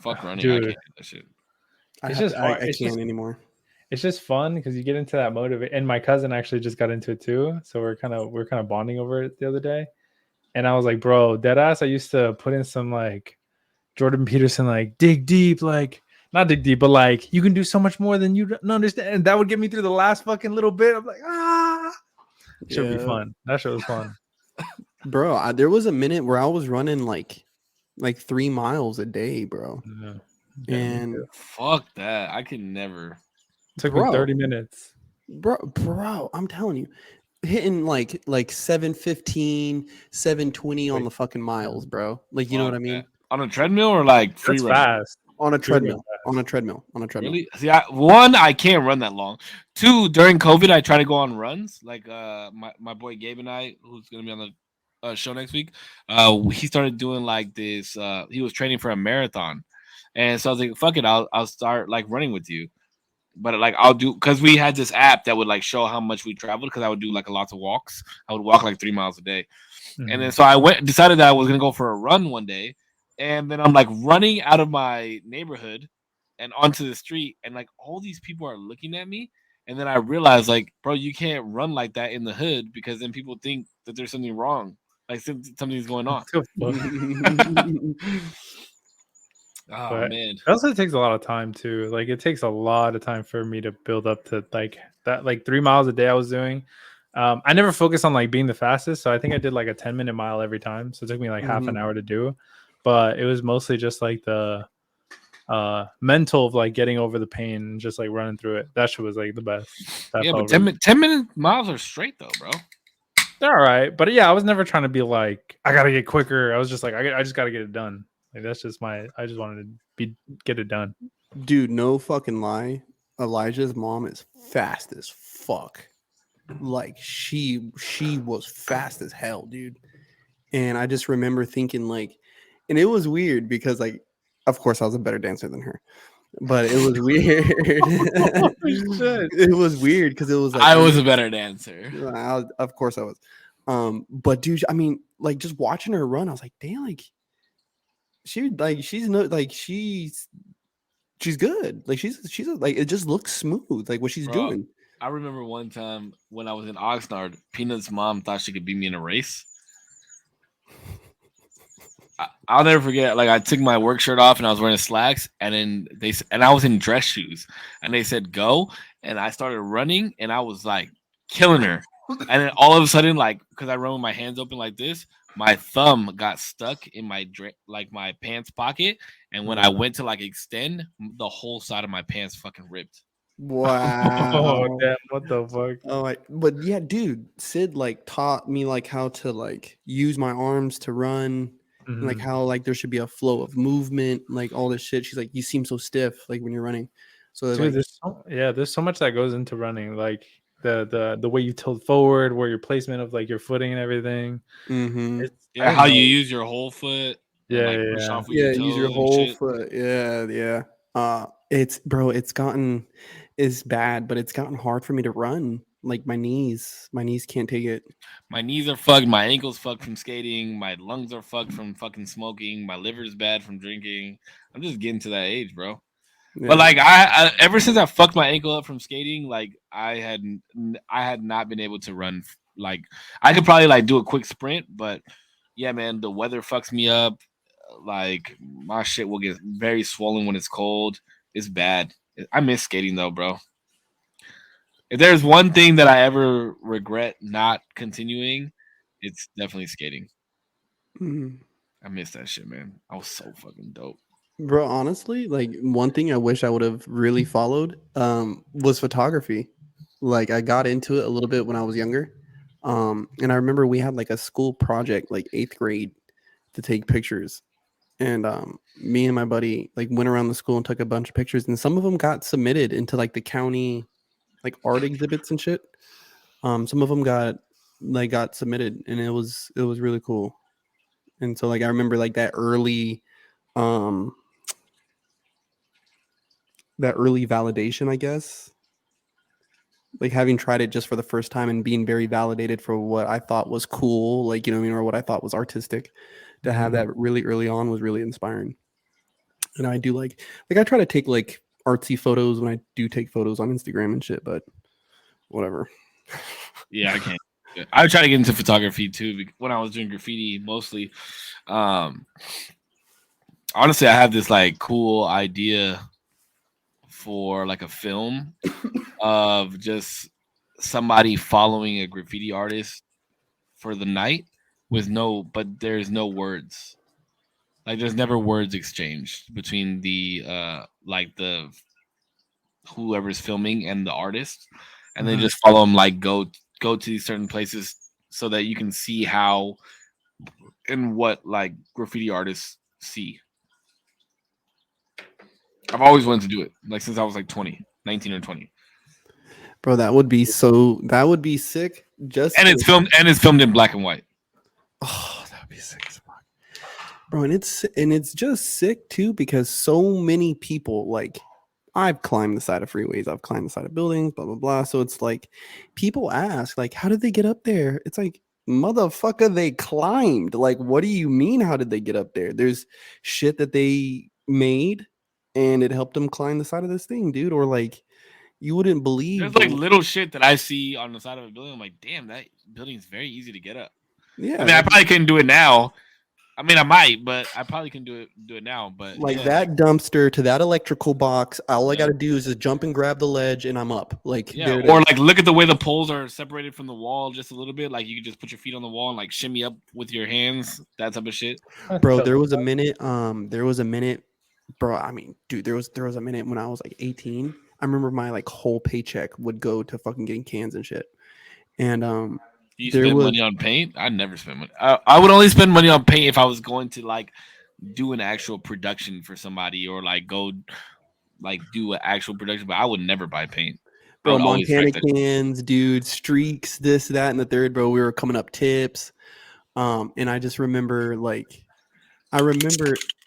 Fuck running. Dude. I can't do that shit. It's just hard. I It's can't just- anymore. it's just fun because you get into that motivate. And my cousin actually just got into it too, so we're kind of bonding over it the other day. And I was like, bro, deadass. I used to put in some like Jordan Peterson, like dig deep, like not dig deep, but like you can do so much more than you don't understand. And that would get me through the last fucking little bit. I'm like, should be Yeah. fun. That shit was fun. Bro, there was a minute where I was running like 3 miles a day, bro. Yeah. And Fuck that. I could never. Took me Bro. 30 minutes. bro, I'm telling you, hitting like 7:15, 7:20 on Wait. the fucking miles, bro. Like, you know Fuck what I mean? that. On a treadmill or like free That's run? fast. On a Free run treadmill. On a treadmill. Really? See, one, I can't run that long. 2, during COVID, I try to go on runs. Like my boy Gabe and I, who's gonna be on the show next week, he started doing like this. He was training for a marathon, and so I was like, "Fuck it, I'll start like running with you." But like I'll do because we had this app that would like show how much we traveled because I would do like lots of walks. I would walk like 3 miles a day, and then so I decided that I was gonna go for a run one day, and then I'm like running out of my neighborhood and onto the street, and like all these people are looking at me, and then I realized like, bro, you can't run like that in the hood because then people think that there's something wrong, like something's going on. Oh But man, it also takes a lot of time too. Like it takes a lot of time for me to build up to like that, like 3 miles a day I was doing. I never focused on like being the fastest, so I think I did like a 10-minute mile every time. So it took me like half an hour to do, but it was mostly just like the mental of like getting over the pain and just like running through it. That shit was like the best. That yeah, but felt 10-minute miles are straight though, bro. they're all right. But yeah, I was never trying to be like I gotta get quicker. I was just like I just gotta get it done. Like that's just I just wanted to get it done. Dude, no fucking lie. Elijah's mom is fast as fuck. Like she was fast as hell, dude. And I just remember thinking like, and it was weird because like, of course I was a better dancer than her, but it was weird. It was weird because it was like I was a better dancer. Of course I was. But dude, I mean, like just watching her run, I was like, damn, like she's good. Like she's like it just looks smooth, like what she's Bro, doing. I remember one time when I was in Oxnard, Peanut's mom thought she could beat me in a race. I'll never forget. Like I took my work shirt off and I was wearing slacks, and then I was in dress shoes, and they said go, and I started running, and I was like killing her, and then all of a sudden, like because I run with my hands open like this, my thumb got stuck in my my pants pocket, and when I went to like extend, the whole side of my pants fucking ripped. Wow. Oh damn! What the fuck? Oh, but yeah, dude, Sid like taught me like how to like use my arms to run, like how like there should be a flow of movement, like all this shit. She's like, you seem so stiff, like when you're running. So Dude, like, there's so much that goes into running, like the way you tilt forward, where your placement of like your footing and everything. mhm. Yeah, how you use your whole foot. Yeah, and, like, yeah, push yeah. off with Yeah, your use your toes and whole shit. foot. Yeah. It's bad, but it's gotten hard for me to run. Like my knees can't take it. My knees are fucked. My ankles fucked from skating. My lungs are fucked from fucking smoking. My liver's bad from drinking. I'm just getting to that age, bro. But like I ever since I fucked my ankle up from skating, like I had not been able to run. Like I could probably like do a quick sprint, but yeah, man, the weather fucks me up. Like my shit will get very swollen when it's cold. It's bad. I miss skating though, bro. If there's one thing that I ever regret not continuing, it's definitely skating. Mhm. I miss that shit, man. I was so fucking dope. Bro, honestly, like one thing I wish I would have really followed was photography. Like I got into it a little bit when I was younger. And I remember we had like a school project like 8th grade to take pictures. And me and my buddy like went around the school and took a bunch of pictures, and some of them got submitted into like the county like art exhibits and shit. Some of them got submitted, and it was really cool. And so like I remember like um that early validation, I guess. Like having tried it just for the first time and being very validated for what I thought was cool, like, you know what I mean, or what I thought was artistic. To have that really early on was really inspiring. And I do like I try to take like artsy photos when I do take photos on Instagram and shit, but whatever. Yeah, I can't. I try to get into photography too when I was doing graffiti mostly. Um, honestly, I have this like cool idea for like a film of just somebody following a graffiti artist for the night but there's no words. Like there's never words exchanged between the whoever's filming and the artist, and they just follow them like go to these certain places so that you can see how and what like graffiti artists see. I've always wanted to do it, like since I was like 19 or 20. Bro, that would be sick. Just And it's filmed in black and white. Oh, that would be sick as fuck. Bro, and it's just sick too because so many people like I've climbed the side of freeways, I've climbed the side of buildings, blah blah blah. So it's like people ask, like, how did they get up there? It's like, motherfucker, they climbed. Like, what do you mean? How did they get up there? There's shit that they made, and it helped them climb the side of this thing, dude. Or like, you wouldn't believe. There's like little shit that I see on the side of a building. I'm like, damn, that building is very easy to get up. Yeah, I mean, I probably couldn't do it now. I mean, I might, but I probably can do it now. But like yeah, that dumpster to that electrical box, all I got to do is just jump and grab the ledge, and I'm up. Like, yeah, or like look at the way the poles are separated from the wall just a little bit. Like you can just put your feet on the wall and like shimmy up with your hands. That type of shit. Bro, there was a minute. Bro. I mean, dude, there was a minute when I was like 18. I remember my like whole paycheck would go to fucking getting cans and shit. And Do you spend money on paint? I never spend money. I would only spend money on paint if I was going to like do an actual production for somebody or like go like do an actual production. But I would never buy paint. Bro, Montana cans, dude, streaks, this, that, and the third. Bro, we were coming up tips. And I just remember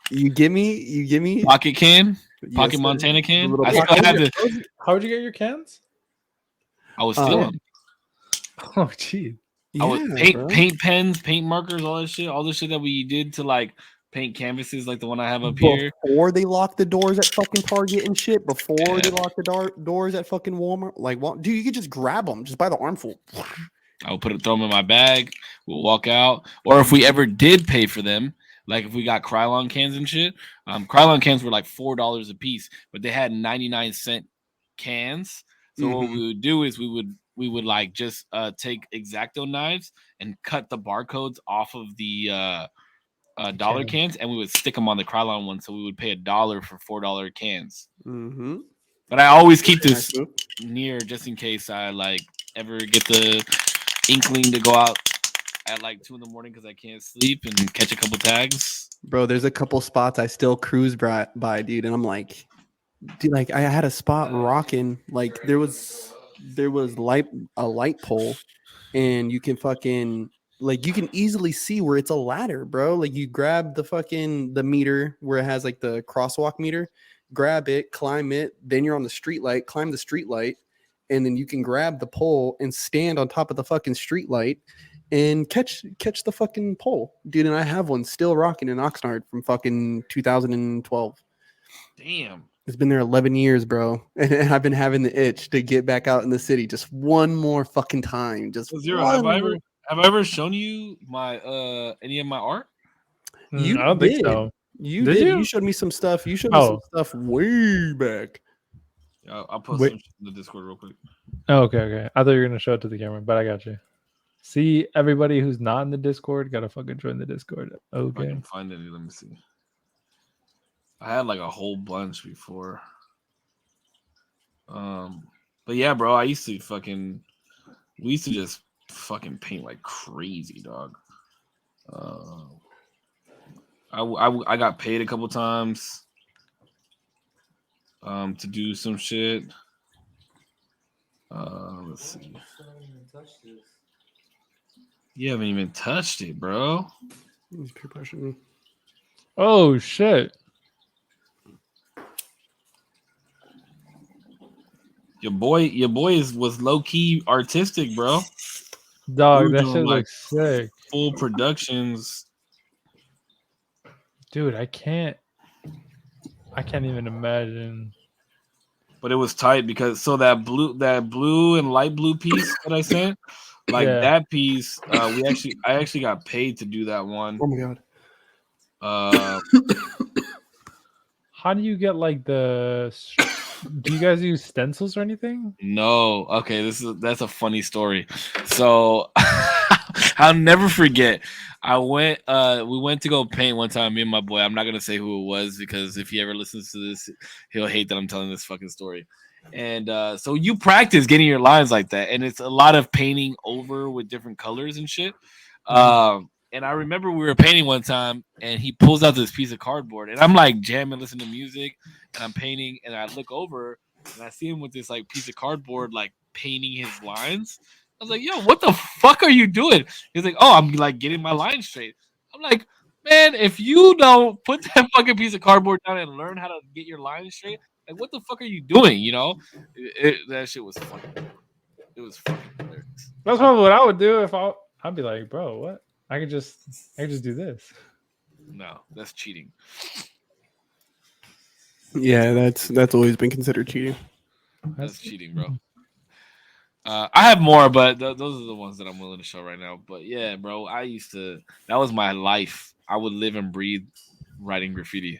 you give me pocket can, pocket yes, Montana can. I still have the. How would you get your cans? I was stealing. Oh, gee. I would paint pens, paint markers, all the shit that we did to like paint canvases, like the one I have up here. Before they locked the doors at fucking Target and shit. Before they locked the doors at fucking Walmart, like, dude, you could just grab them just by the armful. I would throw them in my bag. We'll walk out, or if we ever did pay for them, like if we got Krylon cans and shit. Krylon cans were like $4 a piece, but they had 99-cent cans. So what we would do is we would like just take X-Acto knives and cut the barcodes off of the dollar cans, and we would stick them on the Krylon one. So we would pay $1 for $4 cans. But I always keep this near just in case I like ever get the inkling to go out at like 2 a.m. because I can't sleep and catch a couple tags. Bro, there's a couple spots I still cruise by, dude, and I'm like, dude, like I had a spot rocking, like there was a light pole, and you can fucking like you can easily see where it's a ladder, bro. Like you grab the meter where it has like the crosswalk meter, grab it, climb it, then you're on the street light, climb the street light, and then you can grab the pole and stand on top of the fucking street light and catch the fucking pole, dude. And I have one still rocking in Oxnard from fucking 2012. Damn. It's been there 11 years, bro. And I've been having the itch to get back out in the city just one more fucking time. Just Zero, one have I more. ever shown you my any of my art? You I don't did. think so. You Did did. you? You showed me some stuff. You showed me some stuff way back. I'll post Wait. some shit in the Discord real quick. Oh, okay. I thought you were gonna show it to the camera, but I got you. See, everybody who's not in the Discord gotta fucking join the Discord. If I Okay. can find any, let me see. I had like a whole bunch before. But yeah, bro, we used to just fucking paint like crazy, dog. I got paid a couple times to do some shit. Let's see. You haven't even touched it, bro. He's peer pressuring me. Oh shit. Your boy was low key artistic, bro. Dog, We were that doing, shit like, looks sick. Full productions. Dude, I can't even imagine. But it was tight because that blue and light blue piece that I sent, like Yeah. that piece, I actually got paid to do that one. Oh my god. How do you get like do you guys use stencils or anything? No, okay, that's a funny story. So I'll never forget. We went to go paint one time, me and my boy. I'm not gonna say who it was because if he ever listens to this, he'll hate that I'm telling this fucking story. And so you practice getting your lines like that, and it's a lot of painting over with different colors and shit. And I remember we were painting one time, and he pulls out this piece of cardboard, and I'm like jamming, listening to music, and I'm painting, and I look over, and I see him with this like piece of cardboard, like painting his lines. I was like, "Yo, what the fuck are you doing?" He's like, "Oh, I'm like getting my lines straight." I'm like, "Man, if you don't put that fucking piece of cardboard down and learn how to get your lines straight, like what the fuck are you doing?" You know, that shit was funny. It was fucking hilarious. That's probably what I would do if I'd be like, bro, what? I could just do this. No, that's cheating. Yeah, that's always been considered cheating. That's cheating, bro. I have more, but those are the ones that I'm willing to show right now. But yeah, bro, that was my life. I would live and breathe writing graffiti.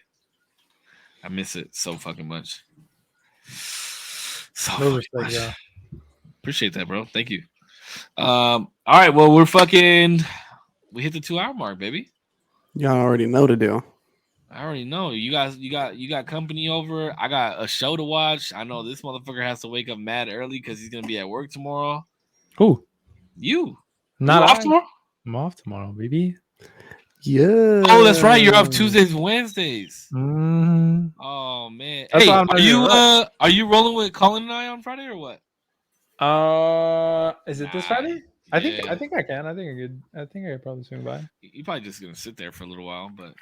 I miss it so fucking much. So No fucking respect, much. yeah. Appreciate that, bro. Thank you. All right, well, we hit the 2-hour mark, baby. Y'all already know the deal. I already know. You got company over. I got a show to watch. I know this motherfucker has to wake up mad early because he's gonna be at work tomorrow. Who? You Not off tomorrow? I'm off tomorrow, baby. Yeah. Oh, that's right. You're off Tuesdays, Wednesdays. Mm-hmm. Oh man. That's Hey, why I'm not are you rolling with Colin and I on Friday or what? Is it this Friday? I think I can. I think I could probably swing by. You're probably just gonna sit there for a little while, but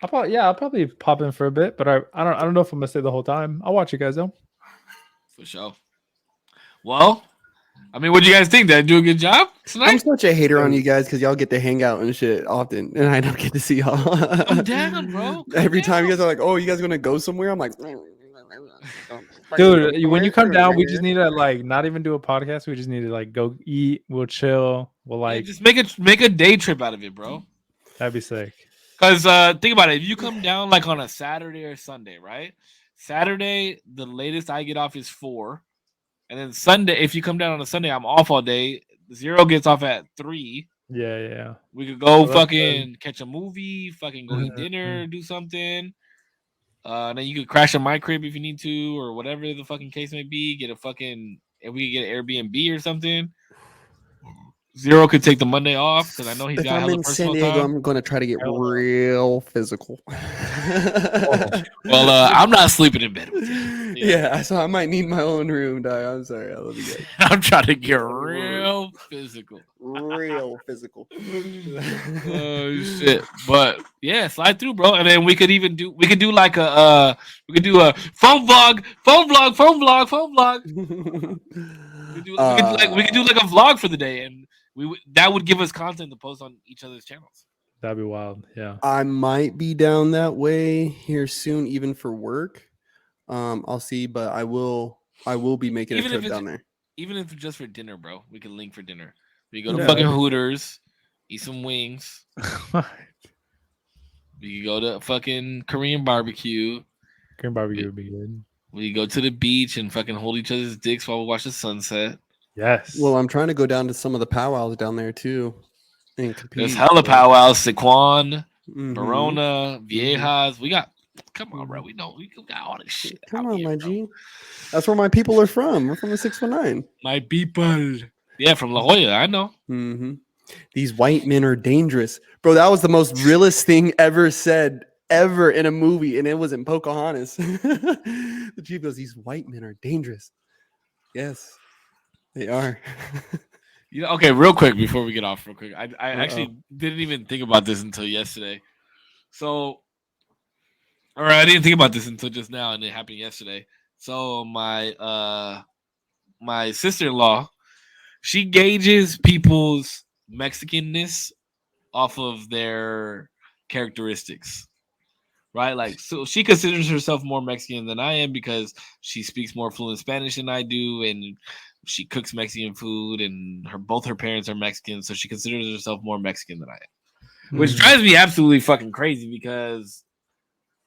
I'll probably pop in for a bit, but I don't know if I'm gonna stay the whole time. I'll watch you guys though. for sure. Well, I mean, what do you guys think? Did I do a good job tonight? I'm such a hater on you guys because y'all get to hang out and shit often, and I don't get to see y'all. Come down, bro. Every time you guys are like, "Oh, you guys gonna go somewhere?" I'm like, Dude, when you come down, we just need to like not even do a podcast. We just need to like go eat. We'll chill. We'll like just make a day trip out of it, bro. That'd be sick. Because think about it. If you come down like on a Saturday or Sunday, right? Saturday, the latest I get off is 4. And then Sunday, if you come down on a Sunday, I'm off all day. Zero gets off at 3. Yeah. We could go fucking catch a movie, fucking go eat dinner, do something. Then you could crash at my crib if you need to, or whatever the fucking case may be. If we could get an Airbnb or something. Zero could take the Monday off because I know he's if got I'm hella in San personal Diego, time. I'm gonna try to get real physical. Well, I'm not sleeping in bed with you. Yeah, so I might need my own room, dog. I'm sorry, I love you guys. I'm trying to get real physical. Real physical. Oh shit! But yeah, slide through, bro. And then we could do like a phone vlog. We could do like a vlog for the day, and that would give us content to post on each other's channels. That'd be wild. Yeah. I might be down that way here soon, even for work. I'll see, but I will be making Even a if trip it's down there. even if it's just for dinner, bro, we can link for dinner. We go to Yeah. fucking Hooters, eat some wings. We can go to fucking Korean barbecue. Korean barbecue would be good. We go to the beach and fucking hold each other's dicks while we watch the sunset. Yes. Well, I'm trying to go down to some of the powwows down there too, and compete. There's hella powwows, Sequan, Mhm. Verona, Viejas. We got, come on, bro. We got all this shit. Come out on, here, my bro. G. That's where my people are from. We're from the 619. My people. Yeah, from La Jolla. I know. Mm-hmm. These white men are dangerous, bro. That was the most realest thing ever said ever in a movie, and it was in Pocahontas. The chief goes, "These white men are dangerous." Yes, they are. You know, okay, real quick before we get off, real quick. I actually didn't even think about this until yesterday. So, or I didn't think about this until just now, and it happened yesterday. So my sister-in-law, she gauges people's Mexicanness off of their characteristics. Right? Like, so she considers herself more Mexican than I am because she speaks more fluent Spanish than I do, and she cooks Mexican food, and both her parents are Mexican, so she considers herself more Mexican than I am, which drives me absolutely fucking crazy because,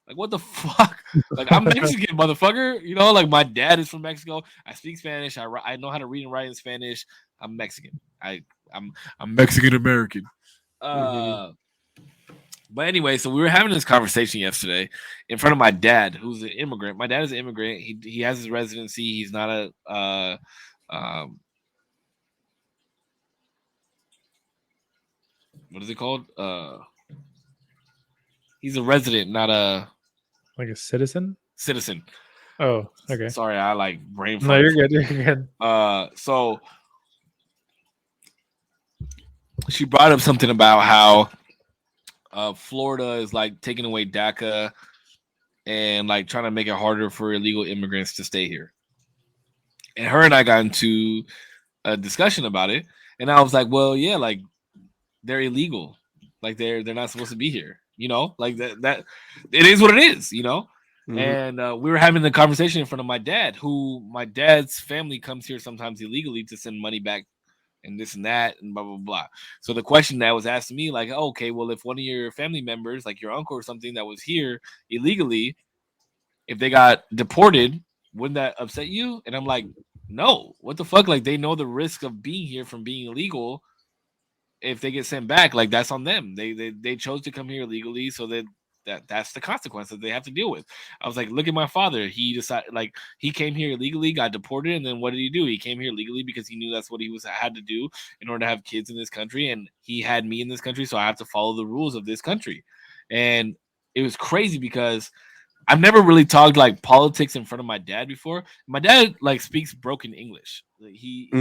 like, what the fuck? Like, I'm Mexican, motherfucker. You know, like, my dad is from Mexico. I speak Spanish. I know how to read and write in Spanish. I'm Mexican. I'm Mexican American. But anyway, so we were having this conversation yesterday in front of my dad, who's an immigrant. My dad is an immigrant. He has his residency. He's not a what is it called? He's a resident, not a Like a citizen? citizen. Oh, okay. Sorry, I like brain No, fart. you're good. You're good. So she brought up something about how Florida is like taking away DACA and like trying to make it harder for illegal immigrants to stay here. And her and I got into a discussion about it, and I was like, "Well, yeah, like they're illegal, like they're not supposed to be here, you know, like that it is what it is, you know." Mhm. And we were having the conversation in front of my dad, who my dad's family comes here sometimes illegally to send money back and this and that and blah blah blah. So the question that was asked to me, like, oh, okay, well, if one of your family members, like your uncle or something, that was here illegally, if they got deported, wouldn't that upset you? And I'm like, no, what the fuck? Like, they know the risk of being here from being illegal. If they get sent back, like, that's on them. They chose to come here illegally, so that's the consequence that they have to deal with. I was like, look at my father. He decided, like, he came here illegally, got deported, and then what did he do? He came here legally because he knew that's what he had to do in order to have kids in this country, and he had me in this country, so I have to follow the rules of this country. And it was crazy because I've never really talked like politics in front of my dad before. My dad like speaks broken English. Like he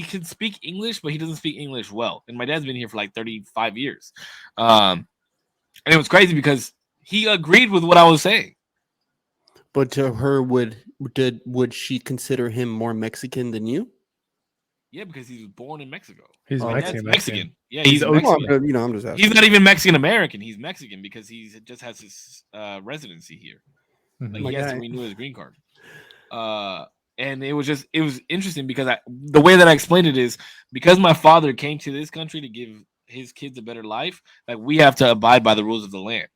can speak English, but he doesn't speak English well. And my dad's been here for like 35 years. And it was crazy because he agreed with what I was saying. But to her, would she consider him more Mexican than you? Yeah, because he was born in Mexico. He's My dad's Mexican. Yeah, he's OG. Mexican. You know, I'm just asking. He's not even Mexican American. He's Mexican because he just has his residency here. Like, My he has to guy. renew his green card. And it was interesting because the way that I explained it is because my father came to this country to give his kids a better life. Like, we have to abide by the rules of the land,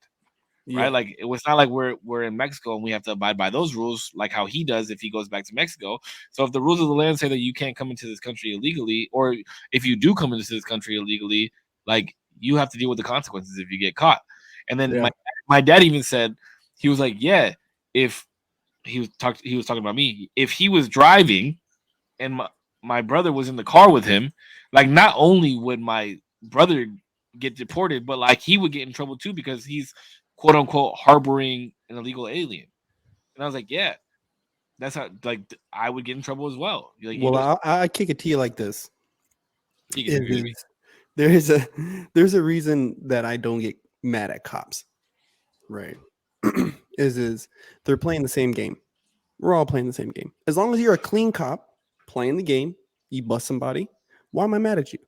right? Yeah. Like, it was not like we're in Mexico and we have to abide by those rules like how he does if he goes back to Mexico. So if the rules of the land say that you can't come into this country illegally, or if you do come into this country illegally, like, you have to deal with the consequences if you get caught. And then Yeah. my dad even said, he was like, yeah, if he was talking about me, if he was driving and my brother was in the car with him, like, not only would my brother get deported, but like he would get in trouble too because he's quote unquote harboring an illegal alien. And I was like, yeah, that's how, like, I would get in trouble as well. Like, Well, I kick it to you like this. he can agree with me. There's a reason that I don't get mad at cops, right? is they're playing the same game. We're all playing the same game. As long as you're a clean cop playing the game, you bust somebody. Why am I mad at you?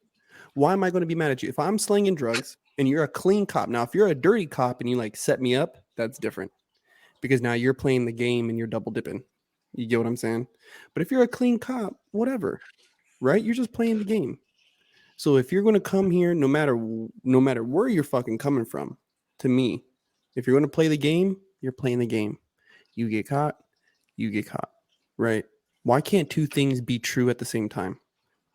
Why am I going to be mad at you? If I'm slinging drugs and you're a clean cop, now if you're a dirty cop and you like set me up, that's different. because now you're playing the game and you're double dipping. You get what I'm saying? But if you're a clean cop, whatever, right? You're just playing the game. So if you're going to come here, no matter where you're fucking coming from, to me, if you're going to play the game, you're playing the game. You get caught, right? Why can't two things be true at the same time?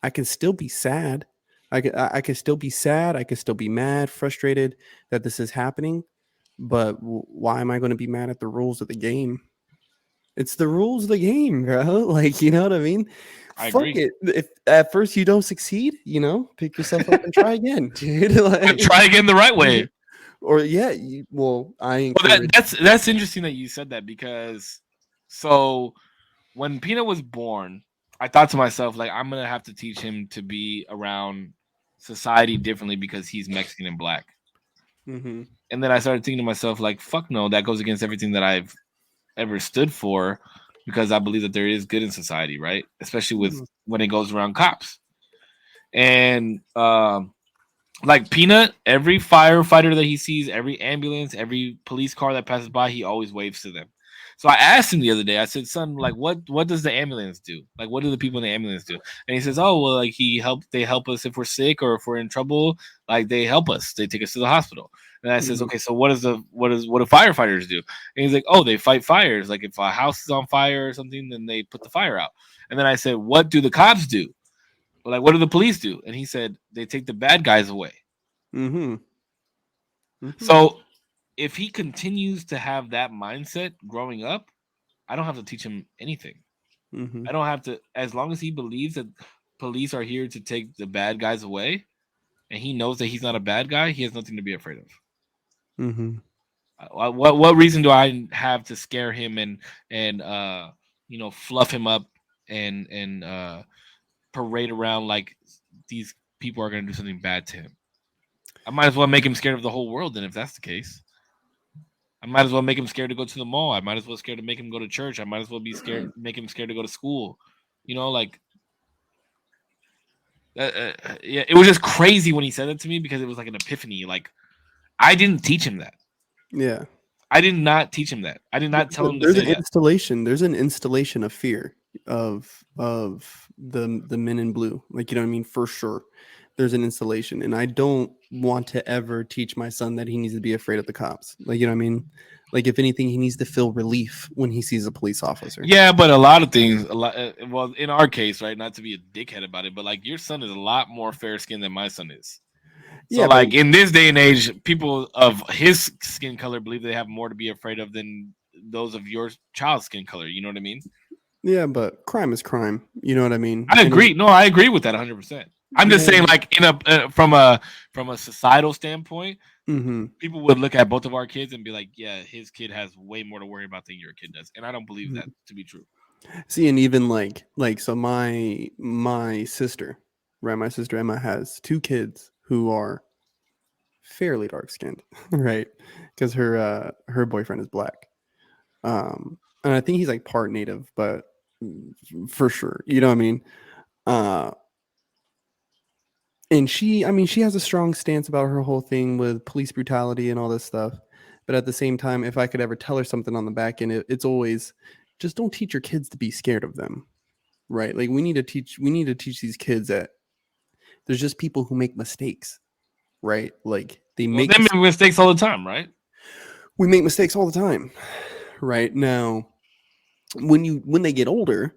I can still be sad. I can still be sad. I can still be mad, frustrated that this is happening. But why am I going to be mad at the rules of the game? It's the rules of the game, bro. Like, you know what I mean? I Fuck agree. it. If at first you don't succeed, pick yourself up and try again, dude. Like, Try again the right way. Or yeah, I Well, encourage. that's interesting that you said that, because so when Peanut was born, I thought to myself, like, I'm gonna have to teach him to be around society differently because he's Mexican and black. Mm-hmm. And then I started thinking to myself, like, fuck no, that goes against everything that I've ever stood for, because I believe that there is good in society, right? Especially with when it goes around cops. And like Peanut, every firefighter that he sees, every ambulance, every police car that passes by, he always waves to them. So I asked him the other day, I said, son, like, what does the ambulance do? Like, what do the people in the ambulance do? And he says, oh, well, like, they help us if we're sick or if we're in trouble. Like, they help us. They take us to the hospital. And I says, okay, so what do firefighters do? And he's like, oh, they fight fires. Like, if a house is on fire or something, then they put the fire out. And then I said, what do the cops do? Like, what do the police do? And he said, they take the bad guys away. Mm-hmm. Mm-hmm. So if he continues to have that mindset growing up, I don't have to teach him anything. Mm-hmm. I don't have to, as long as he believes that police are here to take the bad guys away, and he knows that he's not a bad guy, he has nothing to be afraid of. Mm-hmm. What reason do I have to scare him and fluff him up and parade around like these people are going to do something bad to him? I might as well make him scared of the whole world. Then, if that's the case, I might as well make him scared to go to the mall. I might as well scared to make him go to church. I might as well be scared, make him scared to go to school. Like, yeah, it was just crazy when he said that to me, because it was like an epiphany. Like, I didn't teach him that. Yeah, I did not teach him that. I did not tell him to there's say an that. installation. There's an installation of fear of the men in blue. Like, you know what I mean? For sure. There's an installation, and I don't want to ever teach my son that he needs to be afraid of the cops. Like, you know what I mean? Like, if anything, he needs to feel relief when he sees a police officer. Yeah, but a lot of things, well, in our case, right, not to be a dickhead about it, but like, your son is a lot more fair skinned than my son is. So, Yeah, like, in this day and age, people of his skin color believe they have more to be afraid of than those of your child's skin color. You know what I mean? Yeah, but crime is crime. You know what I mean? I agree. No, I agree with that 100%. I'm just saying, like, from a societal standpoint, Mm-hmm. people would look at both of our kids and be like, yeah, his kid has way more to worry about than your kid does. And I don't believe that to be true. See, and even like so my sister, right? My sister Emma has two kids who are fairly dark skinned, right? Because her boyfriend is black. And I think he's like part native, but for sure, you know what I mean? And she has a strong stance about her whole thing with police brutality and all this stuff. But at the same time, if I could ever tell her something on the back end, it's always just don't teach your kids to be scared of them, right? Like, we need to teach these kids that there's just people who make mistakes, right? Like, they make mistakes all the time, right? We make mistakes all the time, right? Now, when they get older,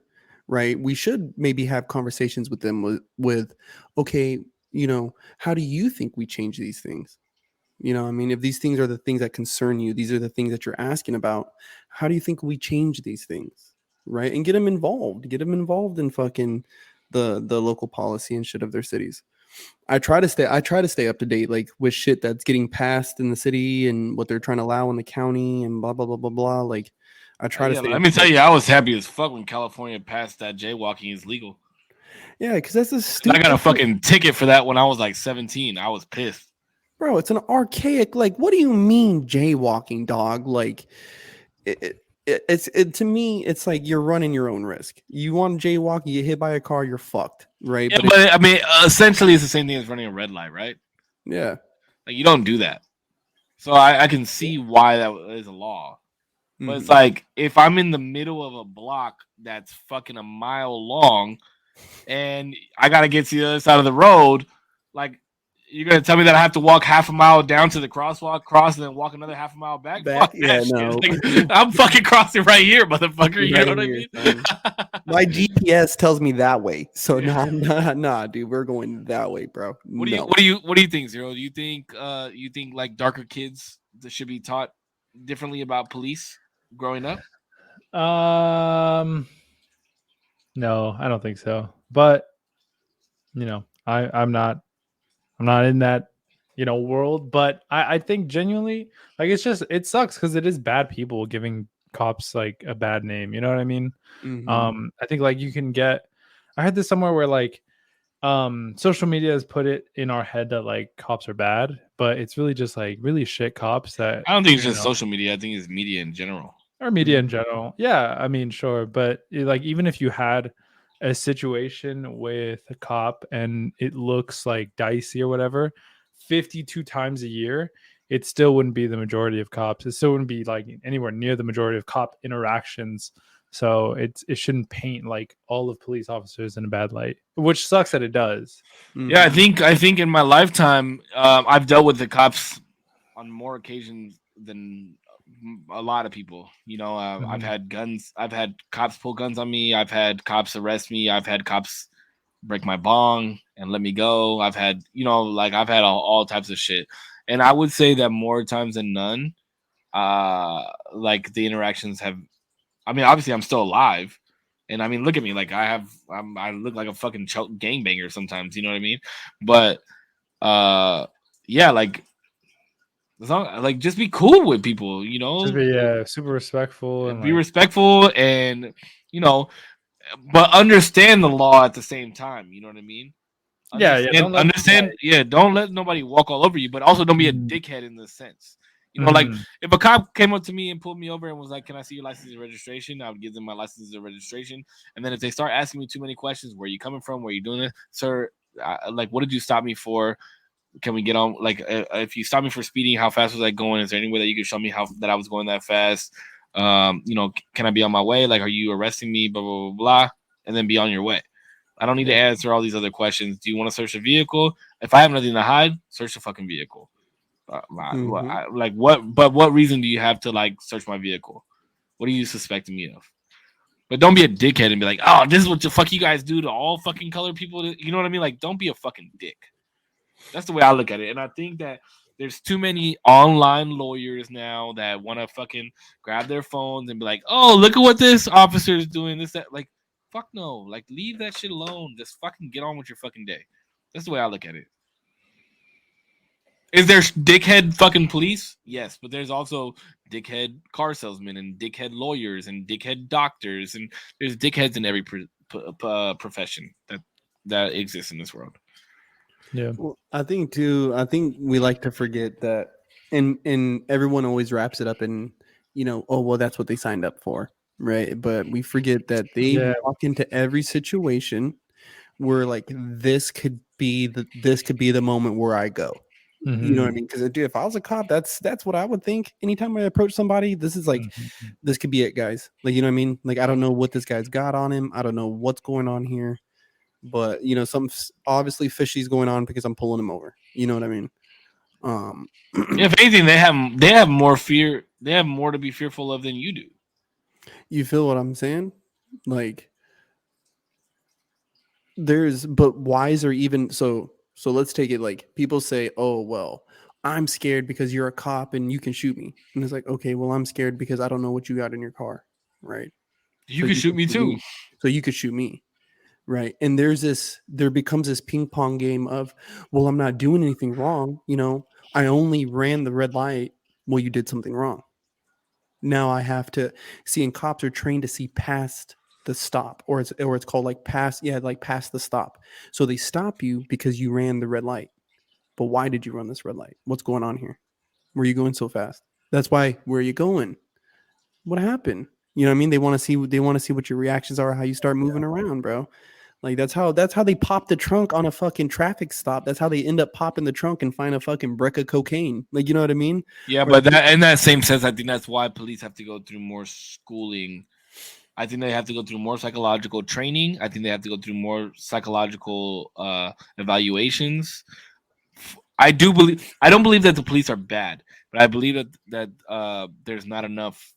right, we should maybe have conversations with them with okay, how do you think we change these things? You know, I mean, if these things are the things that concern you, these are the things that you're asking about, how do you think we change these things? Right? And get them involved in fucking the local policy and shit of their cities. I try to stay up to date, like, with shit that's getting passed in the city and what they're trying to allow in the county and blah blah blah blah blah. Like, I try to stay. Let me tell you, I was happy as fuck when California passed that jaywalking is legal. Yeah, because that's a stupid. I got a fucking ticket for that when I was like 17. I was pissed. Bro, it's an archaic, like, what do you mean jaywalking, dog? Like, it's to me, it's like you're running your own risk. You want to jaywalk, you get hit by a car, you're fucked, right? Yeah, but I mean, essentially, it's the same thing as running a red light, right? Yeah. Like, you don't do that. So I can see why that is a law. But it's like if I'm in the middle of a block that's fucking a mile long and I gotta get to the other side of the road, like you're gonna tell me that I have to walk half a mile down to the crosswalk, cross, and then walk another half a mile back? Fuck that shit. Like, I'm fucking crossing right here, motherfucker. You know what I mean? My GPS tells me that way. So nah, dude, we're going that way, bro. What do you think, Zero? Do you think like darker kids that should be taught differently about police growing up? No, I don't think so. But I'm not in that world. But I think genuinely, like, it sucks because it is bad people giving cops like a bad name. You know what I mean? I think like I heard this somewhere where like social media has put it in our head that like cops are bad, but it's really just like really shit cops that I don't think it's just social media. I think it's media in general. Or media in general. Yeah, I mean, sure. But like even if you had a situation with a cop and it looks like dicey or whatever, 52 times a year, it still wouldn't be the majority of cops. It still wouldn't be like anywhere near the majority of cop interactions. So it shouldn't paint like all of police officers in a bad light, which sucks that it does. Yeah, I think in my lifetime, I've dealt with the cops on more occasions than a lot of people. I've had guns. I've had cops pull guns on me. I've had cops arrest me. I've had cops break my bong and let me go. I've had, I've had all types of shit. And I would say that more times than none, like the interactions have. I mean, obviously, I'm still alive, and I mean, look at me, like I look like a fucking gangbanger sometimes. You know what I mean? But yeah, like. Like just be cool with people, Just be super respectful and be respectful, and but understand the law at the same time. You know what I mean? Understand. Don't let nobody walk all over you, but also don't be a dickhead in the sense. Like if a cop came up to me and pulled me over and was like, "Can I see your license and registration?" I would give them my license and registration, and then if they start asking me too many questions, where are you coming from? Where are you doing it, sir? Like, what did you stop me for? Can we get on? Like, if you stop me for speeding, how fast was I going? Is there any way that you could show me that I was going that fast? Can I be on my way? Like, are you arresting me? Blah, blah, blah, blah. And then be on your way. I don't need to answer all these other questions. Do you want to search a vehicle? If I have nothing to hide, search the fucking vehicle. What reason do you have to like search my vehicle? What are you suspecting me of? But don't be a dickhead and be like, oh, this is what the fuck you guys do to all fucking colored people. You know what I mean? Like, don't be a fucking dick. That's the way I look at it. And I think that there's too many online lawyers now that want to fucking grab their phones and be like, oh, look at what this officer is doing. This, that. Like, fuck no. Like, leave that shit alone. Just fucking get on with your fucking day. That's the way I look at it. Is there dickhead fucking police? Yes. But there's also dickhead car salesmen and dickhead lawyers and dickhead doctors. And there's dickheads in every profession that exists in this world. Yeah. Well, I think we like to forget that, and everyone always wraps it up in, oh, well, that's what they signed up for, right? But we forget that they walk into every situation where like this could be the moment where I go. You know what I mean? Because dude, if I was a cop, that's what I would think. Anytime I approach somebody, this is like this could be it, guys. Like, you know what I mean? Like, I don't know what this guy's got on him. I don't know what's going on here. But something obviously fishy's going on because I'm pulling him over. You know what I mean? If anything, they have more fear. They have more to be fearful of than you do. You feel what I'm saying? Like, but why is there even so? Let's take it like people say, "Oh well, I'm scared because you're a cop and you can shoot me." And it's like, okay, well, I'm scared because I don't know what you got in your car, right? You can shoot me too. So you could shoot me. Right. And there becomes this ping pong game of, well, I'm not doing anything wrong. I only ran the red light. Well, you did something wrong. Now I have to see, and cops are trained to see past the stop, or it's called like past the stop. So they stop you because you ran the red light. But why did you run this red light? What's going on here? Where are you going so fast? That's why. Where are you going? What happened? You know what I mean? They want to see what your reactions are, how you start moving around, bro. Like that's how they pop the trunk on a fucking traffic stop. That's how they end up popping the trunk and find a fucking brick of cocaine. Like, you know what I mean? Yeah, Or but that in that same sense, I think that's why police have to go through more schooling. I think they have to go through more psychological training. I think they have to go through more psychological evaluations. I don't believe that the police are bad, but I believe that there's not enough.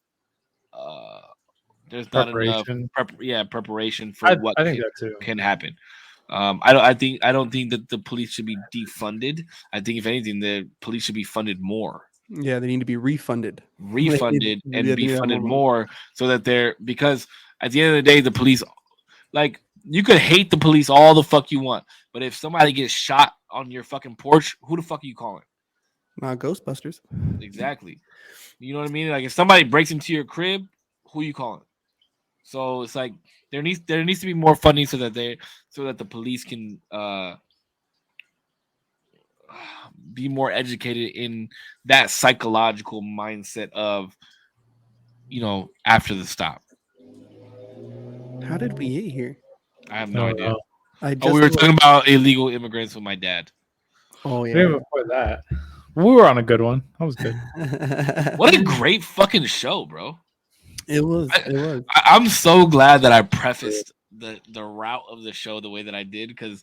Uh, there's not enough Preparation. preparation for what I think that too. can happen. I don't think that the police should be defunded. I think if anything, the police should be funded more, yeah, they need to be refunded. refunded, and Yeah, be they need funded more more so that they're because at the end of the day, the police like you could hate the police all the fuck you want, but if somebody gets shot on your fucking porch, who the fuck are you calling? Not Ghostbusters. Exactly. You know what I mean? Like if somebody breaks into your crib, who you calling? So it's like there needs to be more funding so that the police can be more educated in that psychological mindset of after the stop. How did we get here? I have I no don't idea. know. Oh, we were talking about illegal immigrants with my dad. Oh Even yeah. before that, we were on a good one. That was good. What a great fucking show, bro. It was. I'm so glad that I prefaced the route of the show the way that I did because,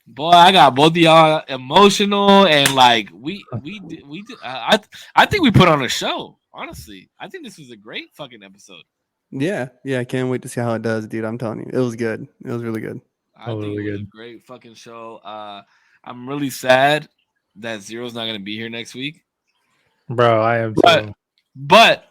boy, I got both of y'all emotional and like we did. I think we put on a show. Honestly, I think this was a great fucking episode. Yeah. I can't wait to see how it does, dude. I'm telling you, it was good. It was really good. I think it was a great fucking show. I'm really sad that Zero's not gonna be here next week, Bro, I am but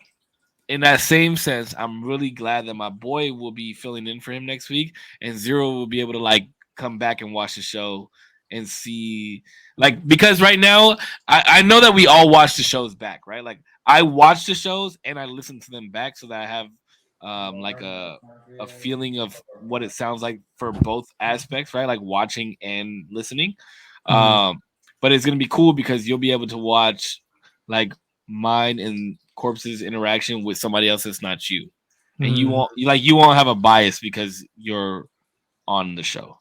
in that same sense, I'm really glad that my boy will be filling in for him next week, and Zero will be able to like come back and watch the show and see, like, because right now I know that we all watch the shows back, right? Like I watch the shows and I listen to them back so that I have like a feeling of what it sounds like for both aspects, right? Like watching and listening. But it's gonna be cool because you'll be able to watch like mine and Korps's interaction with somebody else that's not you, and you won't have a bias because you're on the show.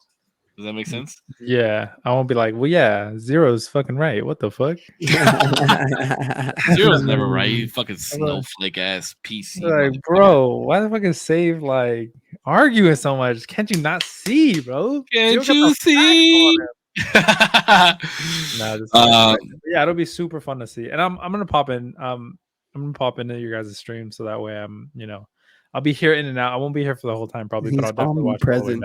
Does that make sense? Yeah, I won't be like, well, yeah, Zero's fucking right. What the fuck? Zero's never right. You fucking snowflake ass PC. Like, bro, why the fucking save like arguing so much? Can't you not see, bro? Can't you see? Yeah, it'll be super fun to see, and I'm gonna pop in. I'm gonna pop into your guys' stream so that way I'll be here in and out. I won't be here for the whole time probably, but I'll definitely watch present.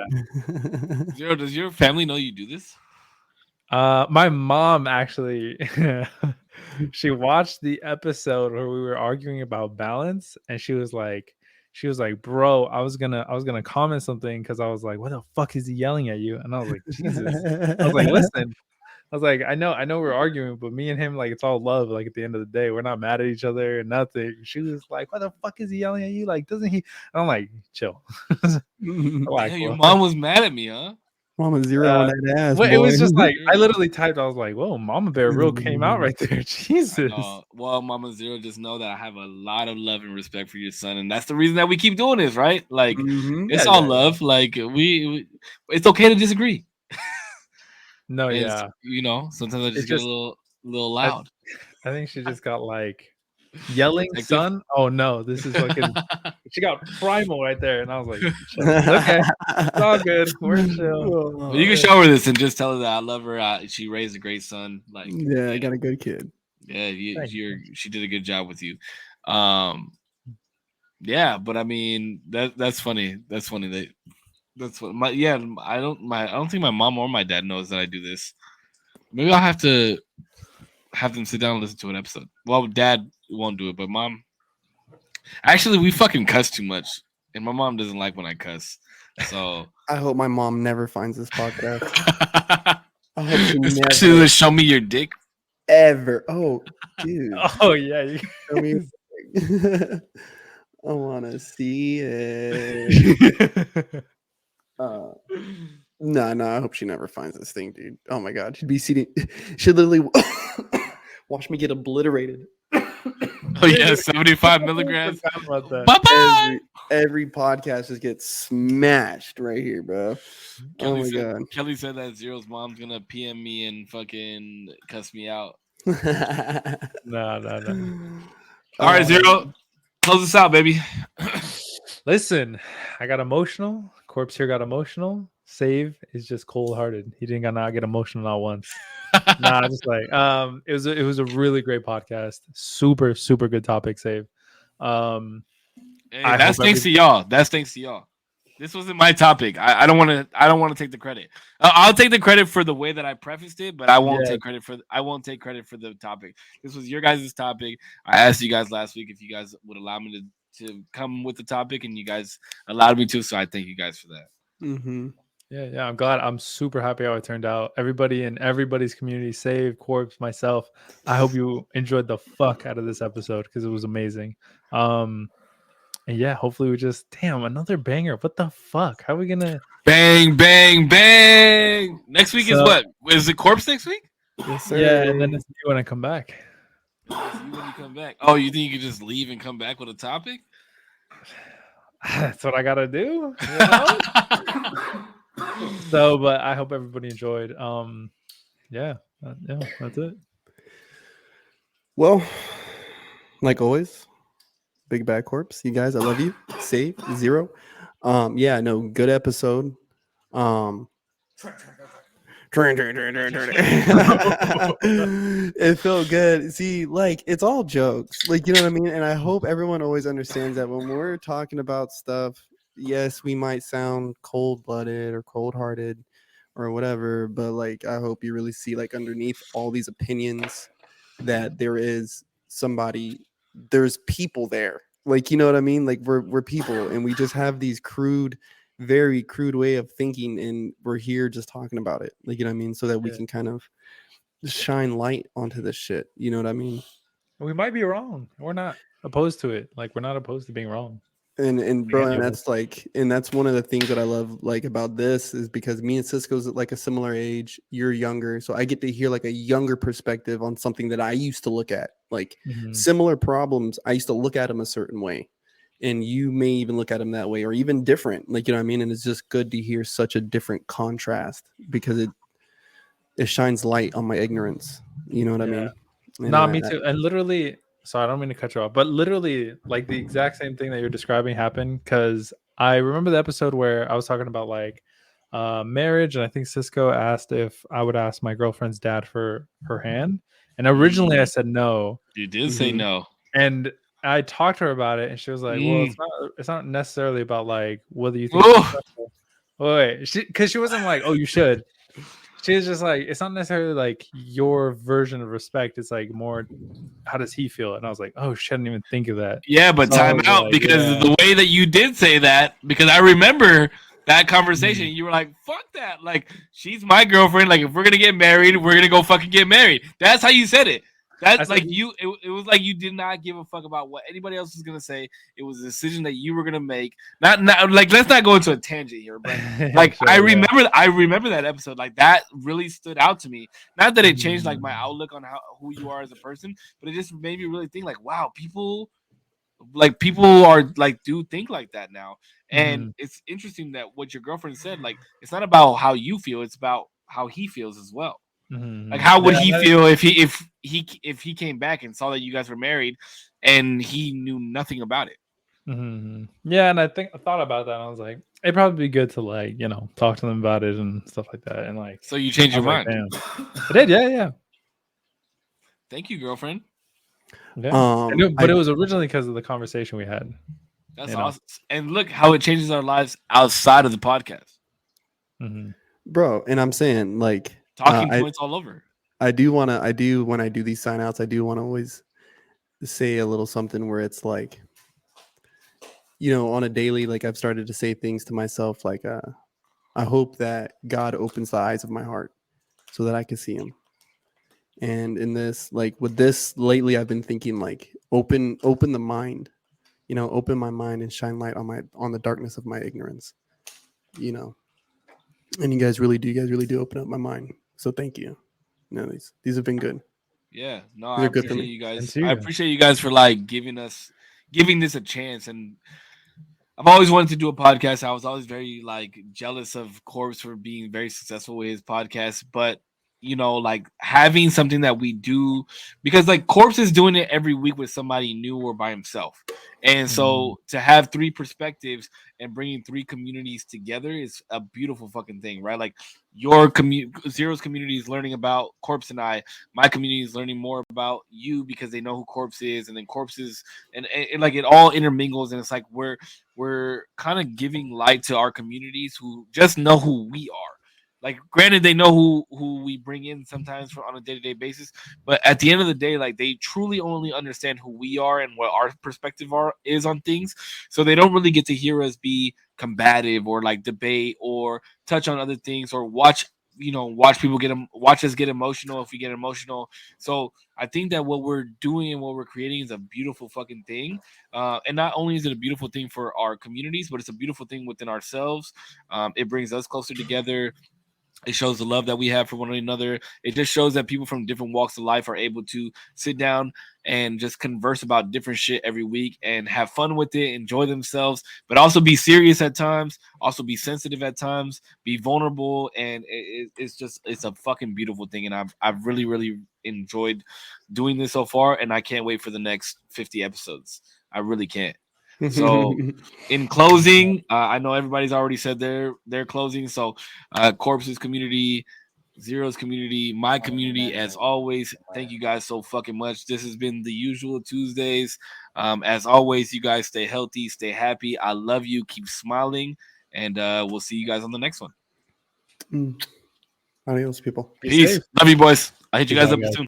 Zero, does your family know you do this? My mom actually she watched the episode where we were arguing about balance, and she was like, bro, I was gonna comment something because I was like, what the fuck is he yelling at you? And I was like, Jesus. I was like, listen. I was like, I know we're arguing, but me and him, like, it's all love. Like, at the end of the day, we're not mad at each other and nothing. She was like, what the fuck is he yelling at you? Like, doesn't he? And I'm like, chill. Like, your mom was mad at me, huh? Mama Zero on that ass. Well, it was just like, I literally typed, I was like, whoa, Mama Bear real came out right there. Jesus. Well, Mama Zero, just know that I have a lot of love and respect for your son. And that's the reason that we keep doing this, right? Like, it's all love. Like, we it's okay to disagree. No, sometimes I just get a little loud. I think she just got like yelling, son. Oh no, this is fucking. She got primal right there, and I was like, okay, it's all good. We're chill. Well, you can show her this and just tell her that I love her. She raised a great son. Like, I got a good kid. Yeah, she did a good job with you. Yeah, but I mean that's funny. That's funny. That's what I don't think my mom or my dad knows that I do this. Maybe I'll have to have them sit down and listen to an episode. Well, Dad won't do it, but Mom. Actually, we fucking cuss too much, and my mom doesn't like when I cuss. So I hope my mom never finds this podcast. I hope she especially never, show me your dick ever. Oh, dude. Oh yeah. You show me. I want to see it. No, I hope she never finds this thing, dude. Oh my god, she'd literally watch me get obliterated. Oh yeah, 75 milligrams. Forgot about that. Bye bye. Every podcast just gets smashed right here, bro. Oh my god. Kelly said that Zero's mom's gonna PM me and fucking cuss me out. No. All right, Zero, close us out, baby. Listen, I got emotional. Corpse here got emotional. Save is just cold hearted. He didn't not get emotional not once. Nah, just like it was a really great podcast. Super good topic. Save. Hey, I that's hope thanks to y'all. That's thanks to y'all. This wasn't my topic. I don't want to take the credit. I'll take the credit for the way that I prefaced it, but I won't take credit for the topic. This was your guys' topic. I asked you guys last week if you guys would allow me to come with the topic, and you guys allowed me to. So I thank you guys for that. Mm-hmm. Yeah. I'm glad. I'm super happy how it turned out. Everybody in everybody's community, Save, Corpse, myself. I hope you enjoyed the fuck out of this episode because it was amazing. And yeah, hopefully we just another banger. What the fuck? How are we gonna bang? Next week is what? Is it Korpsx next week? Yes, sir. Yeah, and then it's you when I come back. You when you come back. Oh, you think you could just leave and come back with a topic? That's what I gotta do. You know? So, but I hope everybody enjoyed. Yeah, that's it. Well, like always, Big Bad Corpse. You guys, I love you. Save Zero. Yeah, no, good episode. It felt good. See, like it's all jokes. Like, you know what I mean? And I hope everyone always understands that when we're talking about stuff, yes, we might sound cold-blooded or cold-hearted or whatever, but like I hope you really see like underneath all these opinions that there's people there. Like, you know what I mean? Like we're people and we just have these very crude way of thinking, and we're here just talking about it. Like, you know what I mean? So that we can kind of shine light onto this shit. You know what I mean? We might be wrong. We're not opposed to it. Like we're not opposed to being wrong. And bro, and that's one of the things that I love like about this is because me and Cisco's at like a similar age. You're younger, so I get to hear like a younger perspective on something that I used to look at. Like similar problems, I used to look at them a certain way, and you may even look at them that way or even different. Like, you know what I mean? And it's just good to hear such a different contrast because it shines light on my ignorance. You know what I mean? And me too. And literally, sorry, I don't mean to cut you off, but literally, like the exact same thing that you're describing happened because I remember the episode where I was talking about like marriage, and I think Cisco asked if I would ask my girlfriend's dad for her hand, and originally I said no. You did say no, and I talked to her about it, and she was like, "Well, it's not necessarily about like whether you think." Wait, because she wasn't like, "Oh, you should." She was just like, "It's not necessarily like your version of respect. It's like more, how does he feel?" And I was like, "Oh, shit, I didn't even think of that." Yeah, but time out like, because the way that you did say that, because I remember that conversation. You were like, "Fuck that!" Like, she's my girlfriend. Like, if we're gonna get married, we're gonna go fucking get married. That's how you said it. That's like you. It was like you did not give a fuck about what anybody else was gonna say. It was a decision that you were gonna make. Not like let's not go into a tangent here, but like sure, I remember that episode. Like that really stood out to me. Not that it changed like my outlook on who you are as a person, but it just made me really think like, wow, people are like do think like that now. And it's interesting that what your girlfriend said. Like it's not about how you feel; it's about how he feels as well. Like how would he feel if he came back and saw that you guys were married and he knew nothing about it? Yeah, and I thought about that and I was like, it'd probably be good to like, talk to them about it and stuff like that. And like, so you changed your mind. I did, yeah. Thank you, girlfriend. Yeah. But it was originally because of the conversation we had. That's awesome. And look how it changes our lives outside of the podcast. Bro, and I'm saying like talking points all over. I do when I do these sign outs, I do want to always say a little something where it's like, on a daily, like I've started to say things to myself like I hope that God opens the eyes of my heart so that I can see him. And in this, like with this lately, I've been thinking like open the mind, open my mind and shine light on the darkness of my ignorance, and you guys really do open up my mind. So thank you. These have been good. Yeah, no, They're I good for appreciate me. you guys. And I you. appreciate you guys for like giving this a chance. And I've always wanted to do a podcast. I was always very like jealous of Korpsx for being very successful with his podcast, but like having something that we do, because like Korpsx is doing it every week with somebody new or by himself. And so to have three perspectives and bringing three communities together is a beautiful fucking thing, right? Like your Zero's community is learning about Korpsx and my community is learning more about you because they know who Korpsx is, and then Korpsx is, and like it all intermingles, and it's like we're kind of giving light to our communities who just know who we are. Like, granted, they know who we bring in sometimes on a day-to-day basis, but at the end of the day, like they truly only understand who we are and what our perspective is on things. So they don't really get to hear us be combative or like debate or touch on other things or watch people watch us get emotional if we get emotional. So I think that what we're doing and what we're creating is a beautiful fucking thing. And not only is it a beautiful thing for our communities, but it's a beautiful thing within ourselves. It brings us closer together. It shows the love that we have for one another. It just shows that people from different walks of life are able to sit down and just converse about different shit every week and have fun with it, enjoy themselves, but also be serious at times, also be sensitive at times, be vulnerable, and it's a fucking beautiful thing. And I've really really enjoyed doing this so far, and I can't wait for the next 50 episodes. I really can't. So in closing, I know everybody's already said their closing. So Korpsx's community, Zero's community, my community, as always, thank you guys so fucking much. This has been the usual Tuesdays. As always, you guys stay healthy, stay happy. I love you. Keep smiling, and we'll see you guys on the next one. Adios, people. Be Peace. safe. Love you, boys. I'll hit you Peace guys out, up guys. soon.